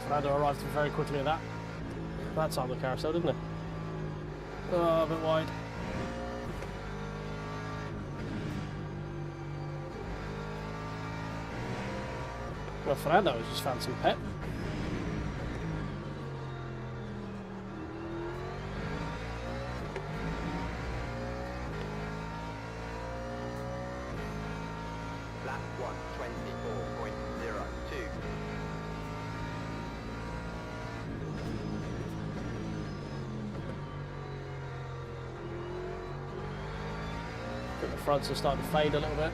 Fernando arrived very quickly at that side of the carousel, didn't it? Oh, a bit wide. Well, Fernando has just found some pep. Lap 124.02. I think the fronts are starting to fade a little bit.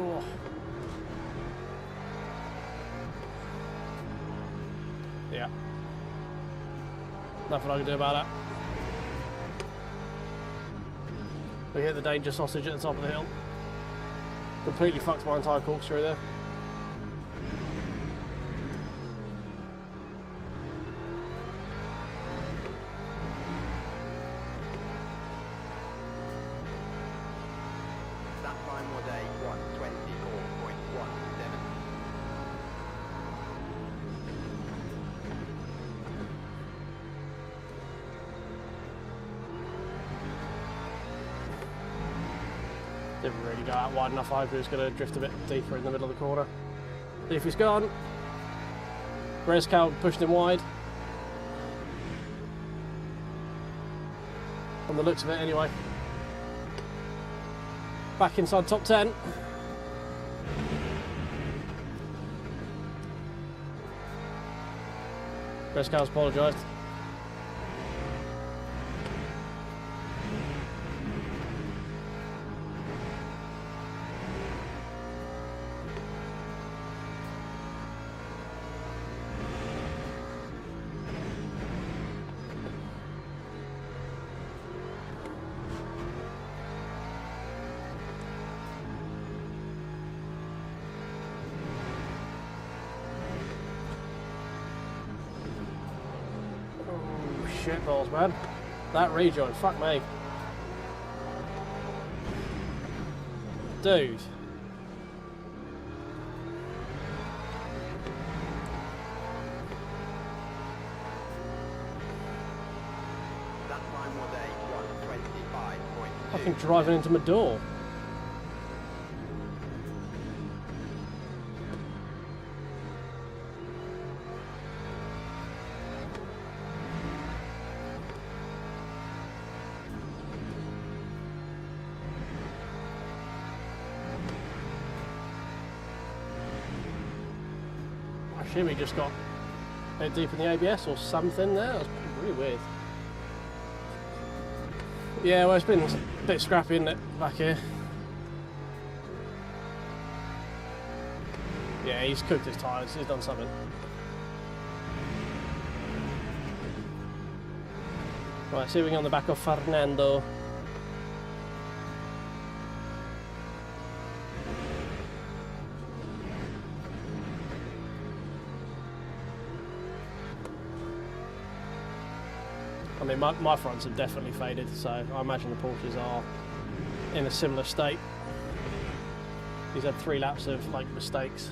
Oh. Yeah. Nothing I can do about that. We hit the danger sausage at the top of the hill. Completely fucked my entire corkscrew there. That time was a 124.17. Didn't really go out wide enough. I hope he was going to drift a bit deeper in the middle of the corner. If he's gone. Rescal pushed him wide. On the looks of it anyway. Back inside top 10. Chris Cow's apologised. Shitballs, man. That rejoin, fuck me. Dude. That time was a 125.2. Fucking driving into my door. Actually, we just got a bit deep in the ABS or something there. That was really weird. Yeah, well, it's been a bit scrappy, isn't it, back here? Yeah, he's cooked his tyres. He's done something. Right, see if we can get on the back of Fernando. I mean, my fronts have definitely faded, so I imagine the Porsches are in a similar state. He's had 3 laps of, like, mistakes.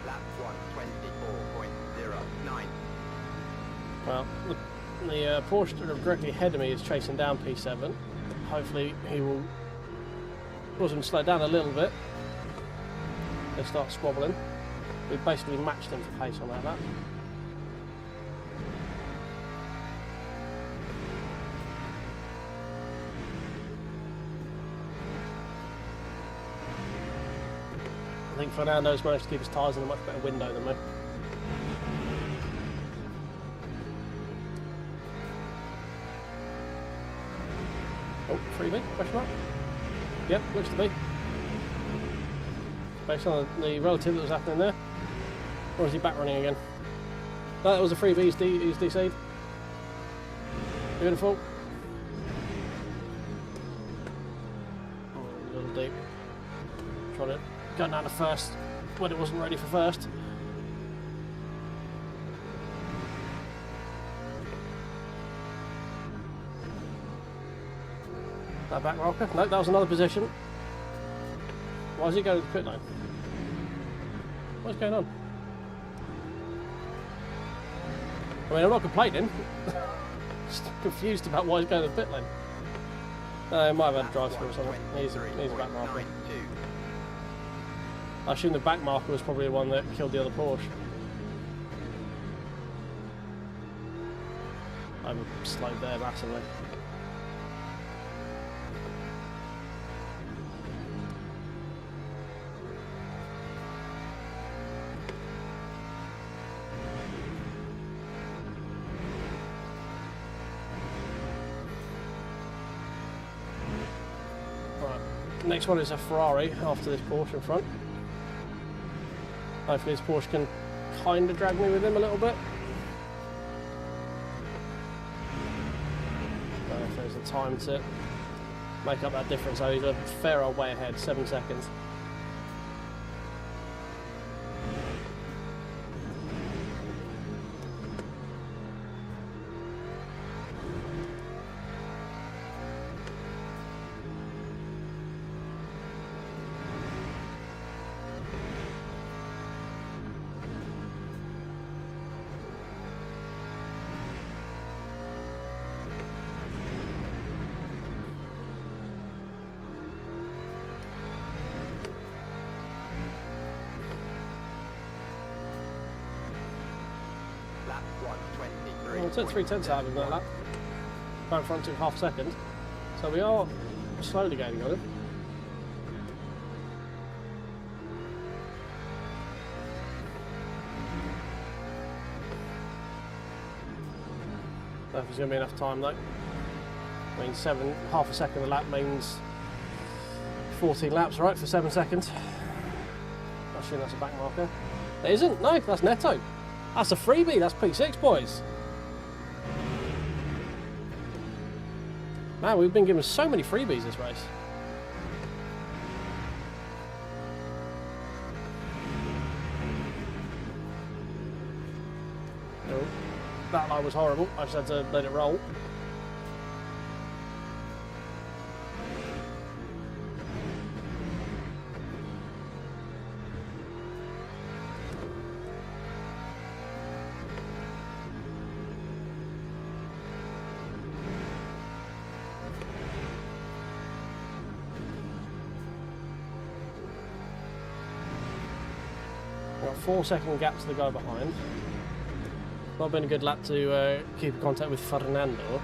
Lap 124.09. Well, the Porsche directly ahead of me is chasing down P7. Hopefully he will cause him to slow down a little bit. They start squabbling. We've basically matched him for pace on that lap. I think Fernando's managed to keep his tyres in a much better window than me. Oh, freebie? Question mark? Yep, looks to be. Based on the relative that was happening there. Or is he back running again? No, that was a freebie, he's DC'd. Beautiful. Oh, a little deep. Trying to go down to first when it wasn't ready for first. That back rocker? No, that was another position. Why is he going to the pit lane? What's going on? I mean, I'm not complaining. Just confused about why he's going to the pit lane. No, he might have had a drive through or something. He's a back marker. I assume the back marker was probably the one that killed the other Porsche. I slowed there massively. Next one is a Ferrari after this Porsche in front. Hopefully this Porsche can kind of drag me with him a little bit. If there's a time to make up that difference, so he's a fair old way ahead, 7 seconds. Lap 123. Well, I took 3/10 out of him that lap. Going front took half a second. So we are slowly gaining on him. I don't know if there's going to be enough time though. I mean, half a second a lap means 14 laps, right, for 7 seconds. I assume that's a back marker. It isn't, no, that's netto. That's a freebie, that's P6, boys. Man, we've been given so many freebies this race. Oh, that line was horrible, I just had to let it roll. Got a 4-second gap to the guy behind. Not been a good lap to keep in contact with Fernando.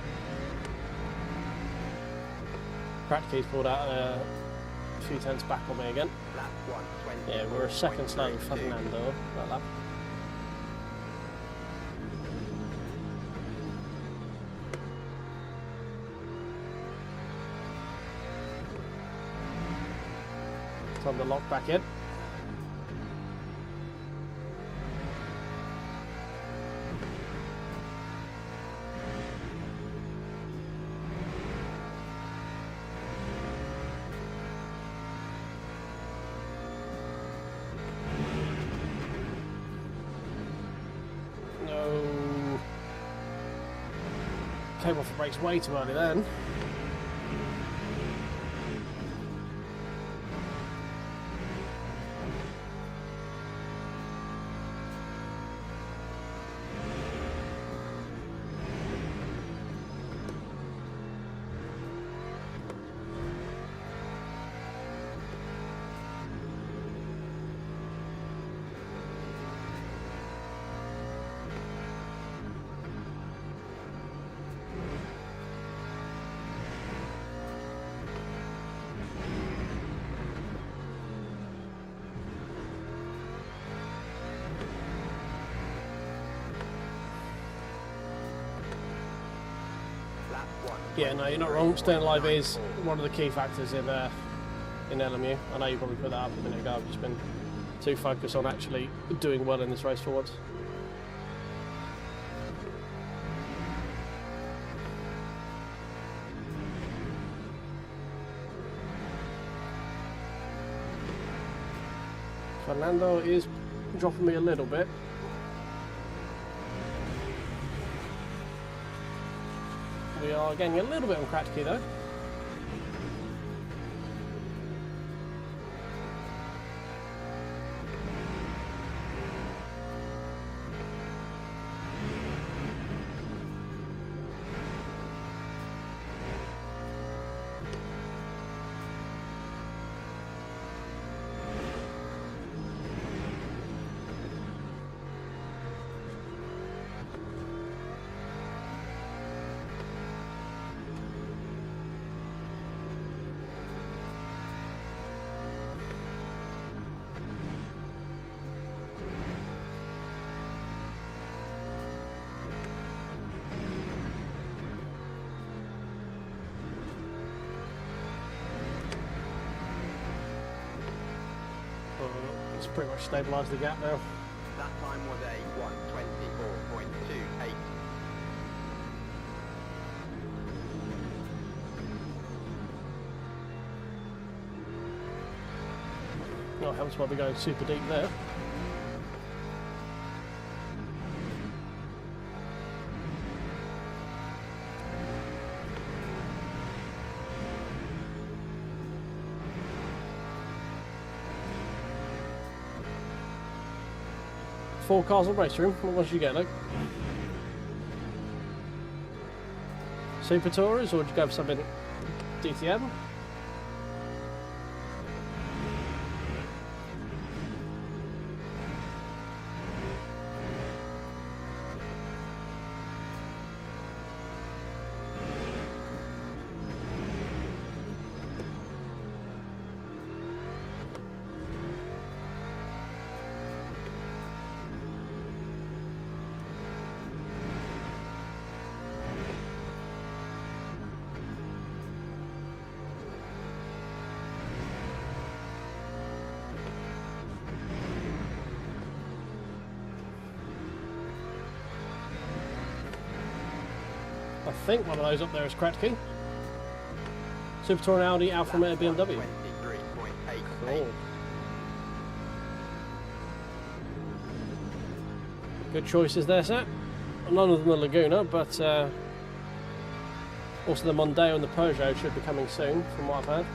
Practically pulled out a few tenths back on me again. Lap 120. Yeah, we're a second slower than Fernando that lap. Time to lock back in. No. Came off the brakes way too early then. Yeah, no, you're not wrong. Staying alive is one of the key factors in LMU. I know you probably put that up a minute ago. I've just been too focused on actually doing well in this race for once. Fernando is dropping me a little bit. We are getting a little bit on Kratky though. It's pretty much stabilised the gap now. That time was a 124.28. Oh, helps by be going super deep there. Four cars on race room. What did you get, Luke? Super Tourers, or would you go for something DTM? I think one of those up there is Kratky. Super Touring Audi, Alfa Romeo, BMW. Cool. Good choices there, sir. None of them the Laguna, but also the Mondeo and the Peugeot should be coming soon, from what I've heard.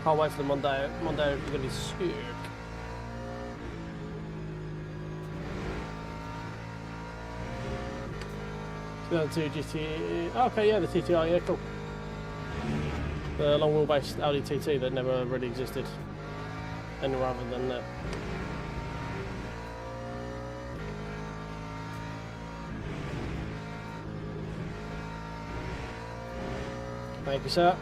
Can't wait for the Mondeo. Mondeo is going to be sick. The 2 GT. Okay, yeah, the TTR, yeah, cool. The long wheelbase Audi TT that never really existed anywhere other than that. Thank you, sir.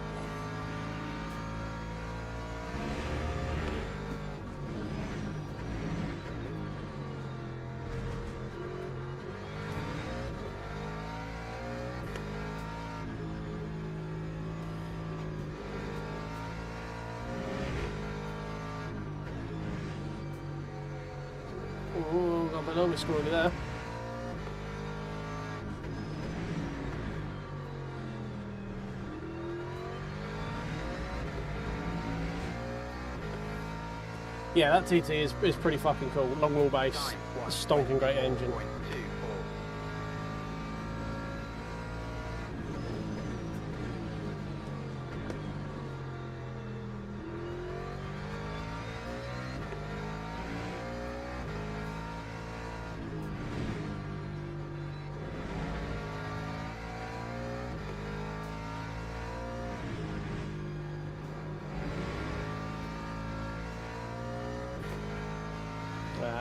Ooh, got below me scoring there. Yeah, that TT is pretty fucking cool. Long wheelbase, stonking great engine.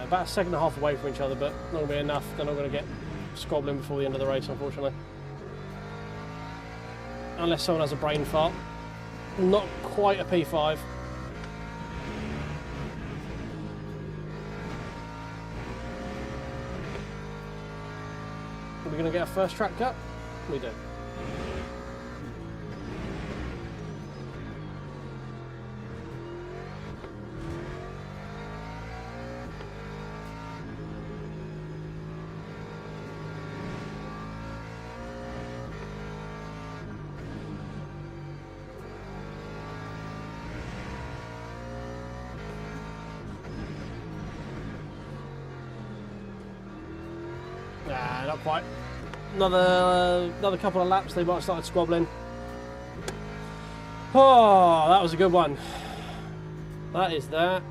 About a second and a half away from each other, but not going to be enough. They're not going to get squabbling before the end of the race, unfortunately. Unless someone has a brain fart. Not quite a P5. Are we going to get a first track cut? We do. Nah, not quite. Another couple of laps, they might have started squabbling. Oh, that was a good one. That is that.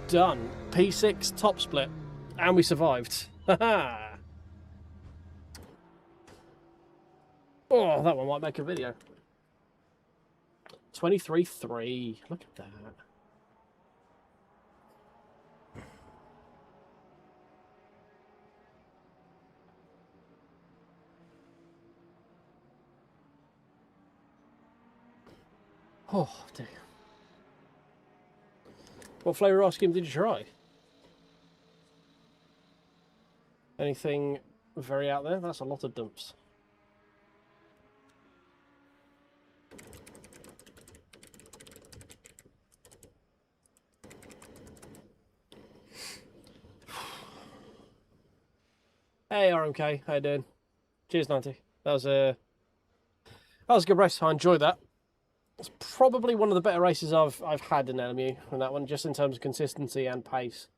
Done. P6 top split. And we survived. Haha. Oh, that one might make a video. 23-3. Look at that. Oh, dear. What flavour ice cream did you try? Anything very out there? That's a lot of dumps. Hey RMK, how you doing? Cheers 90. That was a good race. I enjoyed that. It's probably one of the better races I've had in LMU on that one, just in terms of consistency and pace.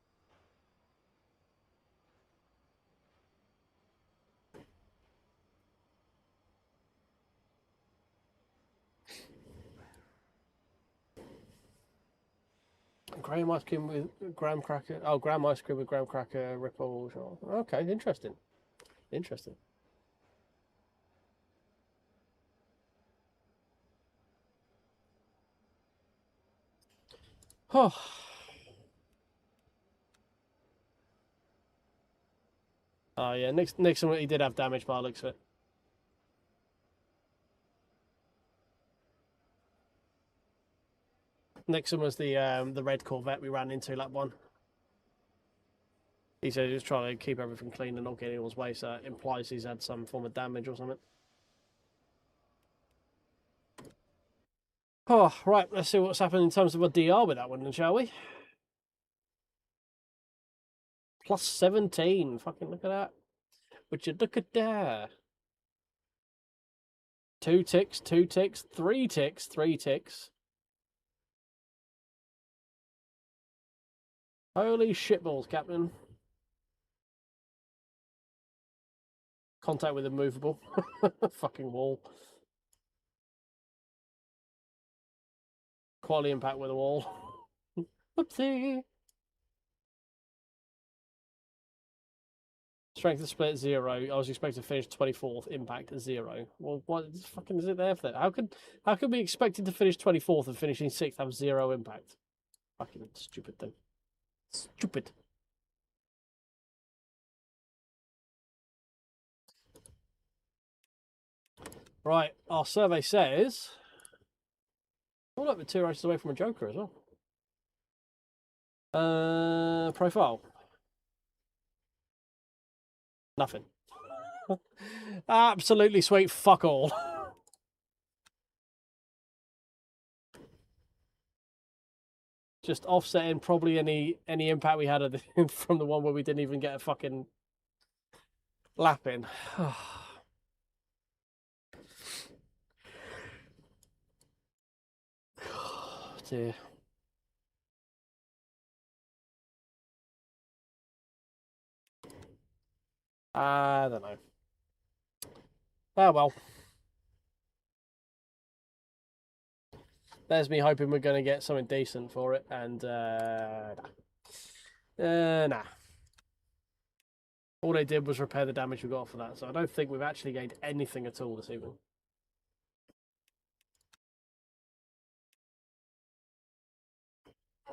Graham ice cream with graham cracker. Oh, graham ice cream with graham cracker ripples. Okay, interesting. Interesting. Oh. Oh yeah, Nixon he did have damage by the looks of it. Nixon was the red Corvette we ran into lap one. He said he was trying to keep everything clean and not get anyone's way, so it implies he's had some form of damage or something. Oh, right, let's see what's happened in terms of a DR with that one then, shall we? Plus 17. Fucking look at that. Would you look at that? 2 ticks, 2 ticks, 3 ticks, 3 ticks. Holy shitballs, Captain. Contact with immovable. Fucking wall. Quality impact with a wall. Whoopsie. Strength of split 0. I was expecting to finish 24th. Impact 0. Well, what fucking is it there for? How could we expected to finish 24th and finishing 6th have 0 impact? Fucking stupid thing. Stupid. Right, our survey says. Oh look, we're 2 races away from a Joker as well. Profile. Nothing. Absolutely sweet fuck all. Just offsetting probably any impact we had from the one where we didn't even get a fucking lap in. Oh, dear. I don't know. Oh well. There's me hoping we're going to get something decent for it, and nah. All they did was repair the damage we got for that, so I don't think we've actually gained anything at all this evening.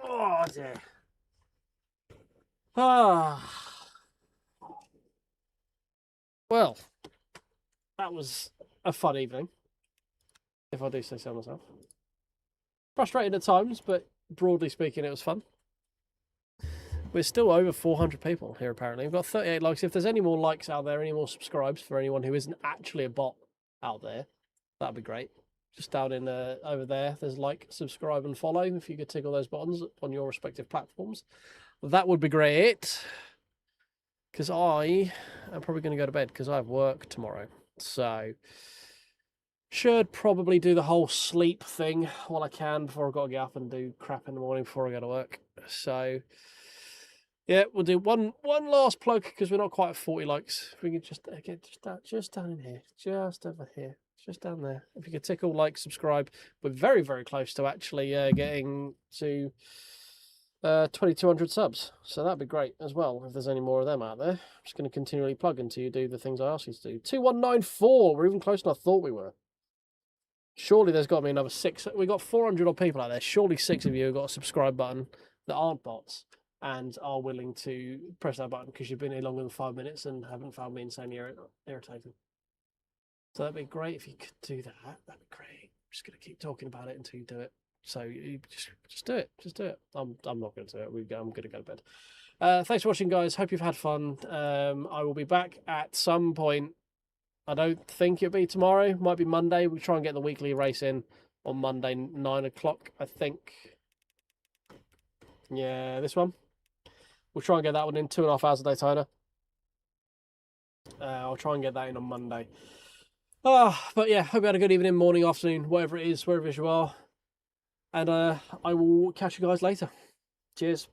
Oh dear. Well, that was a fun evening, if I do say so myself. Frustrating at times, but broadly speaking, it was fun. We're still over 400 people here, apparently. We've got 38 likes. If there's any more likes out there, any more subscribes for anyone who isn't actually a bot out there, that'd be great. Just down in over there, there's like, subscribe, and follow. If you could tickle those buttons on your respective platforms, that would be great. Because I am probably going to go to bed because I have work tomorrow. So, should probably do the whole sleep thing while I can before I've got to get up and do crap in the morning before I go to work. So, yeah, we'll do one last plug because we're not quite at 40 likes. If we could just get just down in here, just over here, just down there. If you could tickle, like, subscribe, we're very, very close to actually getting to 2,200 subs. So that'd be great as well if there's any more of them out there. I'm just going to continually plug until you do the things I ask you to do. 2194. We're even closer than I thought we were. Surely there's got to be another 6. We got 400 odd people out there. Surely 6 of you have got a subscribe button that aren't bots and are willing to press that button because you've been here longer than 5 minutes and haven't found me insanely irritating. So that'd be great if you could do that. That'd be great. I'm just going to keep talking about it until you do it. So you just do it. Just do it. I'm not going to do it. I'm going to go to bed. Thanks for watching, guys. Hope you've had fun. I will be back at some point. I don't think it'll be tomorrow. Might be Monday. We'll try and get the weekly race in on Monday, 9 o'clock, I think. Yeah, this one. We'll try and get that one in 2.5 hours a Daytona. I'll try and get that in on Monday. But yeah, hope you had a good evening, morning, afternoon, whatever it is, wherever you are. And I will catch you guys later. Cheers.